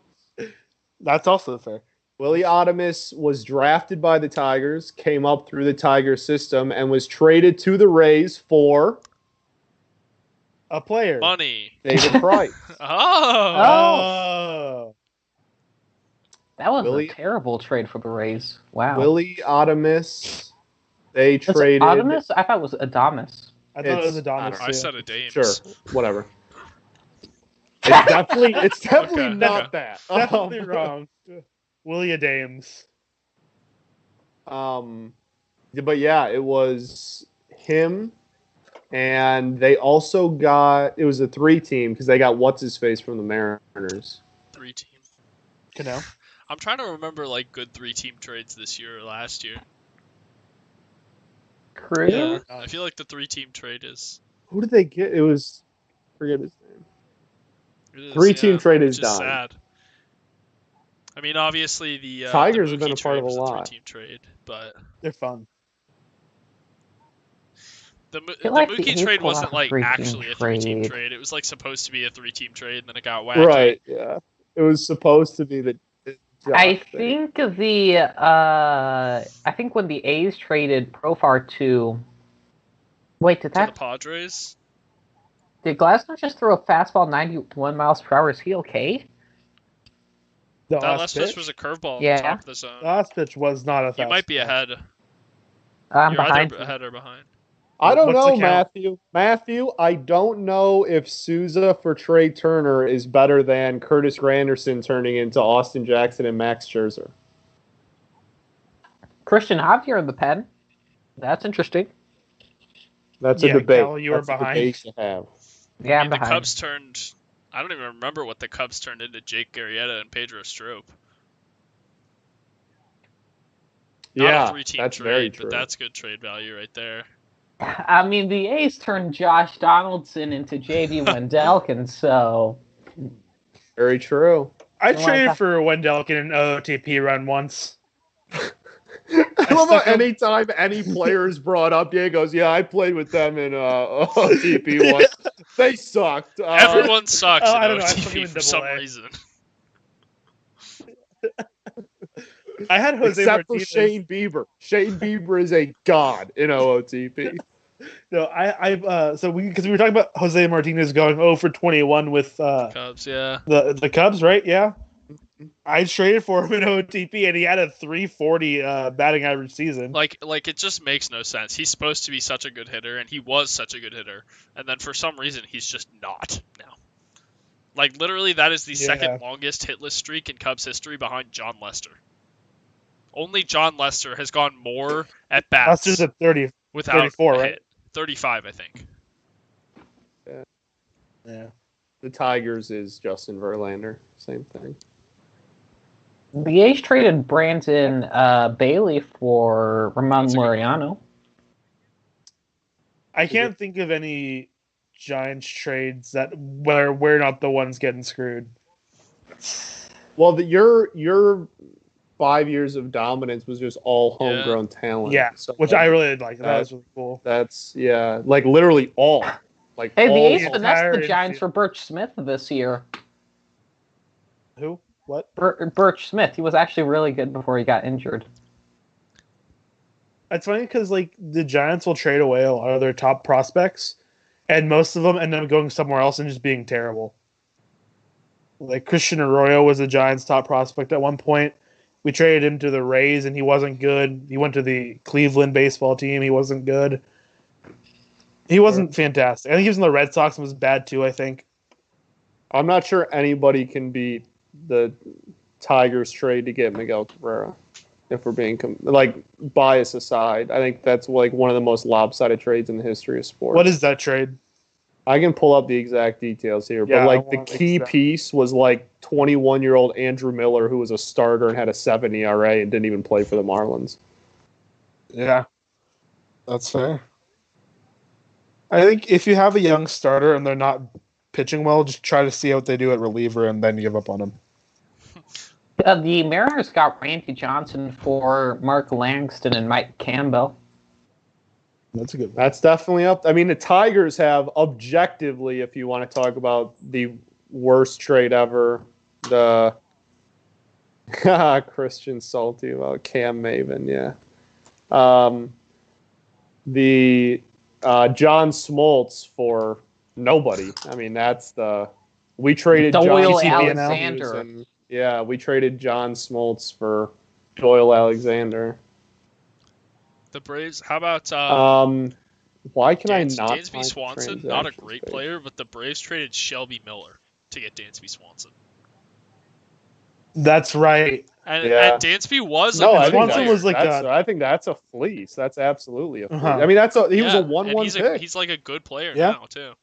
That's also fair. Willie Adames was drafted by the Tigers, came up through the Tiger system, and was traded to the Rays for A player. Money. David Price. Oh. That was a terrible trade for the Rays. Wow. Willie Adames. They Was it traded. Adames? I thought it was Adamas. I thought it was Adonis. I said a Dames. Sure, whatever. It's definitely Okay, not okay. that. Definitely wrong. Willie Dames. But yeah, it was him, and they also got, it was a 3-team because they got what's his face from the Mariners. 3-team. Cano. I'm trying to remember like good 3-team trades this year or last year. Crew? Yeah, I feel like the 3-team trade is. Who did they get? It was, forget his name. It is, 3-team trade is which done. Sad. I mean, obviously the Tigers the have been a Mookie part trade of a was lot. 3-team trade, but They're fun. the feel like the Mookie A's trade pulled wasn't off a like 3-team actually a 3-team trade. trade. It was like supposed to be a 3-team trade, and then it got wacky. Right, yeah. It was supposed to be the I Josh thing. think I think when the A's traded Profar to wait, To the Padres. did Glasnow just throw a fastball 91 miles per hour? Is he okay? The That last pitch pitch was a curveball on Yeah. the top of the zone. The last pitch was not a fast. You might be ahead. I'm You're behind. either ahead or behind. I don't What's the know, count? Matthew, I don't know if Souza for Trey Turner is better than Curtis Granderson turning into Austin Jackson and Max Scherzer. Christian Javier in the pen. That's interesting. That's a Yeah, debate. Cal, you were That's a behind. debate to have. Yeah, I I'm mean, the behind. Cubs turned. I don't even remember what the Cubs turned into Jake Arrieta and Pedro Strop. Not Yeah, a 3-team that's trade, very true. but that's good trade value right there. I mean, the A's turned Josh Donaldson into J.D. Wendelken, so Very true. I Well, traded I- for Wendelken in an OOTP run once. I love how stuck him- anytime any player is brought up, he goes, "Yeah, I played with them in OTP once. They sucked." Everyone sucks oh, in I don't know, I took him OTP in for some AA. reason. I had Jose except Martinez. for Shane Bieber. Shane Bieber is a god in OOTP. No, because we were talking about Jose Martinez going 0 for 21 with Cubs, yeah. the Cubs, right? Yeah. I traded for him in OTP, and he had a 340 batting average season. Like it just makes no sense. He's supposed to be such a good hitter, and he was such a good hitter, and then for some reason he's just not now. Like literally, that is the second longest hitless streak in Cubs history behind John Lester. Only John Lester has gone more at bats That's just a 30. without 34, a right? hit. 35, I think. Yeah. The Tigers is Justin Verlander. Same thing. the A's traded Brandon Bailey for Ramon Laureano. I can't think of any Giants trades that where we're not the ones getting screwed. Well, your 5 years of dominance was just all Yeah. homegrown talent. Yeah, So, which I really like. That was really cool. That's like literally all. Hey, the all A's the finessed entire the Giants infield. for Birch Smith this year. Who? What? Birch Smith. He was actually really good before he got injured. It's funny because like the Giants will trade away a lot of their top prospects, and most of them end up going somewhere else and just being terrible. Like Christian Arroyo was the Giants' top prospect at one point. We traded him to the Rays, and he wasn't good. He went to the Cleveland baseball team. He wasn't good. He wasn't fantastic. I think he was in the Red Sox and was bad too, I think. I'm not sure anybody can beat the Tigers trade to get Miguel Cabrera. If we're being bias aside, I think that's like one of the most lopsided trades in the history of sports. What is that trade? I can pull up the exact details here, but like the key piece was like 21-year-old Andrew Miller, who was a starter and had a 7 ERA and didn't even play for the Marlins. Yeah, that's fair. I think if you have a young starter and they're not pitching well, just try to see what they do at reliever and then give up on them. The Mariners got Randy Johnson for Mark Langston and Mike Campbell. That's definitely up. I mean, the Tigers have objectively, if you want to talk about the worst trade ever, the Christian salty about Cam Maven, yeah. The John Smoltz for nobody. I mean, we traded Doyle John Alexander. Yeah, we traded John Smoltz for Doyle Alexander. The Braves. How about why can I not? Dansby Swanson, not a great player, but the Braves traded Shelby Miller to get Dansby Swanson. That's right. And Dansby was Swanson was I think that's a fleece. That's absolutely a fleece. I mean, he was a 1-1 pick. He's like a good player now too.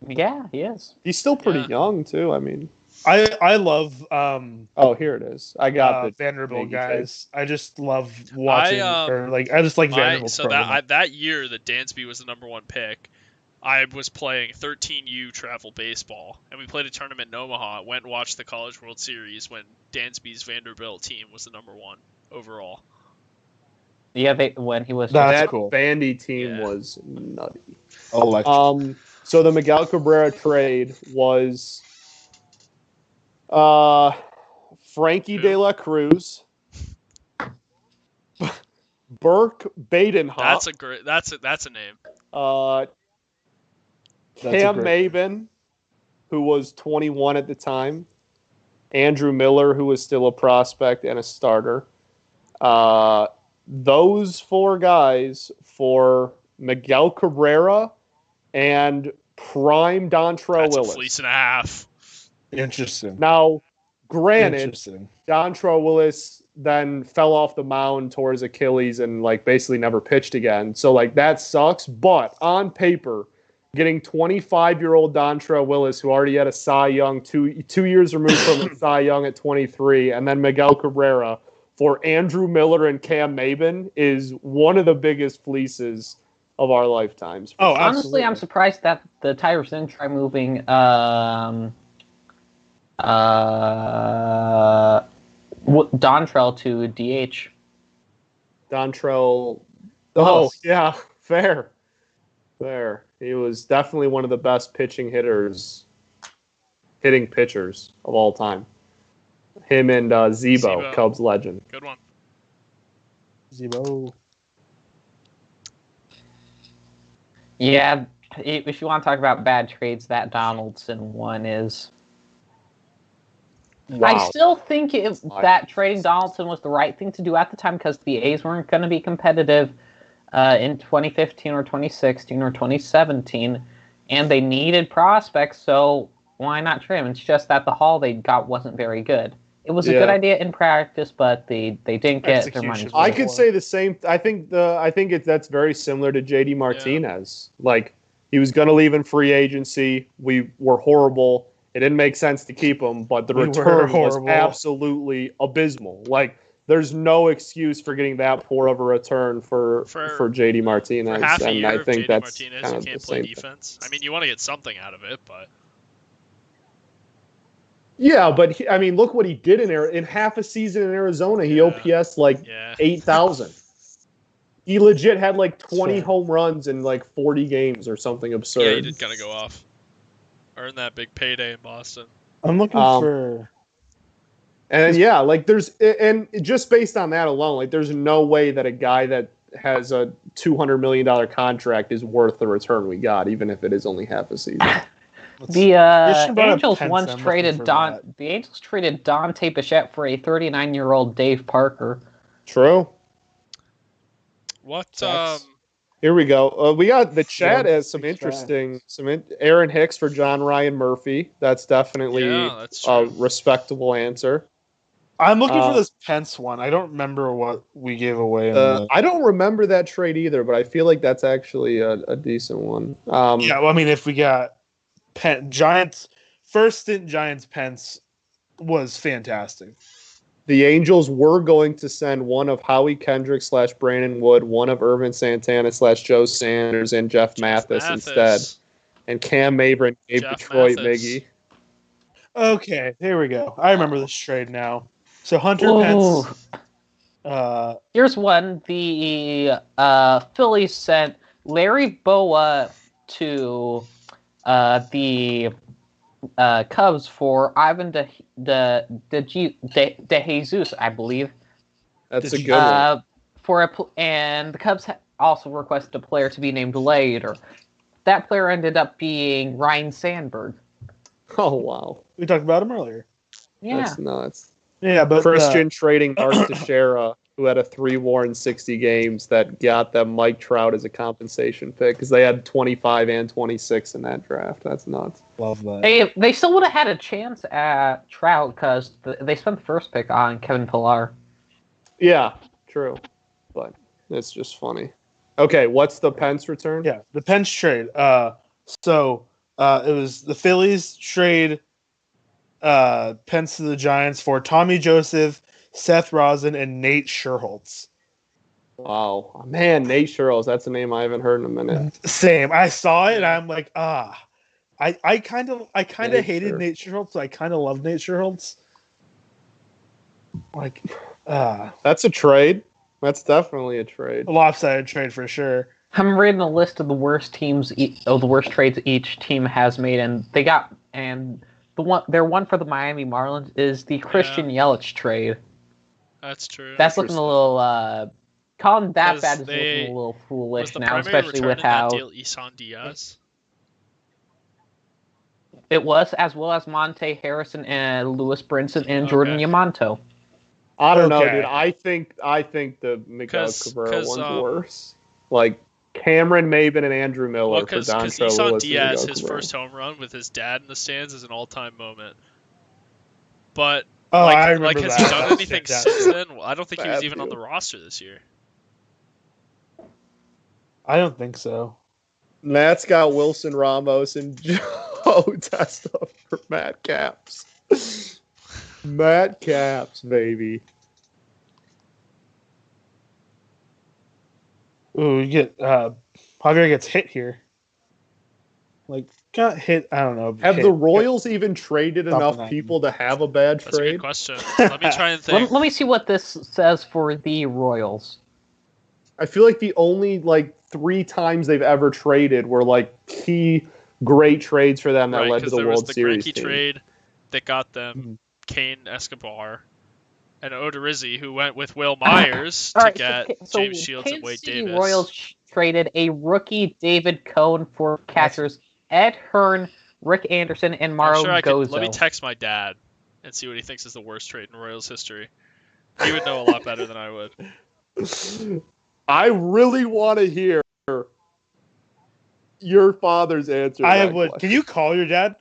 Yeah, he is. He's still pretty young too. I mean, I love. Here it is. I got the Vanderbilt guys. I just love watching. I just like Vanderbilt. So that year that Dansby was the number 1 pick, I was playing 13U travel baseball, and we played a tournament in Omaha. Went and watched the College World Series when Dansby's Vanderbilt team was the number 1 overall. Yeah, when he was. That cool. Vandy team was nutty. Electric. So the Miguel Cabrera trade was Frankie De La Cruz, Burke Badenhop. That's a name. Cam Maben, who was 21 at the time, Andrew Miller, who was still a prospect and a starter. Those 4 guys for Miguel Cabrera and prime Dontrelle Willis. That's a fleece and a half. Interesting. Now, granted, Dontrelle Willis then fell off the mound towards Achilles and basically never pitched again. So that sucks. But on paper, getting 25-year-old Dontrelle Willis, who already had a Cy Young, two years removed from a Cy Young at 23, and then Miguel Cabrera for Andrew Miller and Cam Maben is one of the biggest fleaces of our lifetimes. Oh, honestly, I'm surprised that the Tigers didn't try moving Dontrelle to DH. Dontrelle. Oh, yeah, fair. He was definitely one of the best hitting pitchers of all time. Him and Zebo, Cubs legend. Good one. Zebo. Yeah, if you want to talk about bad trades, that Donaldson one is. Wow. I still think that trading Donaldson was the right thing to do at the time because the A's weren't going to be competitive in 2015 or 2016 or 2017, and they needed prospects, so why not trade them? It's just that the haul they got wasn't very good. It was a good idea in practice, but they didn't get their money. I could say the same. I think that's very similar to JD Martinez. He was going to leave in free agency. We were horrible. It didn't make sense to keep him, but the return was absolutely abysmal. There's no excuse for getting that poor of a return for JD Martinez. For half a year I think of JD that's Martinez, kind of you can't the play same defense. I mean, you want to get something out of it, but. Yeah, but look what he did in half a season in Arizona. He OPS 8,000. He legit had 20 home runs in 40 games or something absurd. Yeah, he did kind of go off. Earn that big payday in Boston. I'm looking for. And yeah, like and just based on that alone, like there's no way that a guy that has a $200 million contract is worth the return we got, even if it is only half a season. The Angels once traded The Angels traded Dante Bichette for a 39-year-old Dave Parker. True. What? Here we go. We got the chat has some interesting. Aaron Hicks for John Ryan Murphy. That's definitely a respectable answer. I'm looking for this Pence one. I don't remember what we gave away. I don't remember that trade either, but I feel like that's actually a decent one. Yeah, well, I mean, if we got Giants first stint, Giants Pence was fantastic. The Angels were going to send one of Howie Kendrick / Brandon Wood, one of Irvin Santana / Joe Sanders, and Jeff Mathis instead. And Cam Mabry gave Detroit Miggy. Okay, here we go. I remember this trade now. So Hunter Pence. Here's one. The Phillies sent Larry Boa to the Cubs for Ivan De Jesus, I believe. That's a good one. And the Cubs also requested a player to be named later. That player ended up being Ryan Sandberg. Oh wow, we talked about him earlier. Yeah, that's nuts. Yeah, but Christian trading Mark Teixeira, who had a 3 WAR in 60 games, that got them Mike Trout as a compensation pick because they had 25 and 26 in that draft. That's nuts. Love that. They still would have had a chance at Trout because they spent the first pick on Kevin Pillar. Yeah, true, but it's just funny. Okay, what's the Pence return? Yeah, the Pence trade. So it was the Phillies trade Pence to the Giants for Tommy Joseph, Seth Rosen, and Nate Scherholtz. Wow, man, Nate Scherholtz. That's a name I haven't heard in a minute. Same. I saw it and I'm like, I kind of hated Nate Scherholtz, but I kind of love Nate Scherholtz. Like, that's a trade. That's definitely a trade. A lopsided trade for sure. I'm reading a list of the worst trades each team has made, and their one for the Miami Marlins is the Christian Yelich trade. That's true. That's looking a little. Calling that bad is looking a little foolish now, especially with how deal Isan Diaz. It was, as well as Monte Harrison and Lewis Brinson and Jordan Yamamoto. I don't know, dude. I think the Miguel Cabrera one's worse. Like Cameron Maben and Andrew Miller for Don Because Isan Diaz, his first home run with his dad in the stands, is an all-time moment. But has he done anything since then? Well, I don't think he was even on the roster this year. I don't think so. Matt's got Wilson Ramos and Joe Testa for Matt Caps. Matt Caps, baby. Ooh, you get Javier gets hit here. Like, got hit. I don't know. Have the Royals even traded enough people to have a bad trade? That's a good question. Let me try and think. Let me see what this says for the Royals. I feel like the only 3 times they've ever traded were key great trades for them that led to the World Series. There was the Greinke trade that got them Kane Escobar and Odorizzi, who went with Will Myers to get James Shields and Wade Davis. The Royals traded a rookie David Cohn for catchers Ed Hearn, Rick Anderson, and Mauro Gozo. Let me text my dad and see what he thinks is the worst trade in Royals history. He would know a lot better than I would. I really want to hear your father's answer. I would. Question. Can you call your dad?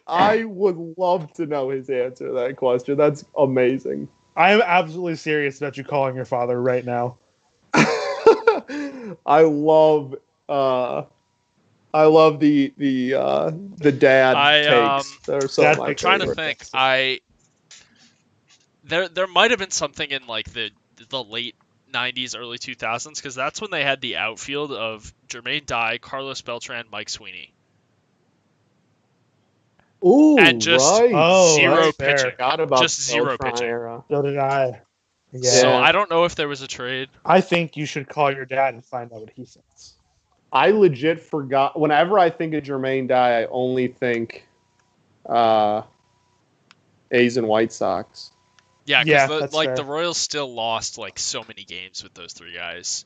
I would love to know his answer to that question. That's amazing. I am absolutely serious about you calling your father right now. I love the dad takes. They're so I'm trying to think. There might have been something in the late 90s, early 2000s, because that's when they had the outfield of Jermaine Dye, Carlos Beltran, Mike Sweeney. Ooh, and just zero pitching. Just zero pitching. Era. So did I. Yeah. So I don't know if there was a trade. I think you should call your dad and find out what he thinks. I legit forgot. Whenever I think of Jermaine Dye, I only think A's and White Sox. Yeah, Yeah, because that's fair. the Royals still lost like so many games with those three guys.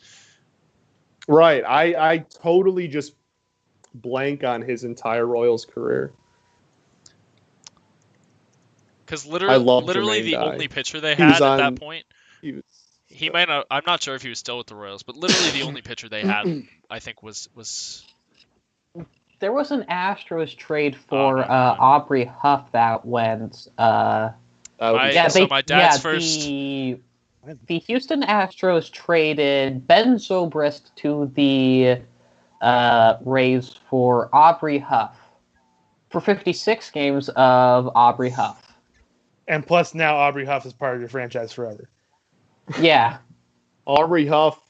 Right. I totally just blank on his entire Royals career. Because I literally, love literally Jermaine the Dye. only pitcher they He had was at on- that point, He might not. I'm not sure if he was still with the Royals, but literally the only pitcher they had, I think, was. There was an Astros trade for no. Aubrey Huff that went. My dad's first. The Houston Astros traded Ben Zobrist to the Rays for Aubrey Huff for 56 games of Aubrey Huff. And plus, now Aubrey Huff is part of your franchise forever. Yeah. Aubrey Huff.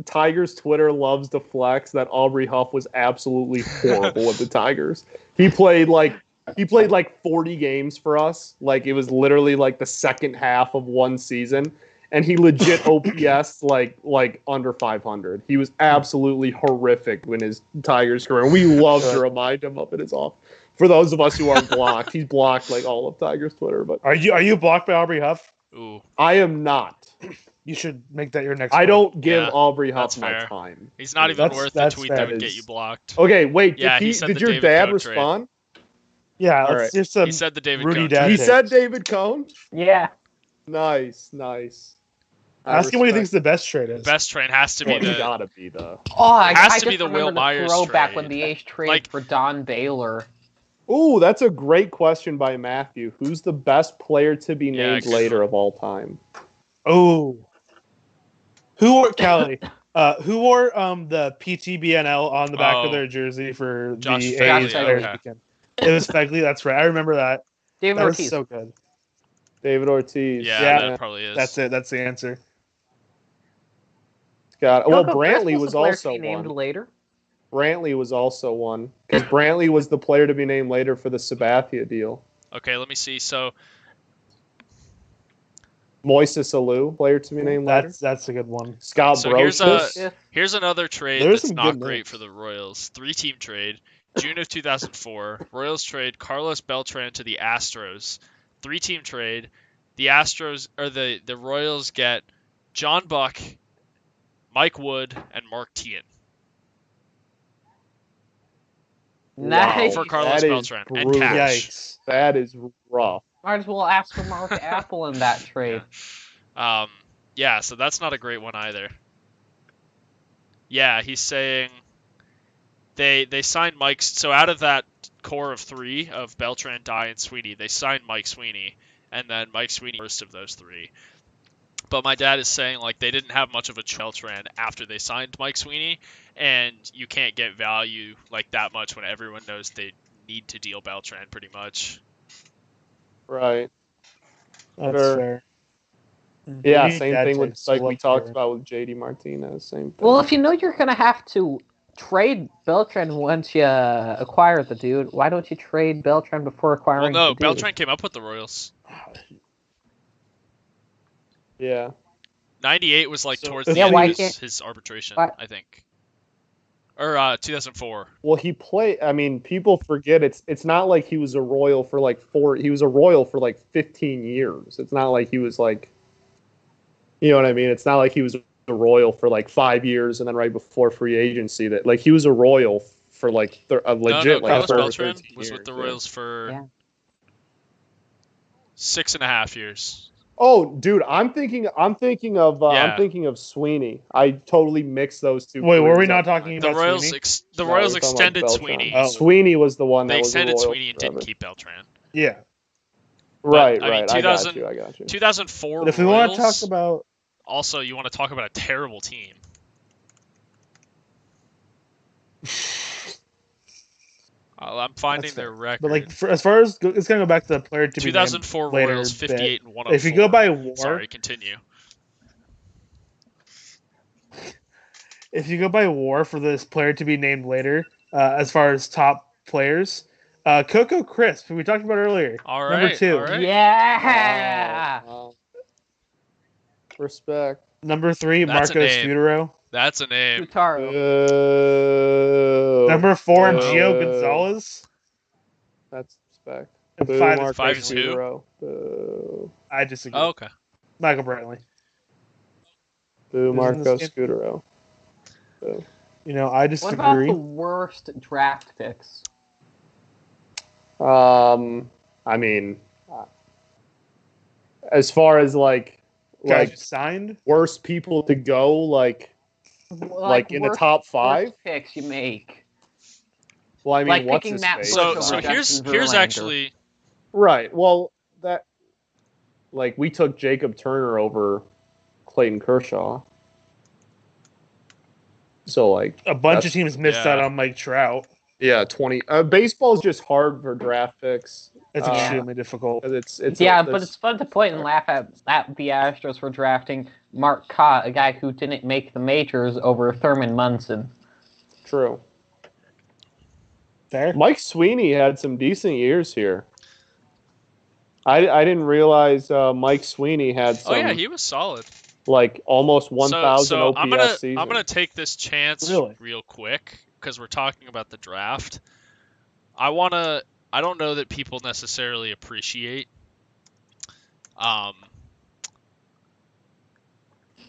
Tigers Twitter loves to flex that Aubrey Huff was absolutely horrible with the Tigers. He played like 40 games for us. Like it was literally like the second half of one season, and he legit OPS like under 500. He was absolutely horrific in his Tigers career. We love to remind him of it as off. For those of us who aren't blocked, he's blocked like all of Tigers Twitter. But are you blocked by Aubrey Huff? Ooh. I am not. You should make that your next. I don't give Aubrey Huff my fair. time. He's not even worth the tweet that would get you blocked. Okay, wait. Yeah, did your dad respond? Yeah, all right. He said the David Rudy Cohn. Dad He take. said David Cohn? Yeah. Nice. Ask him what he thinks the best trade is. Best trade has to be It's gotta be the. Oh, It has I to be just the Will remember Myers throwback trade. when the A's traded for Don Baylor. Ooh, that's a great question by Matthew. Who's the best player to be named later of all time? Oh. Who wore Kelly? Who wore the PTBNL on the back of their jersey for Josh the Fegley, A's players weekend? It was Fegley. That's right. I remember that. David That Ortiz. was so good. David Ortiz. Yeah, that probably is. That's it. That's the answer. Well, Coco Brantley Chris was a player also to be named one. later. Brantley was also one because Brantley was the player to be named later for the Sabathia deal. Okay, let me see. So Moises Alou, player to be named later. That's a good one. Scott So Brosius. here's another trade There's that's some not good great names. for the Royals. 3-team trade. June of 2004. Royals trade Carlos Beltran to the Astros. 3-team trade. The Astros or the Royals get John Buck, Mike Wood, and Mark Teahan. Nice. For Carlos That is Beltran and brutal. cash. Yikes. That is rough. Might as well ask for Mark Apple in that trade. Yeah, so that's not a great one either. Yeah, he's saying they signed Mike. So out of that core of 3 of Beltran, Dye, and Sweeney, they signed Mike Sweeney, and then Mike Sweeney first of those 3. But my dad is saying like they didn't have much of a Beltran after they signed Mike Sweeney, and you can't get value like that much when everyone knows they need to deal Beltran pretty much. Right. That's Sure. fair. Yeah, Maybe same dad thing with takes like we love talked for- about with JD Martinez. Same thing. Well, if you know you're going to have to trade Beltran once you acquire the dude, why don't you trade Beltran before Well, acquiring no, the dude? Beltran came up with the Royals. Yeah. 98 was like So- towards Yeah, the end why of can't- his arbitration, why- I think. Or 2004. Well, he played. I mean, people forget it's not like he was a Royal for like 4. He was a Royal for like 15 years. It's not like he was like, you know what I mean? It's not like he was a Royal for like 5 years and then right before free agency that like he was a Royal for like a legit no, like Carlos 12 or Beltran 13 was years, with the yeah. Royals for Yeah. 6.5 years. Oh, dude, I'm thinking of Sweeney. I totally mixed those two. Wait, were we careers not up. talking The about Royals, Sweeney? the No, Royals we're talking about extended Beltran. Sweeney. Oh. Sweeney was the one that They was extended a Royal Sweeney and forever. didn't keep Beltran. Yeah. Right, But, I mean, right. 2000 I got you. 2004 But if we Royals, want to talk about also, you want to talk about a terrible team. I'm finding That's their fair. record. But like, as far as it's gonna go back to the player to be 2004 named later Royals, bit. 58 and 104. If you go by WAR, Sorry, continue. if you go by WAR for this player to be named later, as far as top players, Coco Crisp, who we talked about earlier, All number right, 2. all right. Yeah. Wow. Respect. Number 3, That's a Marco name. Scutaro. That's a name. Scutaro. Number 4, Gio Gonzalez. That's respect. And Boo, 5 is Marco 5 is who? Scutaro. Boo. I disagree. Oh, okay. Michael Brantley. Boo, Who's in Marco this game? Scutaro. Boo. You know, I What about disagree. the worst draft picks? I mean, as far as Guys who signed? worst people to go, like in the worst- top 5. worst picks you make. Well, I mean, like what's picking his Matt face? Bush So over here's Justin here's Verlander. actually Right. Well, that we took Jacob Turner over Clayton Kershaw. So A bunch of that's- teams missed yeah. out on Mike Trout. yeah, 20. Baseball is just hard for draft picks. It's extremely difficult. 'Cause it's But it's fun to point and laugh at the Astros for drafting Mark Cott, a guy who didn't make the majors, over Thurman Munson. true. Fair. Mike Sweeney had some decent years here. I didn't realize Mike Sweeney had some. Oh yeah, he was solid. Like almost 1,000 So OPS season. I'm gonna take this chance Really? real quick because we're talking about the draft. I don't know that people necessarily appreciate,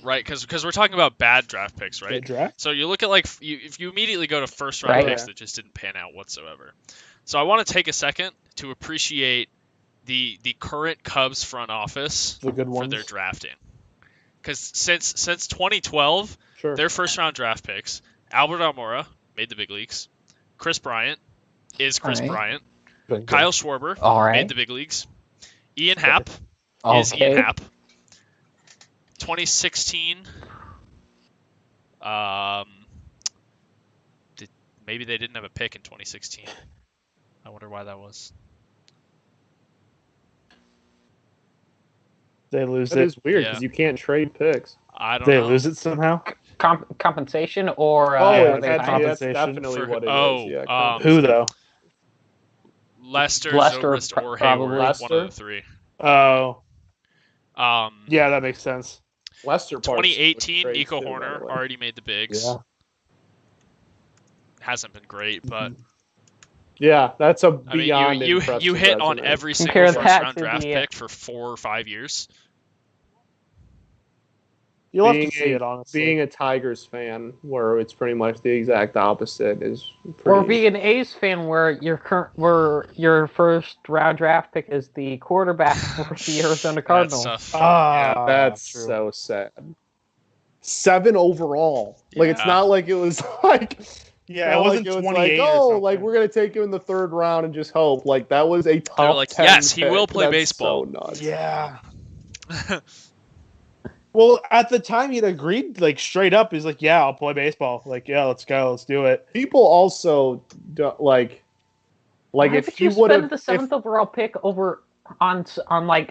right? Because we're talking about bad draft picks, right? Good draft. So you look at if you immediately go to first round Right. picks that just didn't pan out whatsoever. So I want to take a second to appreciate the current Cubs front office The good for ones. their drafting. Because since 2012, Sure. their first round draft picks, Albert Almora made the big leagues. Chris Bryant is Chris Alright. Bryant. Good. Kyle Schwarber All right. made the big leagues. Ian Happ is Okay. Ian Happ. 2016. Maybe they didn't have a pick in 2016. I wonder why that was. They lose That it. is weird Yeah. because you can't trade picks. I don't They know. lose it somehow. Compensation or yeah, they that's find- that's compensation definitely for- what it is. oh, Yeah, Who though? Lester, Lester, Zobrist, or probably. Hayward, Lester? one of the three. Oh, yeah, that makes sense. Lester Parks 2018, was Nico trades too, by Horner the way. already made the bigs. Yeah. Hasn't been great, but Yeah, that's a I mean, beyond you impressive hit on resume. every single Compare first that round to draft the, pick for 4 or 5 years. You'll have Being to see it honestly. Being a Tigers fan, where it's pretty much the exact opposite, is Or pretty. being an A's fan where your first round draft pick is the quarterback for the Arizona That's Cardinals. tough. Ah, That's true. so sad. 7 overall. Like it's Yeah. not like it was like. Yeah, not it wasn't like 28 like, or oh, something. like we're gonna take you in the 3rd round and just hope. Like that was a top like, 10 yes, he pick. will play That's baseball. So nuts. Yeah. Well, at the time he'd agreed, like straight up. He's like, "Yeah, I'll play baseball." Like, "Yeah, let's go, let's do it." People also don't, like Why if would he you would spend have the 7th overall pick over on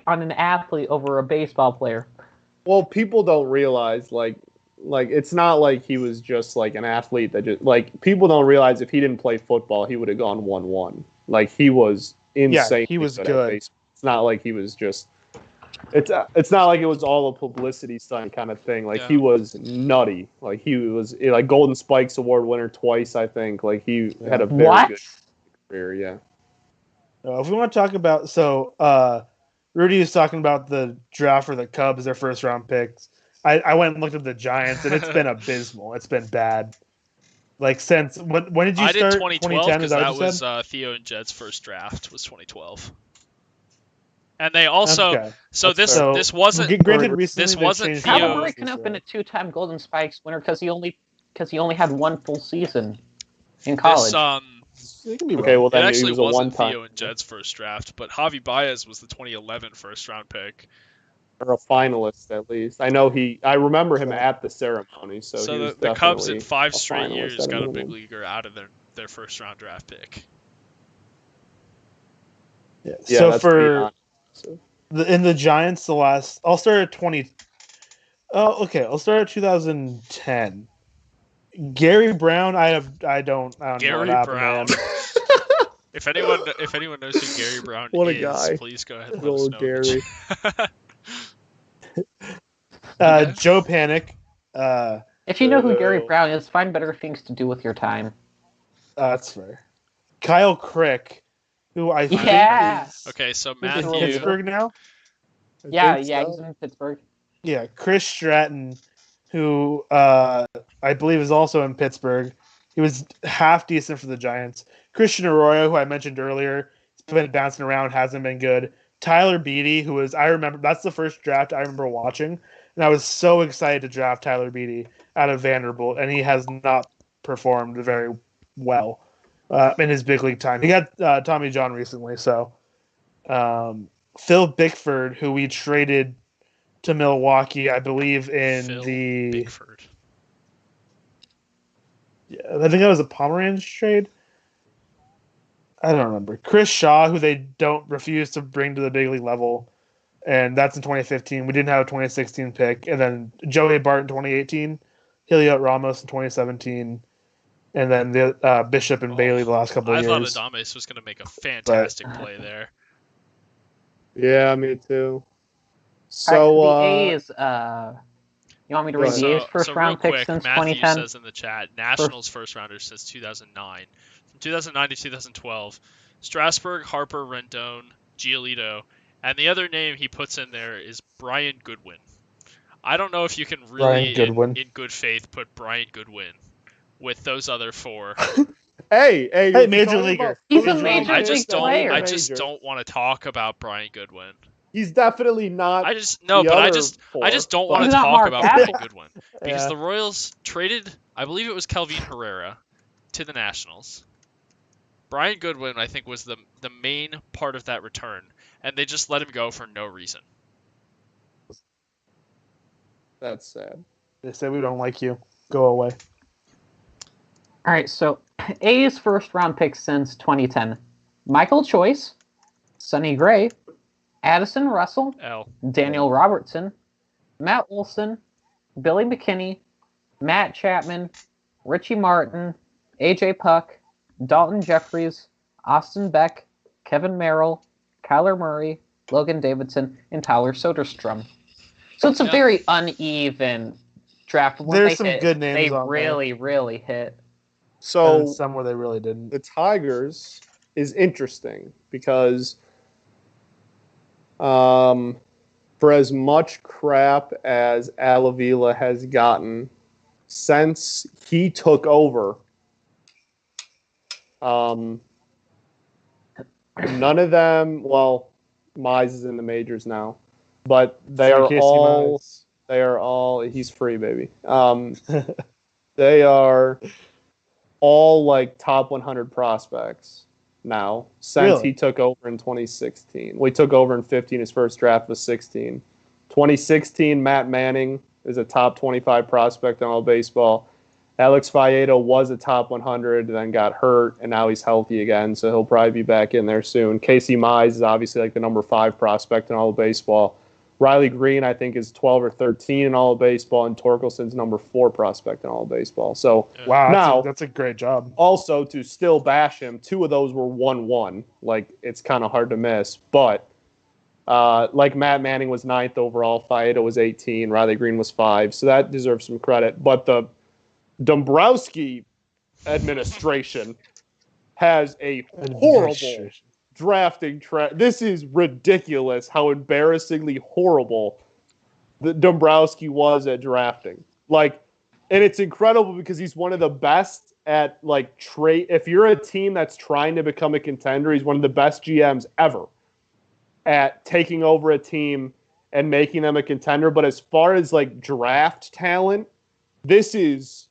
an athlete over a baseball player? well, people don't realize like it's not like he was just like an athlete that just like people don't realize if he didn't play football he would have gone 1-1. Like he was insane. he was at good. baseball. It's not like he was just. It's not like it was all a publicity stunt kind of thing. Like he Yeah. was nutty. Like he was like Golden Spikes Award winner twice, I think. Like he had a very What? good career. Yeah. If we want to talk about, Rudy is talking about the draft for the Cubs, their first round picks. I went and looked at the Giants, and it's been abysmal. It's been bad. Like since when did you I start? did 2012 is because that that what you was said? Theo and Jed's first draft was 2012. And they also Okay. so That's this fair. this wasn't Granted, recently this they've wasn't changed Theo- How the Murray couldn't have been a 2-time Golden Spikes winner because he only had one full season in college. this It can be Okay. wrong. Well, it then he actually was a wasn't one-time Theo and Jed's first draft, but Javi Baez was the 2011 first round pick. or a finalist at least. I know I remember him at the ceremony. So, So he was the Cubs definitely in 5 a straight finalist years at a got a minimum. big leaguer out of their first round draft pick. Yeah. Yeah, So that's for beyond impressive. in the Giants, I'll start at 20. Oh, okay. I'll start at 2010. Gary Brown, I don't know Gary what happened, Brown. man. If anyone knows who Gary Brown What a is, guy. please go ahead and Good let us old know. Gary. Joe Panic. If you know who Gary Brown is, find better things to do with your time. That's fair. Kyle Crick, who I think is okay. So in Matthew Pittsburgh now. Yeah, he's in Pittsburgh. Yeah, Chris Stratton, who I believe is also in Pittsburgh. He was half decent for the Giants. Christian Arroyo, who I mentioned earlier, he's been bouncing around, hasn't been good. Tyler Beatty, who was, I remember, that's the first draft I remember watching, and I was so excited to draft Tyler Beatty out of Vanderbilt, and he has not performed very well in his big league time. He got Tommy John recently, so Phil Bickford, who we traded to Milwaukee, I believe in Phil the Bickford. Yeah, I think that was a Pomeranz trade. I don't remember. Chris Shaw, who they don't refuse to bring to the big league level, and that's in 2015. We didn't have a 2016 pick, and then Joey Bart in 2018, Heliot Ramos in 2017, and then the Bishop and Bailey the last couple of years. I thought Adames was going to make a fantastic play there. Yeah, me too. So the A's. You want me to read the A's first round pick since Matthew 2010? Says in the chat, Nationals first rounders since 2009. From 2009 to 2012, Strasburg, Harper, Rendon, Giolito, and the other name he puts in there is Brian Goodwin. I don't know if you can really, in good faith, put Brian Goodwin with those other four. Hey, major leaguer. He's a major league player. I just don't want to talk about Brian Goodwin. He's definitely not. I just don't want to talk about Brian Goodwin because the Royals traded, I believe it was Kelvin Herrera, to the Nationals. Brian Goodwin, I think, was the main part of that return, and they just let him go for no reason. That's sad. They said we don't like you. Go away. All right, so A's first round pick since 2010: Michael Choice, Sonny Gray, Addison Russell, Daniel Robertson, Matt Olson, Billy McKinney, Matt Chapman, Richie Martin, AJ Puck, Dalton Jeffries, Austin Beck, Kevin Merrill, Kyler Murray, Logan Davidson, and Tyler Soderstrom. So it's a very uneven draft. When There's some good names they on really, really hit. So some where they really didn't. The Tigers is interesting because for as much crap as Alavila has gotten since he took over, none of them, well, Mize is in the majors now, but they are all, he's free, baby. They are all like top 100 prospects now since he took over in 2016. Well, he took over in 15. His first draft was 16. 2016, Matt Manning is a top 25 prospect in all baseball. Alex Faedo was a top 100, then got hurt, and now he's healthy again, so he'll probably be back in there soon. Casey Mize is obviously like the number 5 prospect in all of baseball. Riley Green, I think, is 12 or 13 in all of baseball, and Torkelson's number 4 prospect in all of baseball. So wow, that's a great job. Also, to still bash him, 2 of those were 1-1. Like, it's kind of hard to miss. But, like Matt Manning was 9th overall, Faedo was 18, Riley Green was 5. So that deserves some credit. But the Dombrowski administration has a horrible drafting track. This is ridiculous how embarrassingly horrible the Dombrowski was at drafting. Like, and it's incredible because he's one of the best at like trade. If you're a team that's trying to become a contender, he's one of the best GMs ever at taking over a team and making them a contender. But as far as like draft talent, this is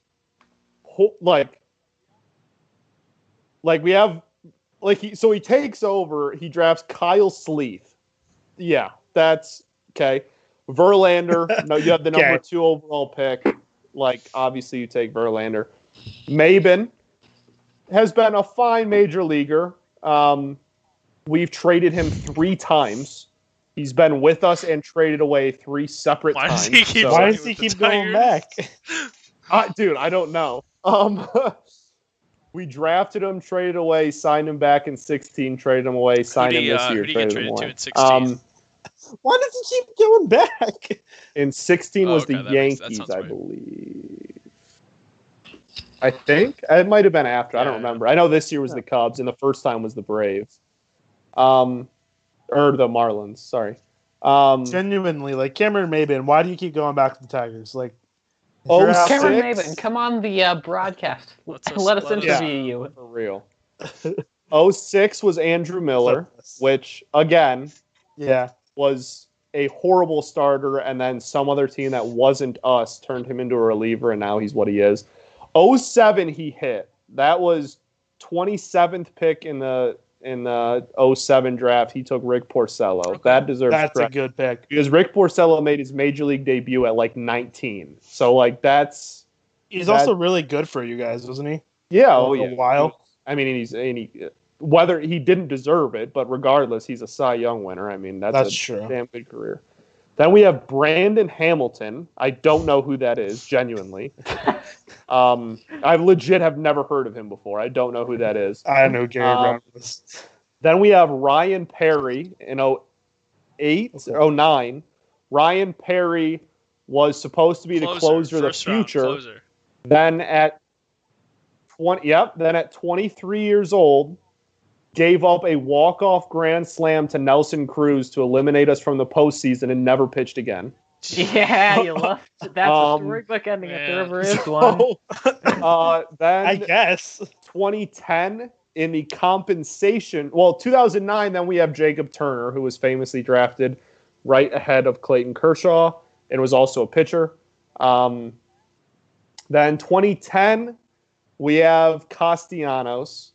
like we have. Like he takes over. He drafts Kyle Sleeth. Yeah, that's okay. Verlander. No, you have the number 2 overall pick. Like obviously you take Verlander. Maben has been a fine major leaguer. We've traded him 3 times. He's been with us and traded away 3 separate times. Why does he keep going back? Dude, I don't know. We drafted him, traded away, signed him back in 16, traded him away, signed him this year, traded him away. Why does he keep going back? In 16 was the that Yankees, sounds I right. believe. I think it might have been after. I don't remember. I know this year was the Cubs, and the first time was the Braves, or the Marlins. Sorry. Genuinely, like Cameron Maybin, why do you keep going back to the Tigers? Like, Cameron 06? Maybin, come on the broadcast. Let us interview you. For real. 06 was Andrew Miller, which again, was a horrible starter, and then some other team that wasn't us turned him into a reliever, and now he's what he is. 07 he hit. That was 27th pick in the 07 draft. He took Rick Porcello. Okay. That deserves That's credit. a good pick. Because Rick Porcello made his major league debut at like 19. So like that's He's also really good for you guys, wasn't he? yeah, For a while. I mean, whether he didn't deserve it, but regardless, he's a Cy Young winner. I mean, that's true. Damn good career. Then we have Brandon Hamilton. I don't know who that is, genuinely. I legit have never heard of him before. I don't know who that is. I know Gary Brown was. Then we have Ryan Perry in 09. Ryan Perry was supposed to be the closer of the future. Then at 23 years old, gave up a walk-off grand slam to Nelson Cruz to eliminate us from the postseason and never pitched again. Yeah, you love that's a storybook ending if there ever is one. Then I guess 2010 in the compensation. Well, 2009. Then we have Jacob Turner, who was famously drafted right ahead of Clayton Kershaw and was also a pitcher. Then 2010 we have Castellanos,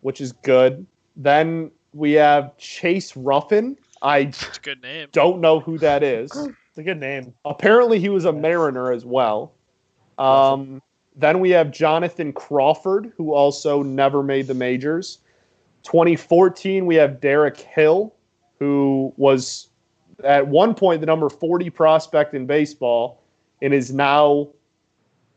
which is good. Then we have Chase Ruffin. It's a good name. Don't know who that is. it's a good name. Apparently, he was a Mariner as well. Then we have Jonathan Crawford, who also never made the majors. 2014, we have Derek Hill, who was at one point the number 40 prospect in baseball and is now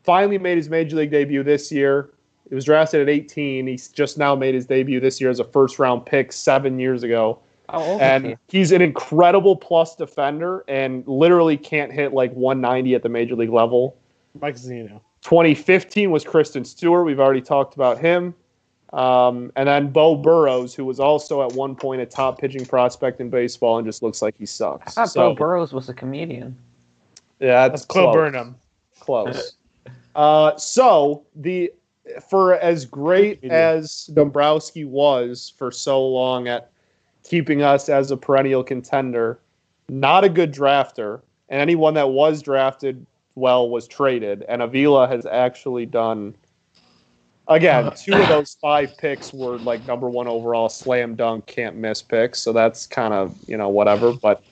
finally made his major league debut this year. He was drafted at 18. He's just now made his debut this year as a first-round pick 7 years ago. And he's an incredible plus defender and literally can't hit like 190 at the major league level. Mike Zeno. 2015 was Kristen Stewart. We've already talked about him. And then Bo Burrows, who was also at one point a top pitching prospect in baseball and just looks like he sucks. I thought Bo Burrows was a comedian. Yeah, that's Close. close. Burnham. Close. For as great as Dombrowski was for so long at keeping us as a perennial contender, not a good drafter, and anyone that was drafted was traded. And Avila has actually done, again, 2 of those 5 picks were like number 1 overall, slam dunk, can't miss picks. So that's kind of, whatever. But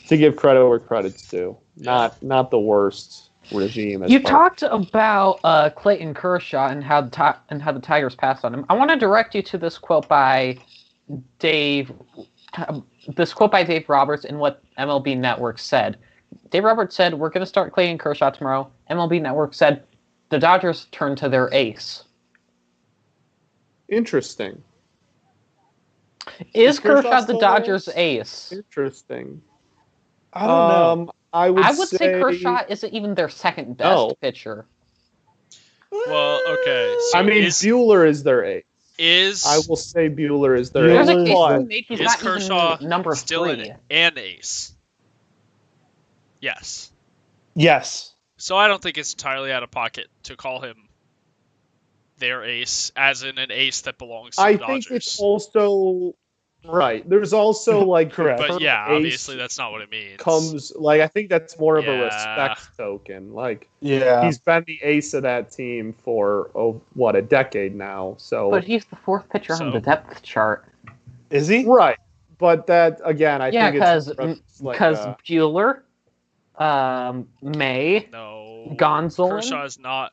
to give credit where credit's due, not the worst regime. You talked about Clayton Kershaw and how the Tigers passed on him. I want to direct you to this quote by Dave Roberts in what MLB Network said. Dave Roberts said, "We're going to start Clayton Kershaw tomorrow." MLB Network said, "The Dodgers turn to their ace." Interesting. Is Kershaw the Dodgers' ace? Interesting. I don't know. I would say Kershaw isn't even their second best pitcher. Well, okay. So I mean, Buehler is their ace. I will say Buehler is their There's ace. a case to make he's is not Kershaw even number still 3. an ace? Yes. Yes. So I don't think it's entirely out of pocket to call him their ace, as in an ace that belongs to the Dodgers. I think it's also right. There's also like correct, but yeah, obviously that's not what it means. Comes like I think that's more of a respect token. Like he's been the ace of that team for a decade now. So, but he's the 4th pitcher on the depth chart. Is he? Right. But that again, I think because it's Buehler. May. No. Gonsolin. Kershaw is not.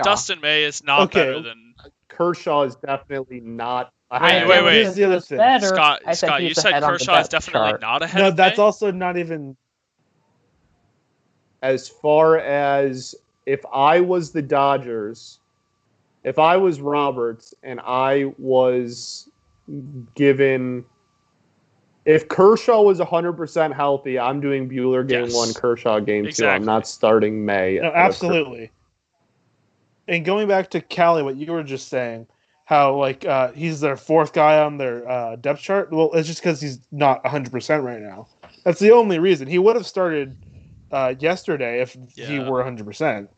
Dustin May is not better than. Kershaw is definitely not. Wait. Here's the other thing. Scott, you said Kershaw is definitely not ahead of No, that's May? also not even. As far as if I was the Dodgers, if I was Roberts and I was given If Kershaw was 100% healthy, I'm doing Buehler game 1, Kershaw game 2. I'm not starting May. No, absolutely. And going back to Cali, what you were just saying, how like he's their 4th guy on their depth chart. Well, it's just because he's not 100% right now. That's the only reason. He would have started yesterday if he were 100%.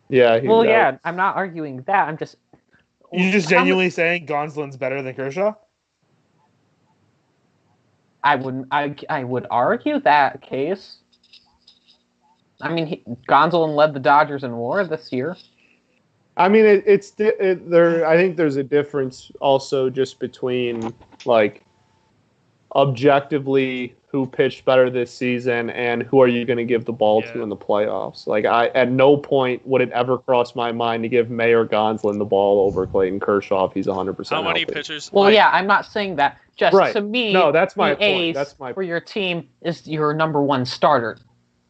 Yeah. Well, yeah, I'm not arguing that. I'm just. You're just genuinely saying Gonsolin's better than Kershaw? I would argue that case. I mean, Gonsolin led the Dodgers in WAR this year. I mean, I think there's a difference also just between like objectively who pitched better this season and who are you going to give the ball to in the playoffs. Like, at no point would it ever cross my mind to give May or Gonsolin the ball over Clayton Kershaw if he's 100%. How many healthy. pitchers? Well, yeah, I'm not saying that. Just to me, no, that's my the point. ace That's my for your team is your number 1 starter,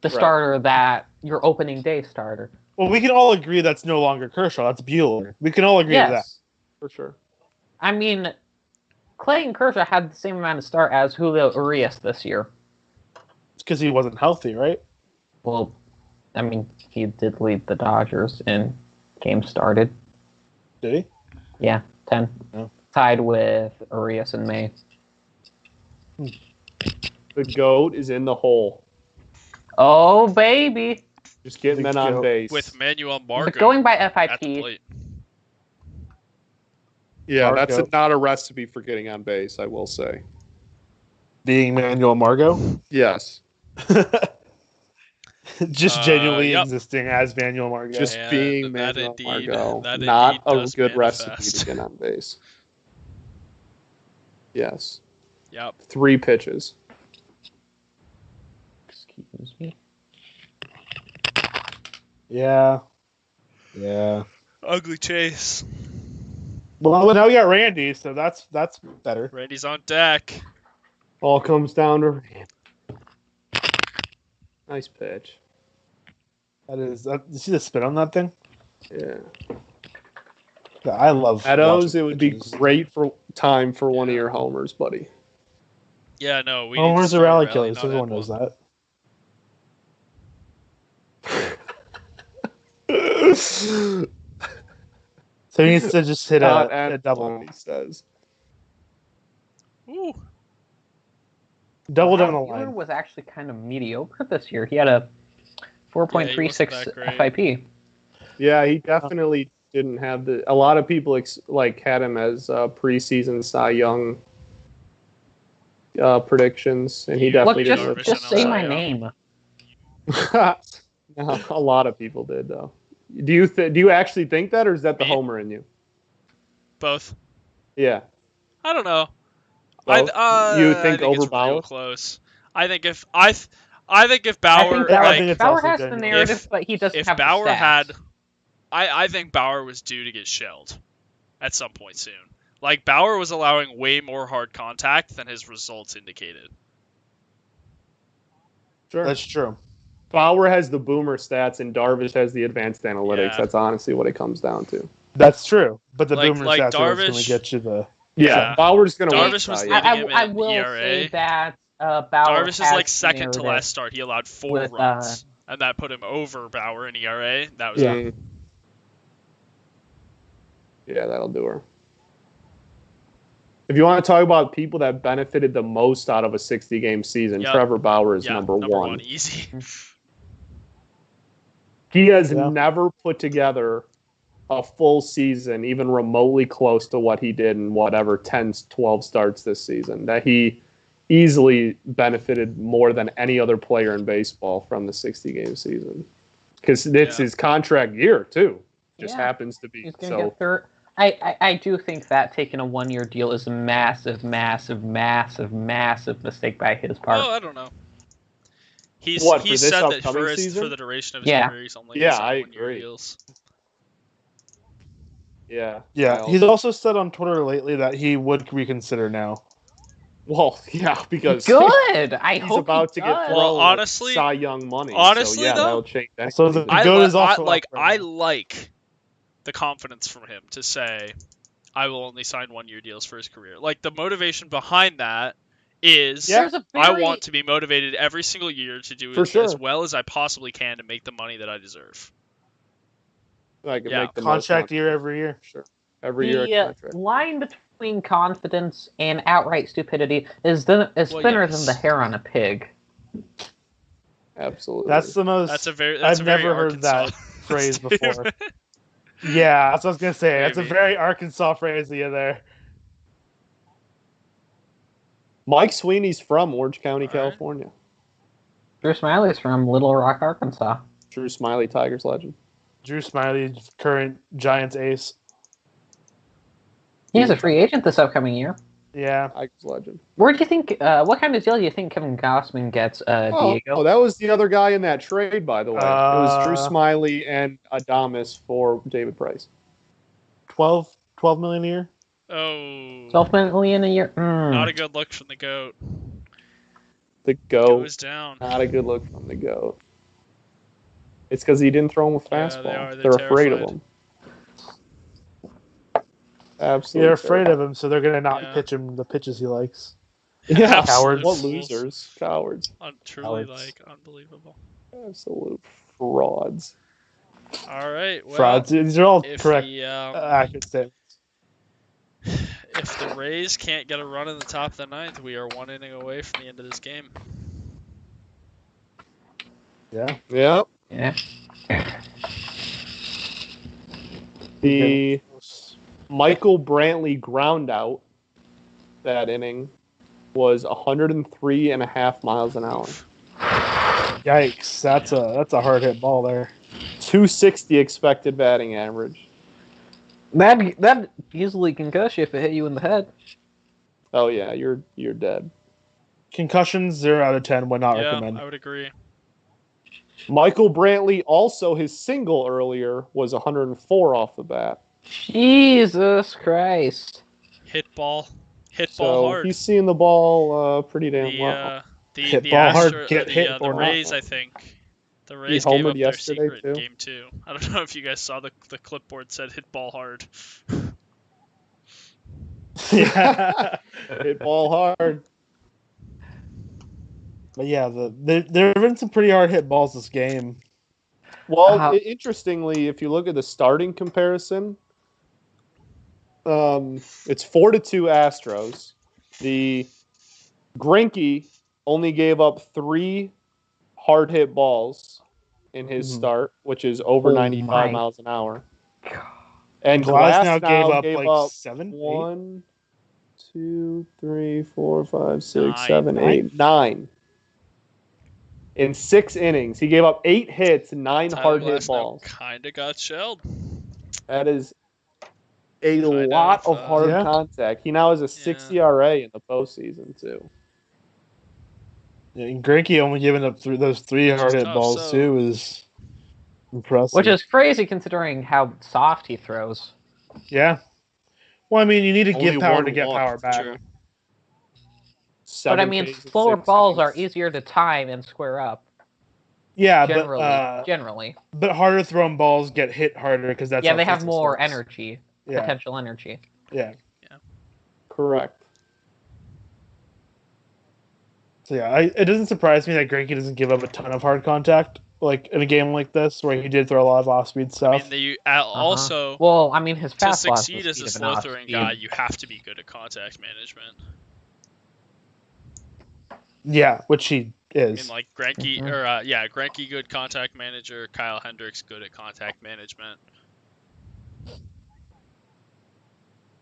the starter that your opening day starter. Well, we can all agree that's no longer Kershaw. That's Buehler. We can all agree to that. For sure. I mean, Clayton Kershaw had the same amount of start as Julio Urias this year. It's because he wasn't healthy, right? Well, I mean, he did lead the Dodgers in games started. Did he? Yeah, 10. Oh. Tied with Urias and May. The GOAT is in the hole. Oh, baby. Just getting men on base. With Manuel Margot. But going by at the FIP, plate. Yeah, Margot. that's not a recipe for getting on base, I will say. Being Manuel Margot? Yes. Just genuinely existing as Manuel Margot. Just being Manuel Margot. That not a good manifest. recipe to get on base. Yes. Yep. 3 pitches. excuse me. Yeah. Ugly chase. Well, now we got Randy, so that's better. Randy's on deck. All comes down to nice pitch. You see the spin on that thing? Yeah. I love Meadows. It would be pitches. great for time for one of your homers, buddy. Yeah, no. We Where's the rally killers? not Everyone at knows one. that. So he needs to just hit a double. He says. Ooh. Double down the Buehler line. was actually kind of mediocre this year. He had a 4.36 FIP. Yeah, he definitely didn't have a lot of people had him as preseason Cy Young predictions, and he definitely didn't. Just say my name. No, a lot of people did though. Do you actually think that, or is that the homer in you? Both. Yeah. I don't know. Both? You think over it's Bauer? real close. I think if Bauer, I think it's Bauer also has good. the narrative, but he doesn't if have Bauer the stats. had, I think Bauer was due to get shelled at some point soon. Like, Bauer was allowing way more hard contact than his results indicated. Sure. That's true. Bauer has the boomer stats, and Darvish has the advanced analytics. Yeah. That's honestly what it comes down to. That's true. But the Like boomer stats are going to Darvish- get you the... Yeah. Bauer's going to Darvish was leading him I in will ERA. say that Bauer Darvish is has like the second to narrative last start. He allowed 4 with, runs, and that put him over Bauer in ERA. That was Yeah, that'll do her. If you want to talk about people that benefited the most out of a 60-game season, Yep. Trevor Bauer is yeah, number one. Easy. He has Yeah. never put together a full season, even remotely close to what he did in 10, 12 starts this season. That he easily benefited more than any other player in baseball from the 60-game season. Because it's his contract year, too. Just happens to be. He's gonna get third. I do think that taking a 1-year deal is a massive mistake by his part. Oh, I don't know. He for this said that upcoming season? for the duration of his career, he's only I 1-year agree. deals. Yeah. Yeah, he's also said on Twitter lately that he would reconsider now. Well, yeah, because Good. I he's hope about he to get does. thrown Well, honestly- Cy Young money. honestly, so, yeah, though- that'll change that. So the I goat is li- also like up right I now. like the confidence from him to say, I will only sign 1-year deals for his career. Like, the motivation behind that is Yeah. I want to be motivated every single year to do it as well as I possibly can to make the money that I deserve. I can make the contract most year every year. Sure. Every year a contract. The line between confidence and outright stupidity is thinner than the hair on a pig. Absolutely. That's the most. I've never heard that phrase before. Yeah, that's what I was gonna say. Maybe. That's a very Arkansas phrase there. Mike Sweeney's from Orange County, California. Drew Smiley's from Little Rock, Arkansas. Drew Smiley, Tigers legend. Drew Smiley, current Giants ace. He's a free agent this upcoming year. Yeah. Tigers legend. Where do you think, what kind of deal do you think Kevin Gausman gets, Diego? Oh, that was the other guy in that trade, by the way. It was Drew Smiley and Adames for David Price. 12 million a year? Oh. 12 million a year? Not a good look from the GOAT. The GOAT. Goes down. Not a good look from the GOAT. It's because he didn't throw him a fastball. They're afraid of him. Absolutely. They're afraid of him, so they're going to not pitch him the pitches he likes. Yeah. Cowards. What losers. Cowards. Truly, unbelievable. Absolute frauds. All right. Well, frauds. These are all correct, accurate statements. If the Rays can't get a run in the top of the ninth, we are 1 inning away from the end of this game. Yeah. Yep. Yeah. The Michael Brantley ground out that inning was 103.5 miles an hour. Yikes! That's a hard hit ball there. 260 expected batting average. That easily concuss you if it hit you in the head. Oh yeah, you're dead. Concussions 0 out of 10 would not recommend. I would agree. Michael Brantley also his single earlier was 104 off the bat. Jesus Christ! Hit ball hard. He's seeing the ball pretty damn well. Hit ball hard, get hit or the Rays, not. I think. The Rays gave up their secret in Game 2. I don't know if you guys saw the clipboard said hit ball hard. Yeah. Hit ball hard. But yeah, there have been some pretty hard hit balls this game. Well, interestingly, if you look at the starting comparison, it's 4-2 Astros. The Greinke only gave up 3 hard hit balls in his start, which is over 95 miles an hour. And Glasnow gave up like 7, 1, 2, 3, 4, 5, 6, 7, 8, 9. In 6 innings, he gave up 8 hits, 9 hard hit balls. Kind of got shelled. That is a lot of hard contact. He now has a 6 ERA in the postseason too. Yeah, and Greinke only giving up those 3 hard hit balls too is impressive. Which is crazy considering how soft he throws. Yeah. Well, I mean, you need to give power to get power back. True. But I mean, slower balls are easier to time and square up. Yeah, generally. But harder thrown balls get hit harder because that's they have more energy, potential energy. Yeah. Correct. So yeah, it doesn't surprise me that Greinke doesn't give up a ton of hard contact, like in a game like this where he did throw a lot of off-speed stuff. I mean, also, well, I mean, his to fastball succeed as a slow-throwing guy, you have to be good at contact management. Yeah, which he is. I mean, like Greinke, Greinke, good contact manager. Kyle Hendricks, good at contact management.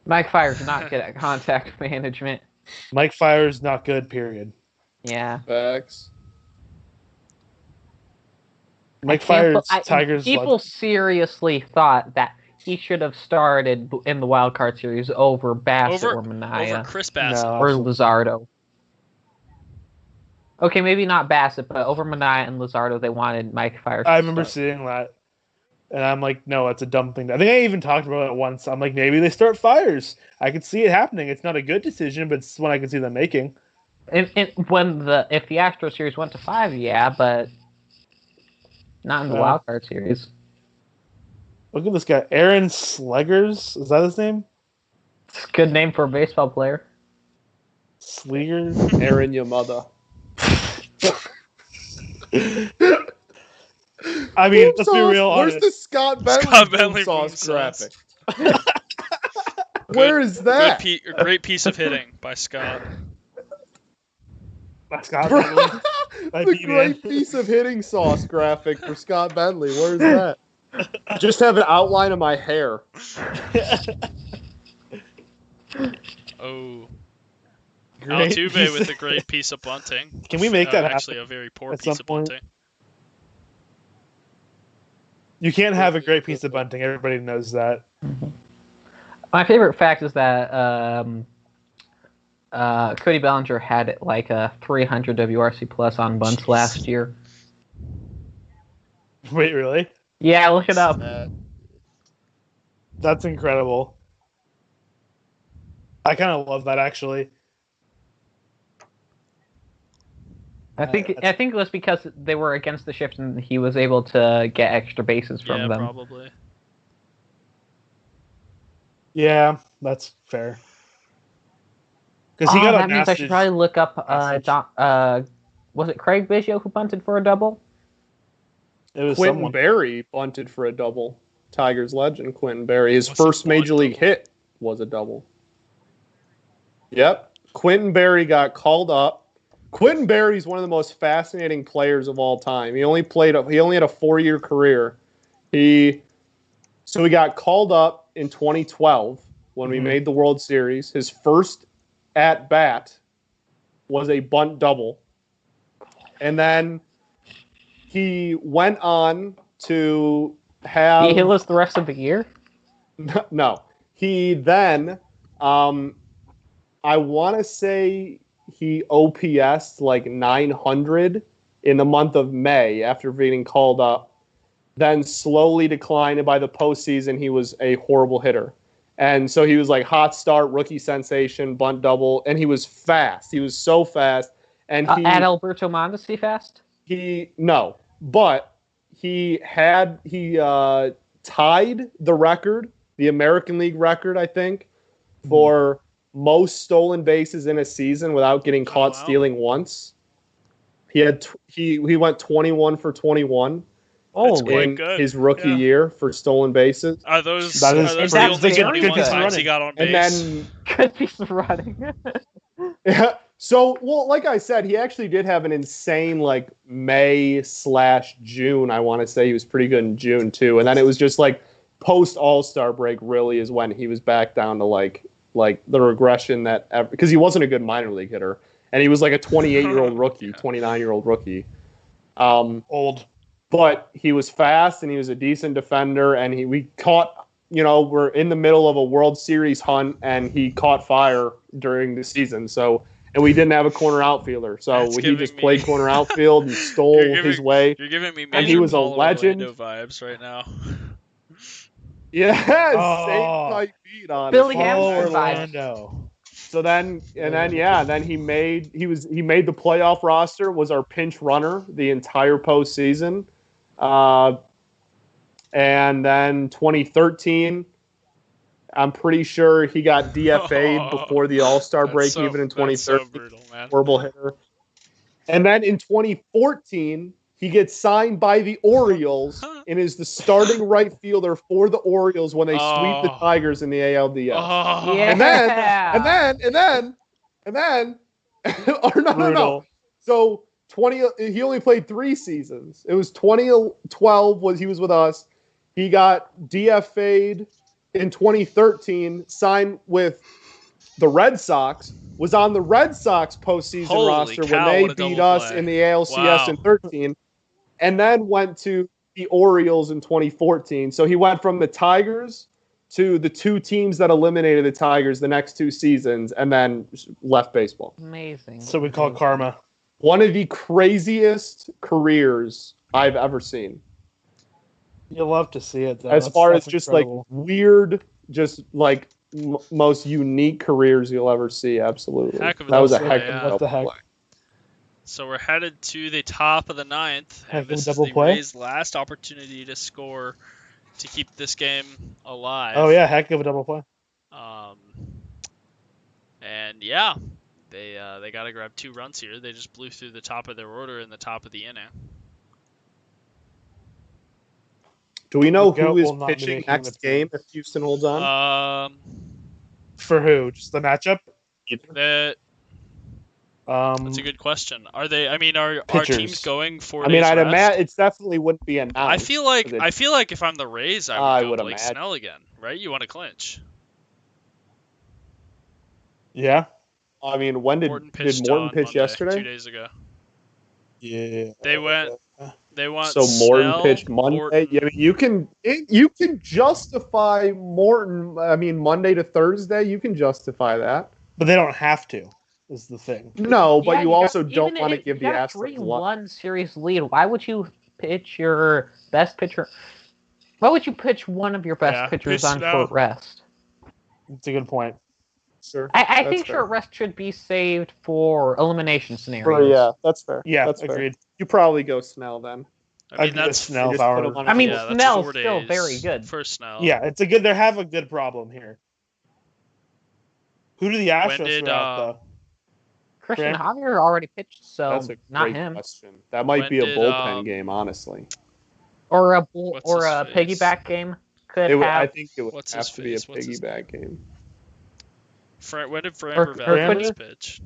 Mike Fire's not good at contact management. Mike Fire's not good, period. Yeah. Facts. Mike Fire's Tigers. People seriously thought that he should have started in the wild card series over Bassett or Manaea. Over Chris Bassett. Or Luzardo. Okay, maybe not Bassett, but over Manaea and Luzardo, they wanted Mike Fire. I remember seeing that. And I'm like, no, it's a dumb thing. I think I even talked about it once. I'm like, maybe they start Fires. I could see it happening. It's not a good decision, but it's one I can see them making. If the Astros series went to 5, yeah, but not in the wild card series. Look at this guy, Aaron Slegers. Is that his name? It's a good name for a baseball player. Swigert? Aaron, your mother. I mean, let's be real Where's honest. the Scott Bentley boom sauce graphic? Where is that? Great piece of hitting by Scott. By Scott Bentley. The great piece of hitting sauce graphic for Scott Bentley. Where's that? Just have an outline of my hair. Oh. Altuve with a great piece of bunting. Can we make that actually happen a very poor at piece some of point? bunting? You can't have a great piece of bunting. Everybody knows that. My favorite fact is that Cody Bellinger had like a 300 WRC plus on bunts last year. Wait, really? Yeah, look it up. That's incredible. I kind of love that, actually. I think it was because they were against the shift and he was able to get extra bases from them. Yeah, probably. Yeah, that's fair. Because he got that means I should probably look up. Was it Craig Biggio who bunted for a double? It was Quentin someone. Berry bunted for a double. Tigers legend Quentin Berry. His first major league hit was a double. Yep. Quentin Berry got called up. Quentin Berry is one of the most fascinating players of all time. He only had a 4-year career. He got called up in 2012 when we made the World Series. His first at bat was a bunt double. And then he went on to have... He hit us the rest of the year? No. He then, I want to say he OPS'd like 900 in the month of May after being called up. Then slowly declined, and by the postseason, he was a horrible hitter. And so he was like hot start, rookie sensation, bunt double, and he was fast. He was so fast. And he at Alberto Mondesi fast? But he tied the record, the American League record, I think, for most stolen bases in a season without getting caught stealing once. He went 21 for 21. In his rookie year for stolen bases. Are those the only good 21 piece of times running. he got on base? And then Good piece of running. yeah. So, well, like I said, he actually did have an insane like May/June. I want to say he was pretty good in June too, and then it was just like post All-Star break really is when he was back down to like the regression that because he wasn't a good minor league hitter, and he was like a 28-year-old rookie, 29-year-old rookie, Old. But he was fast and he was a decent defender, and we caught. We're in the middle of a World Series hunt, and he caught fire during the season. So. And we didn't have a corner outfielder, so he just played corner outfield and stole his way. You're giving me and he was a legend. vibes right now. Yeah, same type beat on Billy it. Hamilton Orlando. So then he made the playoff roster. Was our pinch runner the entire postseason, and then 2013. I'm pretty sure he got DFA'd before the All-Star break, even in 2013. So brutal, man. Horrible hitter. And then in 2014, he gets signed by the Orioles and is the starting right fielder for the Orioles when they sweep the Tigers in the ALDS. Yeah. And then, no. So he only played 3 seasons. It was 2012 he was with us. He got DFA'd in 2013, signed with the Red Sox, was on the Red Sox postseason roster when they beat us in the ALCS in 13, and then went to the Orioles in 2014. So he went from the Tigers to the 2 teams that eliminated the Tigers the next 2 seasons, and then left baseball. Amazing. So we call it karma. One of the craziest careers I've ever seen. You'll love to see it, though. As far as just incredible. like weird, just like most unique careers you'll ever see. Absolutely. That was a heck of a What the heck? play. So we're headed to the top of the 9th. Heck And of a this double is the play. Rays' last opportunity to score to keep this game alive. Oh, yeah, heck of a double play. And yeah, They got to grab 2 runs here. They just blew through the top of their order in the top of the inning. Do we know The GOAT who is will not be pitching making next the team. game if Houston holds on? For who? Just the matchup? That's a good question. Are they? I mean, are teams going 4 days I'd rest? imagine it definitely wouldn't be announced. I feel like if I'm the Rays, I would go Blake imagine. Snell again, right? You want to clinch. Yeah. I mean, when did Morton pitch Monday, yesterday? 2 days ago. Yeah. They want So Morton Snell, pitched Monday. Morton. I mean, you can justify Morton. I mean, Monday to Thursday, you can justify that. But they don't have to. Is the thing. No, but you also don't want to give the Astros Astros 3-1 series lead. Why would you pitch your best pitcher? Why would you pitch one of your best pitchers on short rest? It's a good point. Sure. I think short rest should be saved for elimination scenarios. Yeah, that's fair. Yeah, that's agreed. Fair. You probably go Snell then. I mean, that's Snell. Snell's still very good. For Snell. Yeah, it's a good. They have a good problem here. Who do the Astros throw out though? Christian Javier already pitched, so that's a not great him. Question. That might be a bullpen game, honestly. Or a piggyback game. I think it would have to be a piggyback game. When did Framber Valdez pitch?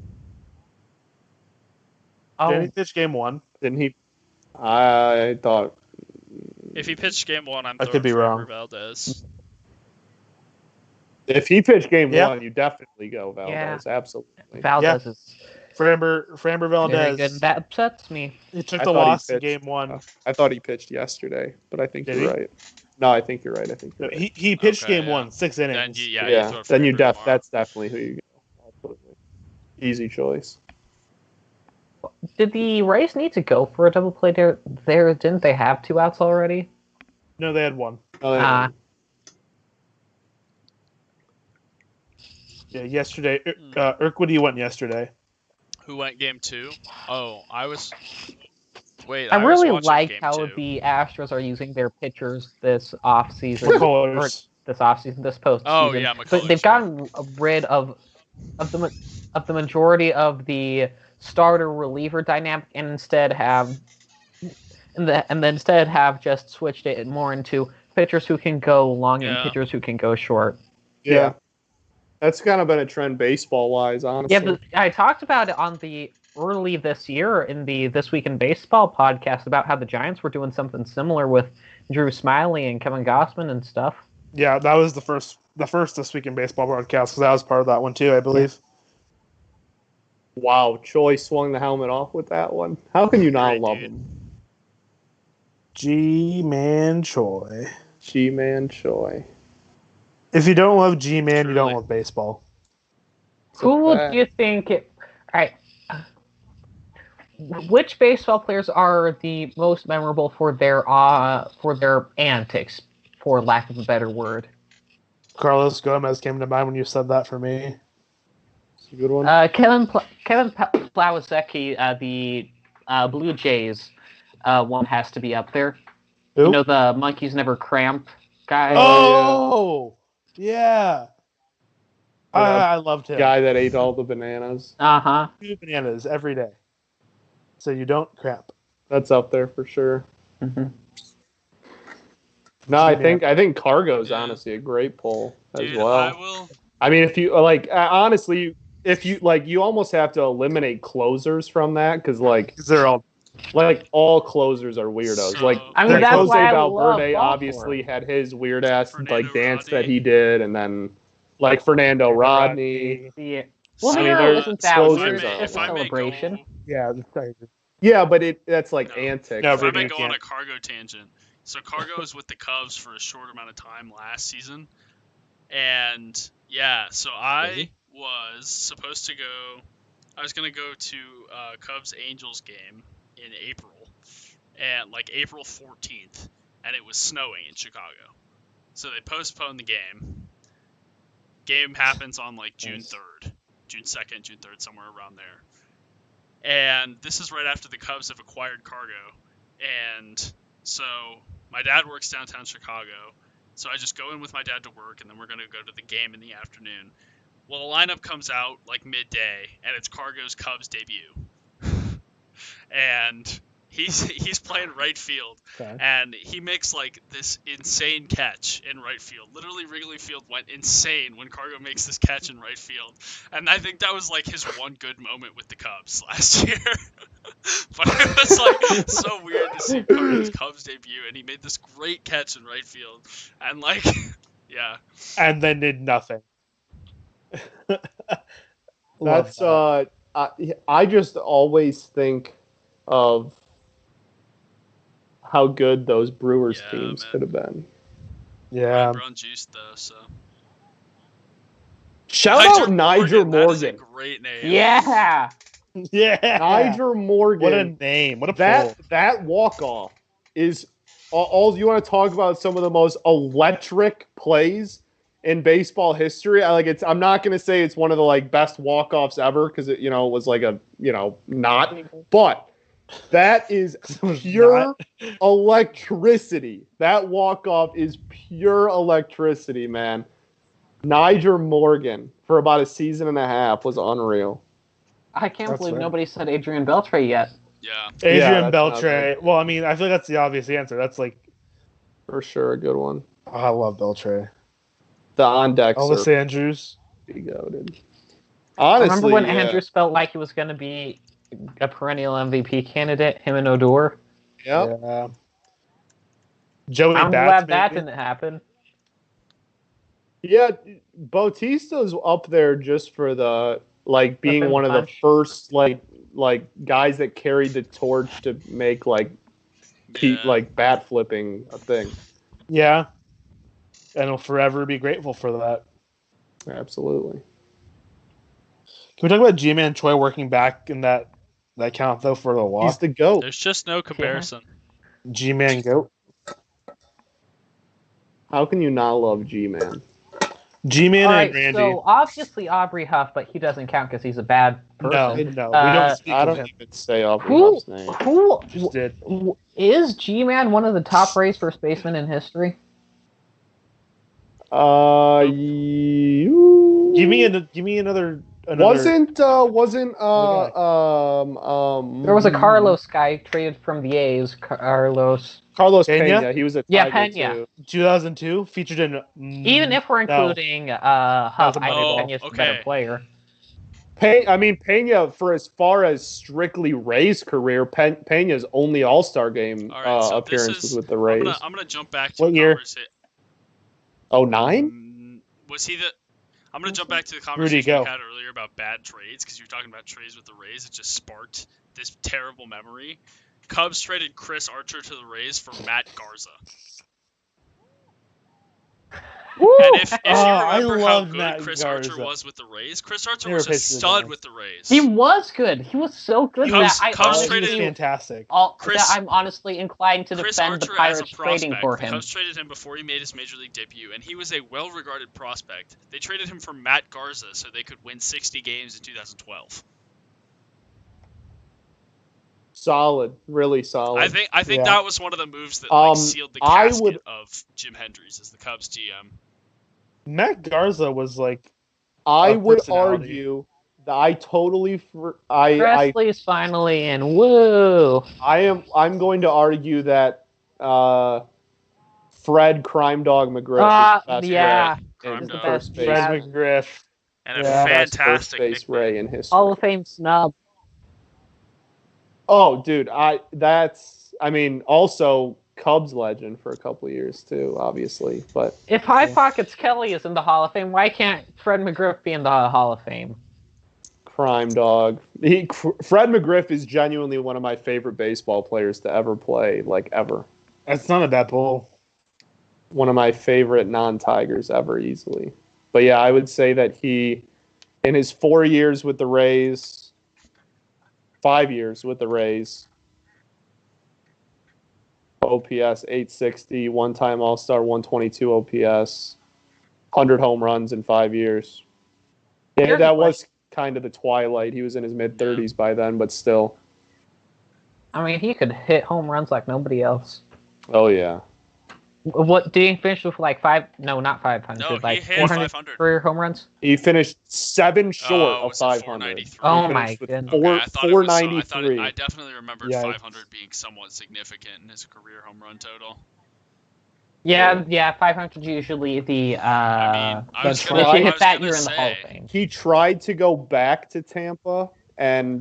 Did he pitch game 1? Didn't he? I thought. If he pitched game 1, I could be wrong. Valdez. If he pitched game 1, you definitely go Valdez. Yeah. Absolutely. Valdez is Framber Valdez. Very good. That upsets me. He took the loss in game 1. I thought he pitched yesterday, but I think you're right. No, I think you're right. He pitched game 1, 6 innings. Then that's definitely who you go. Absolutely. Easy choice. Did the Rays need to go for a double play there? Didn't they have 2 outs already? No, they had 1. Yeah, yesterday. Urquidy went yesterday. Who went game 2? Oh, I was. Wait, I really like how the Astros are using their pitchers this offseason. This postseason. Oh yeah, but they've gotten rid of the majority of the starter reliever dynamic, and instead have just switched it more into pitchers who can go long and pitchers who can go short. Yeah. That's kind of been a trend baseball-wise, honestly. Yeah, but I talked about it on the early this year in the This Week in Baseball podcast about how the Giants were doing something similar with Drew Smiley and Kevin Gossman and stuff. Yeah, that was the first This Week in Baseball broadcast, because I was part of that one too, I believe. Wow, Choi swung the helmet off with that one. How can you not love him? G-Man Choi. G-Man Choi. If you don't love G-Man, you don't love baseball. Who do you think all right. Which baseball players are the most memorable for their antics, for lack of a better word? Carlos Gomez came to mind when you said that for me. It's a good one. Kevin Plawecki, the Blue Jays one has to be up there. Who? You know, the monkeys never cramp guy. Oh! Yeah. I loved him. Guy that ate all the bananas. 2 bananas every day. So you don't cramp. That's up there for sure. Mm-hmm. No, I think Cargo's honestly a great pull as well. I mean, if you honestly, if you you almost have to eliminate closers from that, because they're all closers are weirdos. So, that's Jose why Valverde obviously had his weird ass dance that he did, and then Fernando Rodney. Yeah. Well, isn't that a celebration? Yeah, but that's antics. No, if I may go on a Cargo tangent. So Cargo was with the Cubs for a short amount of time last season. And so I was going to go to Cubs-Angels game in April, and April 14th, and it was snowing in Chicago. So they postponed the game. Game happens on June 3rd, June 2nd, June 3rd, somewhere around there. And this is right after the Cubs have acquired Cargo. And so my dad works downtown Chicago. So I just go in with my dad to work, and then we're going to go to the game in the afternoon. Well, the lineup comes out like midday, and it's Cargo's Cubs debut, and he's playing right field, and he makes like this insane catch in right field. Literally, Wrigley Field went insane when Cargo makes this catch in right field, and I think that was like his one good moment with the Cubs last year. But it was like so weird to see Cargo's Cubs debut, and he made this great catch in right field, and like, yeah, and then did nothing. That's I just always think of how good those Brewers teams could have been. Yeah. Brown juiced though, so. Shout out Niger Morgan. That is a great name. Yeah. Yeah. Niger Morgan. What a name. What a pull. That walk-off is all you want to talk about some of the most electric plays in baseball history. I'm not going to say it's one of the like best walk-offs ever because it was like a not, but that is pure electricity. That walk-off is pure electricity, man. Niger Morgan for about a season and a half was unreal. I can't believe nobody said Adrian Beltre yet. Yeah. Adrian Beltre. Well, I mean, I feel like that's the obvious answer. That's like for sure a good one. Oh, I love Beltre. The on deck. Elvis Andrews. Be goated. Honestly, remember when Andrews felt like he was going to be a perennial MVP candidate, him and Odor? Yep. Yeah. Joey I'm Bats, glad that didn't happen. Yeah, Bautista's up there just for the being one of the first like guys that carried the torch to make bat flipping a thing. Yeah. And he'll forever be grateful for that. Absolutely. Can we talk about G-Man Choi working back in that count, though, for the walk? He's the GOAT. There's just no comparison. G-Man GOAT. How can you not love G-Man? G-Man and Randy. So, obviously Aubrey Huff, but he doesn't count because he's a bad person. No. We don't speak I of don't him. even say Aubrey Huff's name. Is G-Man one of the top raised first basemen in history? Give me another. Wasn't there was a Carlos guy traded from the A's. Carlos Pena. He was a Tiger Pena. too. 2002 featured in. Even if we're including Huff, I think Pena's a better player. Pena, for as far as strictly Rays career, Pena's only All-Star game appearance was with the Rays. I'm gonna jump back to what year? 09? Was he the? I'm going to jump back to the conversation we had earlier about bad trades, because you were talking about trades with the Rays. It just sparked this terrible memory. Cubs traded Chris Archer to the Rays for Matt Garza. Woo! And if you remember how good Matt Chris Garza. Archer was with the Rays, Chris Archer was a stud with the Rays. He was good. He was so good Cubs that traded fantastic. I'm honestly inclined to defend the Pirates trading for him. The Cubs traded him before he made his major league debut, and he was a well-regarded prospect. They traded him for Matt Garza so they could win 60 games in 2012. Solid, really solid. I think that was one of the moves that sealed the casket of Jim Hendrys as the Cubs GM. Matt Garza was I would argue that I totally Presley's finally in. Woo! I'm going to argue that Fred Crime Dog McGriff is the best base. Fred McGriff. And a fantastic base Ray in history. Hall of Fame snub. Oh, dude, also Cubs legend for a couple of years too, obviously. But if High Pockets Kelly is in the Hall of Fame, why can't Fred McGriff be in the Hall of Fame? Crime Dog. Fred McGriff is genuinely one of my favorite baseball players to ever play, ever. That's not a bad pull. One of my favorite non-Tigers ever, easily. But yeah, I would say that he, in his 4 years with the Rays, 5 years with the Rays, OPS 860, one-time All-Star 122 OPS, 100 home runs in 5 years. Yeah, that was kind of the twilight. He was in his mid-30s by then, but still. I mean, he could hit home runs like nobody else. Oh, yeah. What did he finish with? Like not 500. No, like he hit 400 500. career home runs. He finished 7 short of was it 500. 493? Oh He my finished with goodness. Okay, I thought it was. I 493. definitely remembered Yikes. 500 being somewhat significant in his career home run total. Yeah, 500 usually the. I was Benchmark. gonna, If you I hit was that, gonna you're in the Hall of say, Fame. He tried to go back to Tampa and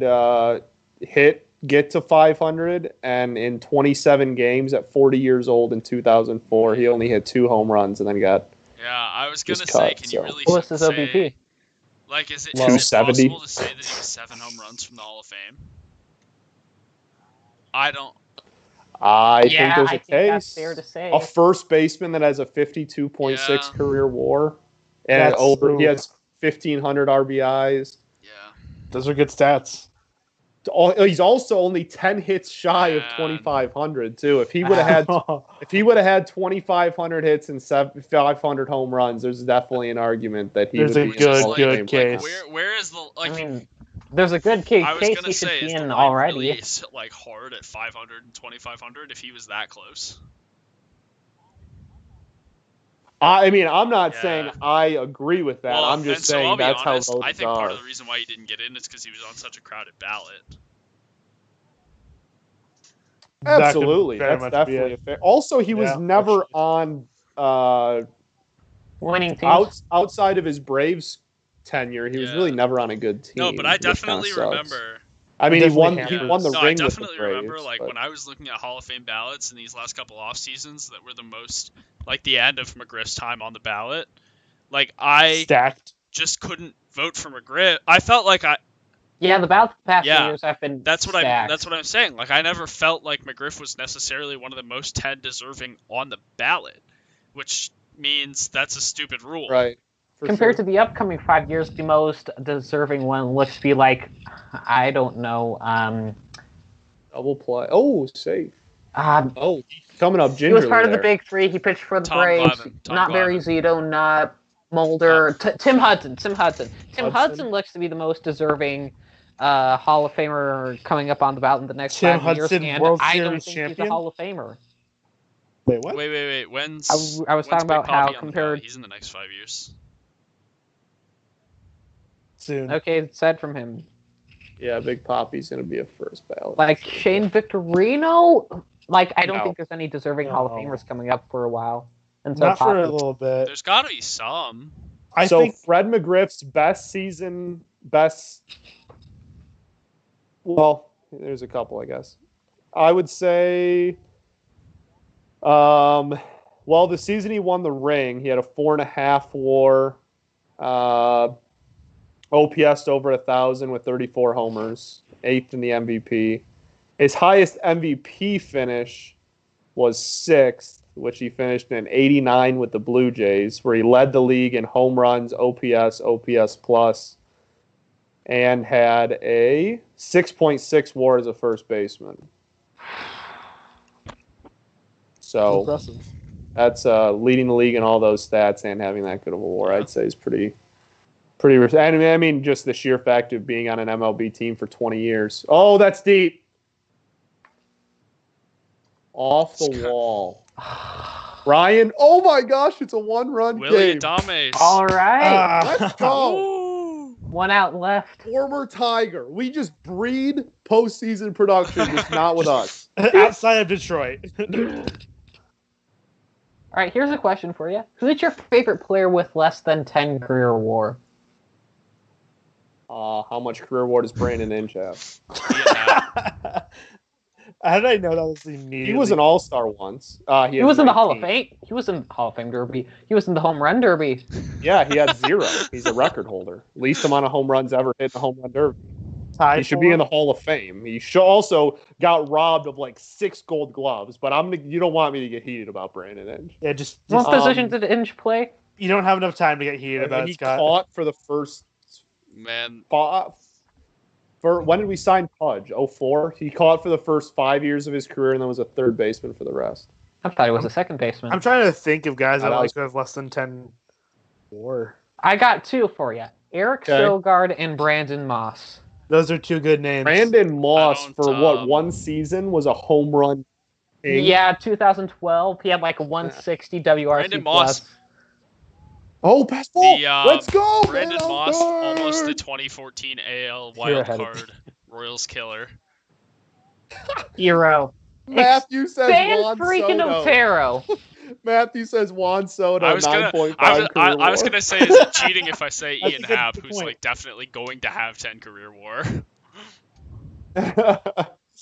get to 500, and in 27 games at 40 years old in 2004, he only hit 2 home runs and then got Yeah, I was gonna just say, cut, can so. you really What's his say, OBP? like, is it 270? possible to say that he was 7 home runs from the Hall of Fame? I don't. I think Yeah, there's I a think case. that's fair to say. A first baseman that has a 52.6 Yeah. career WAR, and he has 1,500 RBIs. Yeah. Those are good stats. He's also only 10 hits shy of Man. 2,500 too. If he would have had 2,500 hits and 500 home runs, there's definitely an argument that he There's would a be in the Hall of good Fame. case. Where is the like? I mean, there's a good case. I was Case gonna he should say, be is the in line already. really like hard at 500 and 2,500 if he was that close? I mean, I'm not Yeah. saying I agree with that. Well, I'm just and so saying I'll be that's honest, how I voters think part are. of the reason why he didn't get in is because he was on such a crowded ballot. Absolutely, very that's much be definitely it. a fair. Also, he was Yeah, never actually. on Winning teams. outside of his Braves tenure. He was really never on a good team. No, but I which kinda definitely sucks. remember. I mean, he won the definitely ring No, I with the definitely Braves. remember, like, but- when I was looking at Hall of Fame ballots in these last couple off seasons that were the most, like, the end of McGriff's time on the ballot, like, I Stacked. just couldn't vote for McGriff. I felt like Yeah, the past few Yeah, years have been. that's what stacked. I'm saying. Like, I never felt like McGriff was necessarily one of the most 10 deserving on the ballot, which means that's a stupid rule. Right. Compared to the upcoming 5 years, the most deserving one looks to be like, I don't know. Double play. Oh, safe. Um, Oh, coming up he gingerly was part of the there. big three. He pitched for the Tom Braves. Glavine. Not Barry Zito, not Mulder. Tim Hudson. Tim Hudson. Hudson looks to be the most deserving Hall of Famer coming up on the ballot in the next Tim 5 years. Hudson, And World I don't Series think champion? he's a Hall of Famer. Wait, what? Wait. When's I was when's talking Big about how Papi on the compared- ballot? He's in the next 5 years. Soon. Okay, it's said from him. Yeah, Big Poppy's going to be a first ballot. Like Shane Victorino? Like, I don't No. think there's any deserving Hall of No. Famers coming up for a while. And so Not for a Poppy. little bit. There's got to be some. I So think Fred McGriff's well, there's a couple, I guess. I would say, well, the season he won the ring, he had a 4.5 WAR, OPS over 1,000 with 34 homers, 8th in the MVP. His highest MVP finish was 6th, which he finished in 89 with the Blue Jays, where he led the league in home runs, OPS plus, and had a 6.6 WAR as a first baseman. So impressive. that's leading the league in all those stats and having that good of a WAR. I'd say is pretty. I mean, just the sheer fact of being on an MLB team for 20 years. Oh, that's deep. Off the wall. Ryan, oh my gosh, it's a 1-run Willie game. Adames. All right. Let's go. Ooh. One out left. Former Tiger. We just breed postseason production, just not with us. Outside of Detroit. All right, here's a question for you. Who's your favorite player with less than 10 career WAR? How much career WAR does Brandon Inge have? Yeah. How did I know that was immediately? He was an all-star once. He was in the Hall of Fame. He was in the Hall of Fame Derby. He was in the Home Run Derby. Yeah, he had 0. He's a record holder. Least amount of home runs ever hit in the Home Run Derby. He should be in the Hall of Fame. He also got robbed of like 6 Gold Gloves. But you don't want me to get heated about Brandon Inge. Yeah, just What position did Inge play? you don't have enough time to get heated about it, He Scott. caught for the first Man, when did we sign Pudge? 04? He caught for the first 5 years of his career and then was a third baseman for the rest. I thought he was a second baseman. I'm trying to think of guys that I like- who have less than 10 WAR. I got 2 for you. Eric Okay. Sogard and Brandon Moss. Those are 2 good names. Brandon Moss, I for don't, one season, was a home run King. Yeah, 2012. He had like a 160 WRC Brandon Moss. plus. Oh, pass ball. Let's go, Brandon man. Moss, almost the 2014 AL You're wild ahead of card Royals killer. Hero. Matthew says San Juan freaking Soto. Otero. Matthew says Juan Soto, I was 9.5 gonna, career I was WAR. gonna say, is it cheating if I say That's Ian a good Happ, who's point. like definitely going to have 10 career WAR?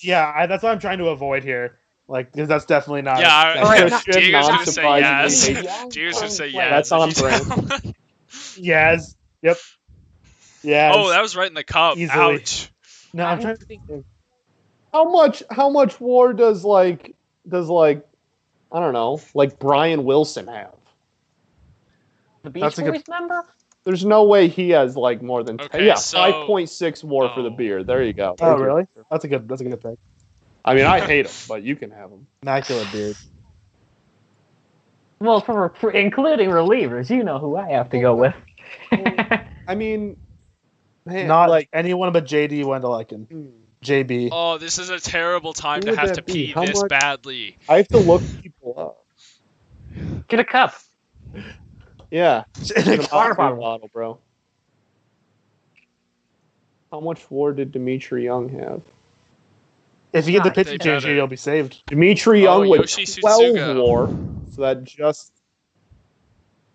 Yeah, that's what I'm trying to avoid here. Like, 'cause that's definitely not. Yeah, Christian, Diego's gonna say yes. non-surprisingly, Diego's gonna say That's yes. on Yes. Yep. Yes. Oh, that was right in the cup. Easily. Ouch. No, I'm trying to think. How much WAR does like I don't know, like Brian Wilson have? The Beach That's a good- Boys member? There's no way he has like more than Okay, yeah, so- 5.6 WAR for the Oh. beard. There you go. Oh, really? That's a good pick. I mean, I hate him, but you can have him. Immaculate beard. Well, for including relievers, you know who I have to go with. I mean, man, Not like anyone but JD Wendelken. JB. Oh, this is a terrible time Who to would have that to be? pee How this much- badly. I have to look people up. Get a cup. Yeah, In a water bottle, bro. How much WAR did Dimitri Young have? If you get the Not pitching they change, better. you'll be saved. Dimitri Young with Yoshi 12 Tsutsuga. WAR, so that just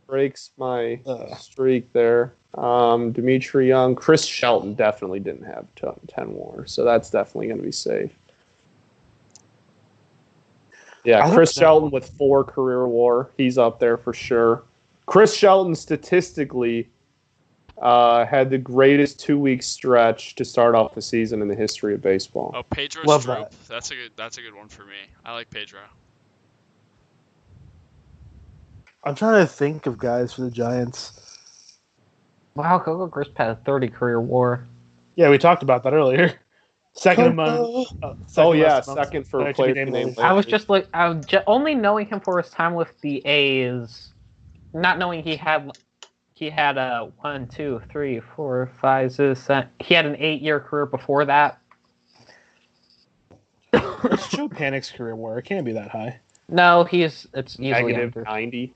breaks my streak there. Dimitri Young, Chris Shelton definitely didn't have 10 WAR, so that's definitely going to be safe. Yeah, I Chris don't know. Shelton with 4 career WAR, he's up there for sure. Chris Shelton statistically had the greatest 2-week stretch to start off the season in the history of baseball. Oh, Pedro Love Strop. that. That's a good one for me. I like Pedro. I'm trying to think of guys for the Giants. Wow, Coco Crisp had 30 career WAR. Yeah, we talked about that earlier. Second among. Second for That should player be named named later. I was just like, only knowing him for his time with the A's, not knowing he had a 1, 2, 3, 4, 5, 6, 7. He had an 8-year career before that. What's Joe Panic's career WAR? It can't be that high. No, it's easily negative under. 90.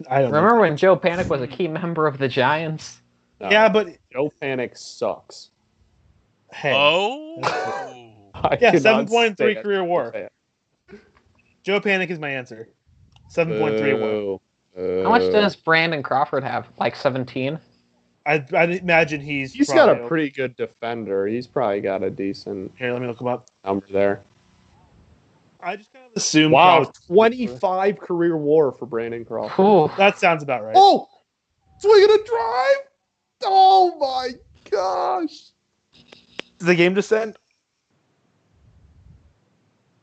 I don't know. Remember when Joe Panic was a key member of the Giants? No, Yeah, but Joe Panic sucks. hey. Oh. I Yeah, cannot 7.3 stand career WAR. it. Joe Panic is my answer. 7.3 WAR. How much does Brandon Crawford have? Like 17? I'd imagine he's got a probably- pretty good defender. He's probably got a decent Here, let me look him up. number there. I just kind of assume. Wow, Crawford- 25 career WAR for Brandon Crawford. Ooh. That sounds about right. Oh, swing and a drive. Oh my gosh. Did the game just end?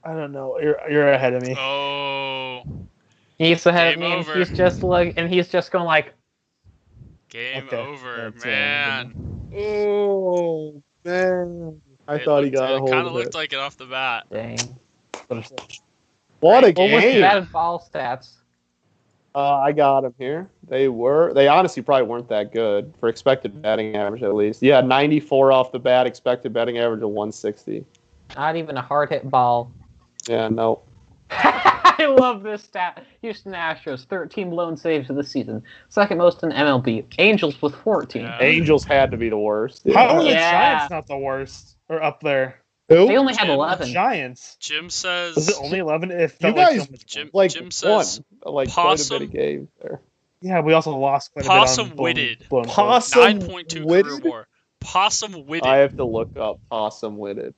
I don't know. You're ahead of me. Oh. He's ahead of Game me, and over. he's just going like, Game Okay, over, that's, man. Oh man. I thought he got a hold Kind of of looked it. like it off the bat. dang. What a What was game. batted ball stats? I got him here. They honestly probably weren't that good for expected batting average at least. Yeah, 94 off the bat, expected batting average of 160. Not even a hard hit ball. Yeah, no. I love this stat. Houston Astros, 13 blown saves of the season. Second most in MLB. Angels with 14. Yeah. Angels had to be the worst. How are the Yeah. Giants not the worst? Or up there? They Who? only had Jim. 11. Giants. Jim says. Was it only 11? It You felt like guys so much Jim, more. Like Jim won says like Possum- quite a bit of games there. Yeah, we also lost quite a bit Possum on witted. blown Possum 9.2 career witted? WAR. Possum witted. I have to look up Possum Witted.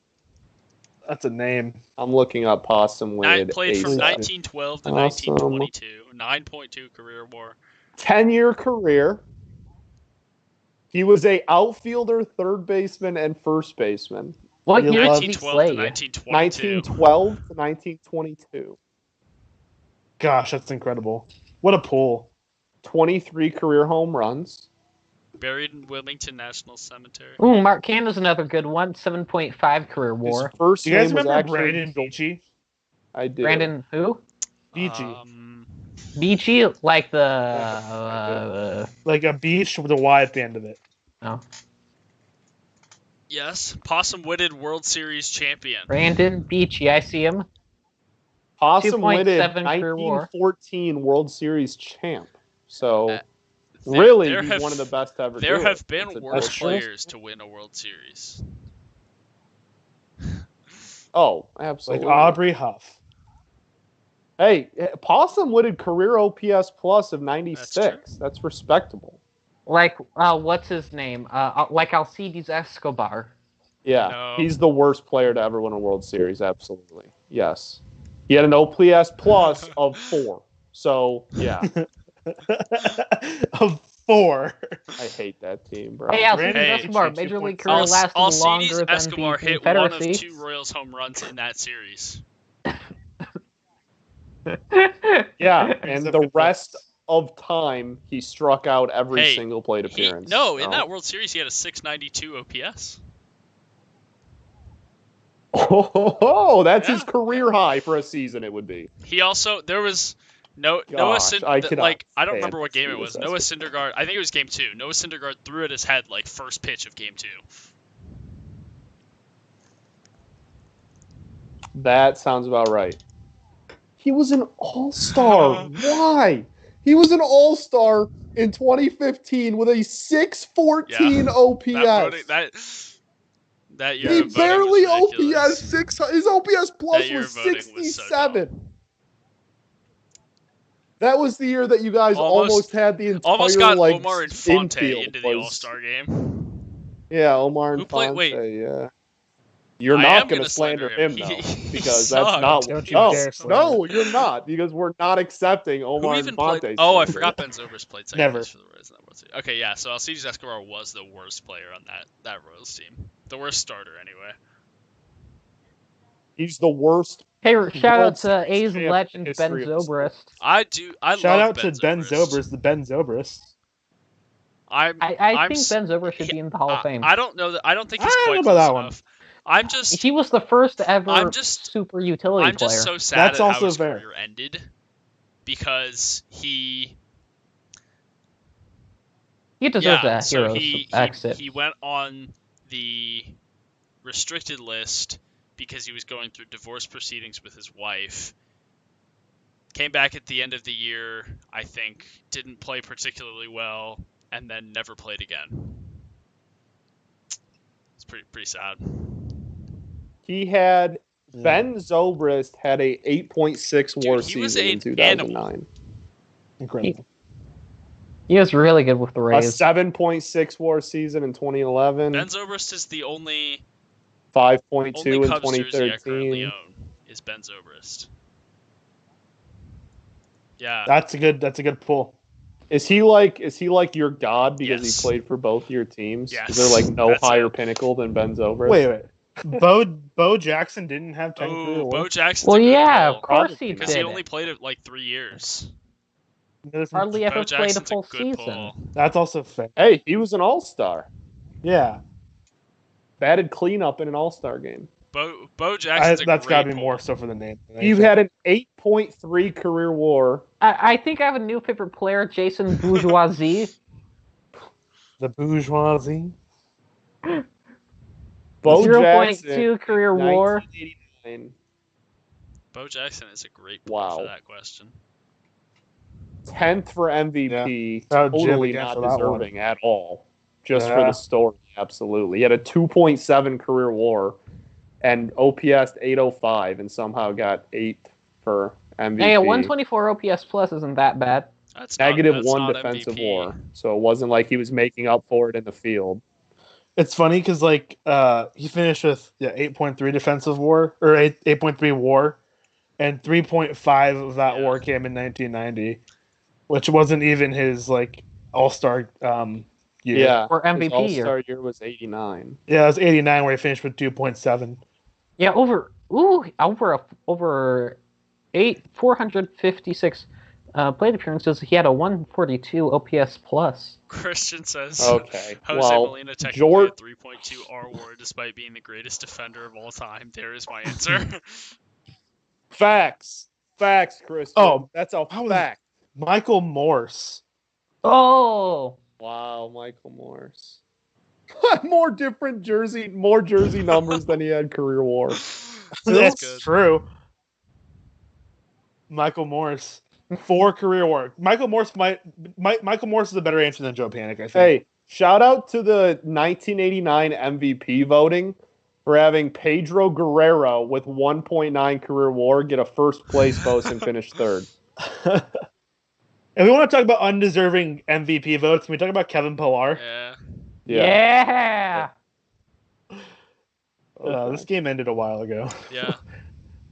That's a name. I'm looking up Possum Witted. Played from ASAP. 1912 to Awesome. 1922. 9.2 career WAR. 10-year career. He was a outfielder, third baseman, and first baseman. What You year love- did he 1912 to play? 1922. 1912 to 1922. Gosh, that's incredible. What a pull. 23 career home runs. Buried in Wilmington National Cemetery. Ooh, Mark Canada's another good one. 7.5 career His WAR. first Do you guys name was remember actually Brandon Beachy? I do. Brandon who? Beachy. Beachy? Like the... Like a beach with a Y at the end of it. oh. Yes, Possum witted World Series champion. Brandon Beachy. I see him. Possum 2.7 Whitted, career WAR. 1914 World Series champ. So he's one of the best to ever do it. There have been That's worse true. players to win a World Series. Oh, absolutely. Like Aubrey Huff. Hey, Possum Whitted career OPS plus of 96. That's respectable. Like, what's his name? Like Alcides Escobar. Yeah, No. he's the worst player to ever win a World Series. Absolutely. Yes. He had an OPS plus of 4. So, yeah. Of 4. I hate that team, bro. Hey, Alcides Hey, Escobar, Major League career lasted Alcides longer than Escobar the hit one of Confederacy. 2 Royals home runs in that series. Yeah, and the rest of time, he struck out every single plate appearance. In that World Series, he had a 692 OPS. Oh, that's his career high for a season. It would be. He also Noah Syndergaard. I don't remember what game it was. Noah Syndergaard. I think it was Game 2. Noah Syndergaard threw at his head like first pitch of Game 2. That sounds about right. He was an all-star. Why? He was an all-star in 2015 with a 614 OPS. That year He of voting barely was ridiculous. OPS 6. His OPS plus year was of voting was so 67. That was the year that you guys almost had the entire almost got Omar Infante infield into the All-Star game. Yeah, Omar Infante. Yeah. You're not going to slander him, though, because that's not. No, you're not, because we're not accepting Omar Infante. I forgot Ben Zobrist played second Never. base for the Royals in that World Series. Okay, yeah, so Alcides Escobar was the worst player on that Royals team. The worst starter, anyway. He's the worst. Hey, shout out to A's legend Ben Zobrist. I shout love out to Ben Zobrist, the Ben Zobrist. I think Ben Zobrist should be in the Hall of Fame. I don't know that. I don't think he's I quite don't know about close that enough. He was the first ever super utility player. I'm just so sad That's at also how his fair. career ended because he deserved a hero's exit. He went on the restricted list because he was going through divorce proceedings with his wife. Came back at the end of the year, I think, didn't play particularly well, and then never played again. It's pretty sad. He had Ben Zobrist had a 8.6 WAR season in 2009. Incredible. He was really good with the Rays. A 7.6 WAR season in 2011. Ben Zobrist is the only 5.2 in Cubs jersey I currently 2013. own is Ben Zobrist. Yeah, That's a good pull. Is he like your god because he played for both your teams? Yes. Is there like no higher pinnacle than Ben Zobrist? Wait. Bo Jackson didn't have 10 career Bo wars. Jackson's Well, a good yeah, pull. of course he Because did. he only played it like 3 years. Hardly ever Bo played a Jackson's full good season. pull. That's also fair. Hey, he was an all-star. Yeah. Batted cleanup in an all-star game. Bo Jackson's That's got to be pull. more so for the name. You had an 8.3 career WAR. I think I have a new favorite player, Jason Bourgeoisie. The bourgeoisie. Bo 0.2 career WAR. 1989. Bo Jackson is a great pull Wow. for that question. 10th for MVP. Yeah. Totally Jimmy not for that deserving at all. Just for Yeah. the story, absolutely. He had a 2.7 career WAR and OPS 805 and somehow got 8 for MVP. Hey, a 124 OPS plus isn't that bad. That's Negative 1 not defensive MVP. WAR. So it wasn't like he was making up for it in the field. It's funny because he finished with 8.3 defensive WAR or 8.3 WAR, and 3.5 of that WAR came in 1990, which wasn't even his all-star year. Yeah, Or MVP his all-star year. year was 89. Yeah, it was 89 where he finished with 2.7. Yeah, over 456 plate appearances. He had a 142 OPS plus. Christian says, Okay, Jose well, Molina technically George- had 3.2 R WAR despite being the greatest defender of all time. There is my answer. Facts, Chris. Oh, that's a how was- fact. Michael Morse. Oh, Wow, Michael Morse. more jersey numbers than he had career WAR. That's That's good. true. Michael Morse for career work. Michael Morse Michael Morse is a better answer than Joe Panic, I think. Hey, shout out to the 1989 MVP voting for having Pedro Guerrero with 1.9 career WAR get a first place vote and finish third. If we want to talk about undeserving MVP votes, can we talk about Kevin Pillar? Yeah. This game ended a while ago. Yeah.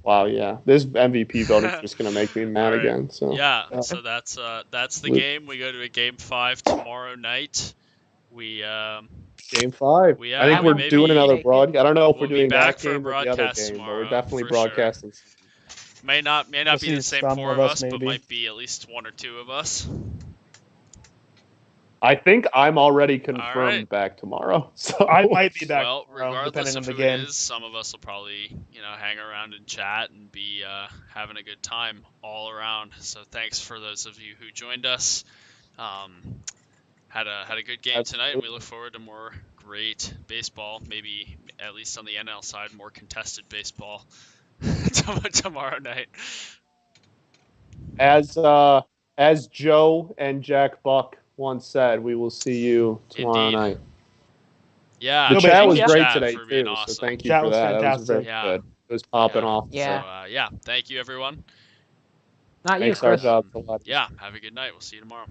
Wow, yeah. This MVP voting is just going to make me mad again. So yeah, so that's the game. We go to a game 5 tomorrow night. Game 5. I think we're doing another broadcast. I don't know if we're doing that game or the other game, but we're definitely broadcasting. Sure. May not be the same 4 of us, but might be at least 1 or 2 of us. I think I'm already confirmed back tomorrow. So I might be back. Well, regardless of the who game. it is, some of us will probably, hang around and chat and be having a good time all around. So thanks for those of you who joined us. Had a good game tonight, and we look forward to more great baseball. Maybe at least on the NL side, more contested baseball tomorrow night. As Joe and Jack Buck once said, we will see you tomorrow night. Yeah, the chat was great today too. Awesome. So thank you chat for that. Was that was very good. It was popping off. Yeah. So, thank you everyone. Not you, Makes our Chris. jobs a lot. Yeah, have a good night. We'll see you tomorrow.